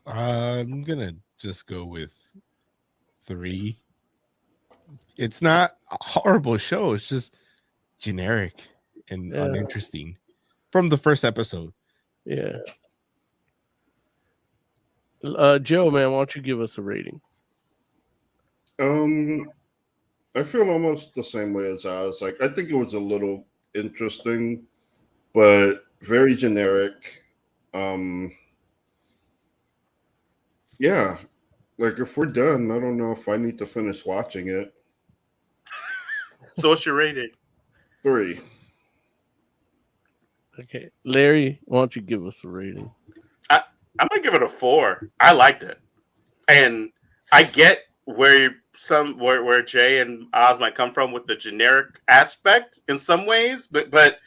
I'm gonna just go with 3. It's not a horrible show. It's just generic and uninteresting from the first episode. Yeah. Joe, man, why don't you give us a rating? I feel almost the same way as Oz. Like I think it was a little interesting, but very generic. Yeah. Like, if we're done, I don't know if I need to finish watching it. So what's your rating? 3. Okay, Larry, why don't you give us a rating? I'm gonna give it a 4. I liked it, and I get where Jay and Oz might come from with the generic aspect in some ways, but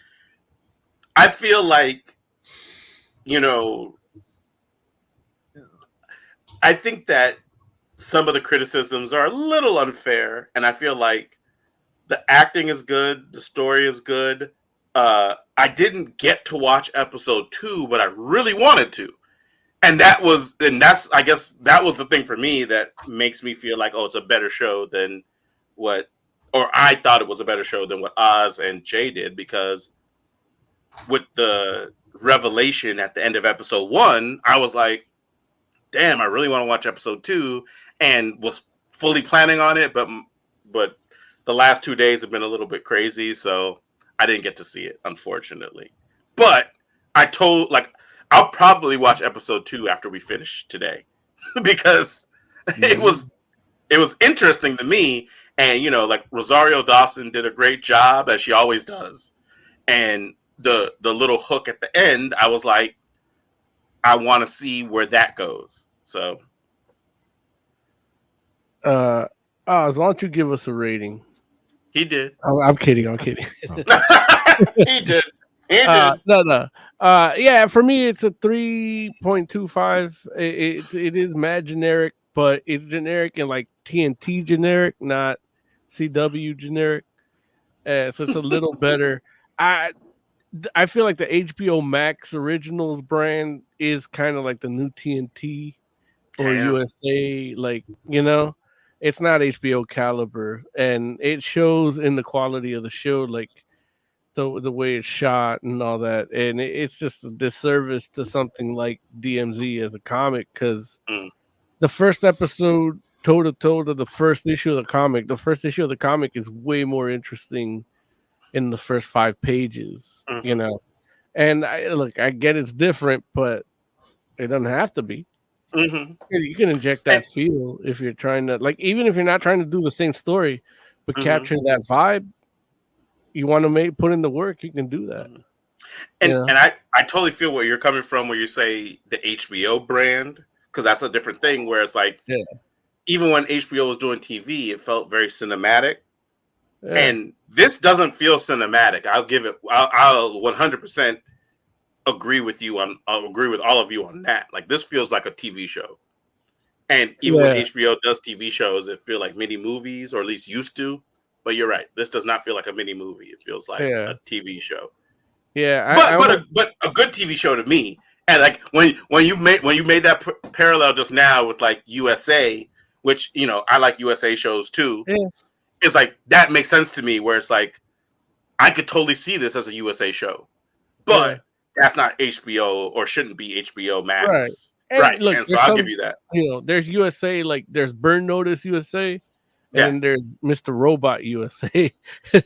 I feel like, you know, I think that some of the criticisms are a little unfair, and I feel like the acting is good, the story is good. I didn't get to watch episode 2, but I really wanted to. And that's I guess that was the thing for me that makes me feel like, oh, it's a better show than or I thought it was a better show than what Oz and Jay did, because with the revelation at the end of episode 1, I was like, damn, I really want to watch episode 2, and was fully planning on it, but the last 2 days have been a little bit crazy, so I didn't get to see it, unfortunately. But I'll probably watch episode 2 after we finish today, because it was interesting to me, and like Rosario Dawson did a great job, as she always does, and the little hook at the end, I was like, I want to see where that goes. So, Oz, why don't you give us a rating? he did. I'm kidding. He did. No. Yeah, for me, it's a 3.25. It is mad generic, but it's generic in like TNT generic, not CW generic. So it's a little better. I feel like the HBO Max Originals brand is kind of like the new TNT or USA. Like, it's not HBO caliber, and it shows in the quality of the show, like the way it's shot and all that. And it's just a disservice to something like DMZ as a comic, because the first episode toe to toe to the first issue of the comic. The first issue of the comic is way more interesting in the first 5 pages, And I get it's different, but it doesn't have to be. Mm-hmm. You can inject that feel if you're trying to, like, even if you're not trying to do the same story, but capture that vibe. You want to put in the work, you can do that. And I totally feel where you're coming from, where you say the HBO brand, because that's a different thing. Where it's like, even when HBO was doing TV, it felt very cinematic. Yeah. And this doesn't feel cinematic. I'll 100% agree with you on. I'll agree with all of you on that. Like, this feels like a TV show. And even when HBO does TV shows, it feel like mini movies, or at least used to. But you're right. This does not feel like a mini movie. It feels like a TV show. Yeah, but a good TV show to me. And like when you made that parallel just now with like USA, which I like USA shows too. Yeah. It's like that makes sense to me. Where it's like I could totally see this as a USA show, but that's not HBO, or shouldn't be HBO Max. Right. Look, and so I'll give you that. There's USA, like there's Burn Notice USA. And there's Mr. Robot USA. But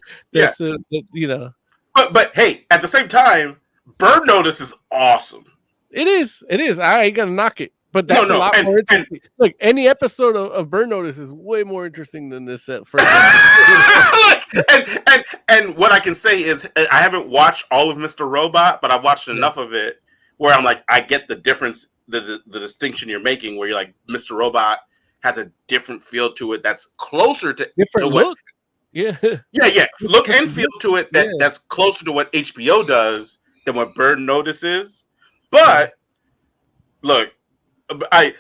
hey, at the same time, Bird Notice is awesome. It is. I ain't gonna knock it. But that's a lot more interesting. Look, any episode of Bird Notice is way more interesting than this first episode. and what I can say is I haven't watched all of Mr. Robot, but I've watched enough of it where I'm like, I get the difference, the distinction you're making, where you're like, Mr. Robot has a different feel to it that's closer to different what, look. Yeah. Look and feel to it that's closer to what HBO does than what Bird Notice is. But look, I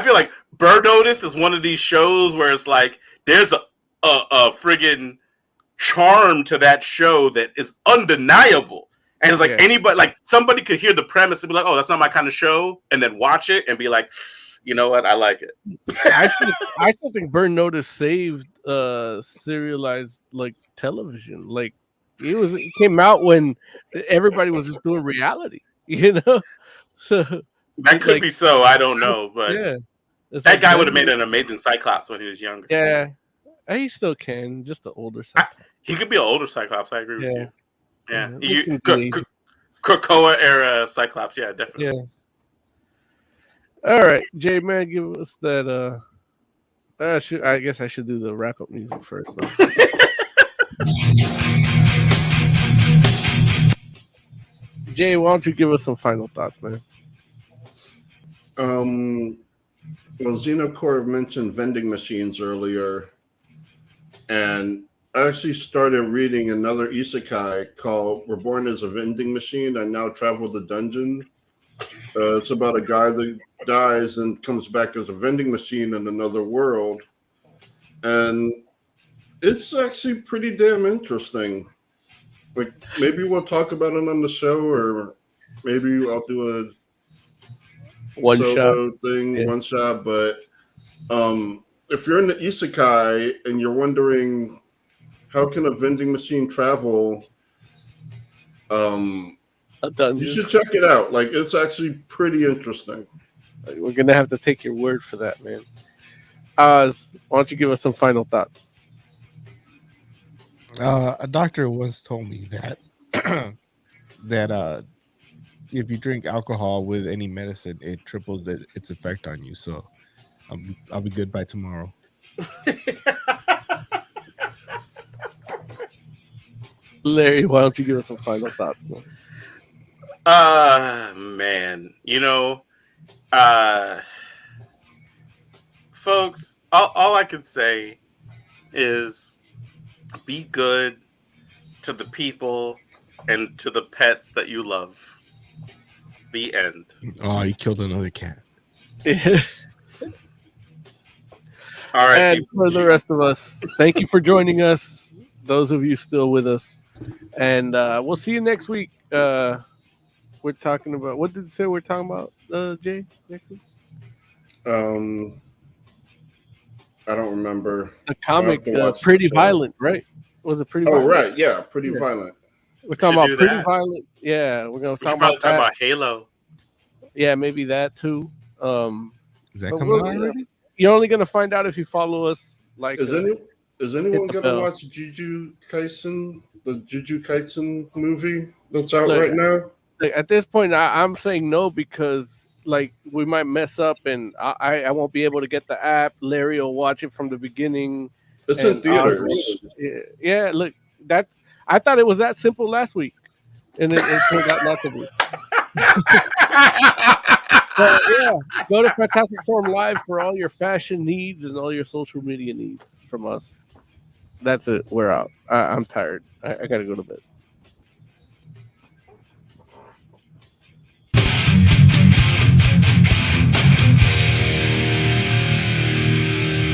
feel like Bird Notice is one of these shows where it's like there's a friggin' charm to that show that is undeniable. And it's like anybody, like somebody could hear the premise and be like, oh, that's not my kind of show, and then watch it and be like, you know what? I like it. I still think Burn Notice saved serialized like television. Like it came out when everybody was just doing reality, So that could be so. I don't know, but that guy would have made an amazing Cyclops when he was younger. Yeah, he still can. Just the older Cyclops. He could be an older Cyclops. I agree with you. Yeah, Krakoa era Cyclops. Yeah, definitely. All right, Jay, man, give us that. I guess I should do the wrap up music first. Though. Jay, why don't you give us some final thoughts, man? Well, Xenocore mentioned vending machines earlier, and I actually started reading another isekai called "We're Born as a Vending Machine and Now Travel the Dungeon." It's about a guy that dies and comes back as a vending machine in another world, and it's actually pretty damn interesting. Like maybe we'll talk about it on the show, or maybe I'll do a One solo shot thing, yeah. one shot. But if you're in the isekai and you're wondering how can a vending machine travel, you should check it out. Like it's actually pretty interesting. We're gonna have to take your word for that, man. Oz, why don't you give us some final thoughts? A doctor once told me that that if you drink alcohol with any medicine, it triples its effect on you. So I'll be good by tomorrow. Larry, why don't you give us some final thoughts, man? Man, folks, all I can say is be good to the people and to the pets that you love. The end. Oh, he killed another cat. All right. And for the rest of us, thank you for joining us. Those of you still with us. And we'll see you next week. We're talking about, what did it say we're talking about, Jay, next week? I don't remember. The comic, Pretty Violent, right? Was it Pretty Violent? Oh, right. Yeah, Pretty Violent. We're talking about Pretty Violent. Yeah, we're going to talk about that. About Halo. Yeah, maybe that too. Is that coming out already? You're only going to find out if you follow us. Like, is anyone going to watch Jujutsu Kaisen, the Jujutsu Kaisen movie that's out right now? At this point, I'm saying no because like we might mess up and I won't be able to get the app. Larry will watch it from the beginning. It's in theaters. Yeah, look, I thought it was that simple last week, and it turned out not to be. But yeah, go to Fantastic Forum Live for all your fashion needs and all your social media needs from us. That's it. We're out. I'm tired. I gotta go to bed.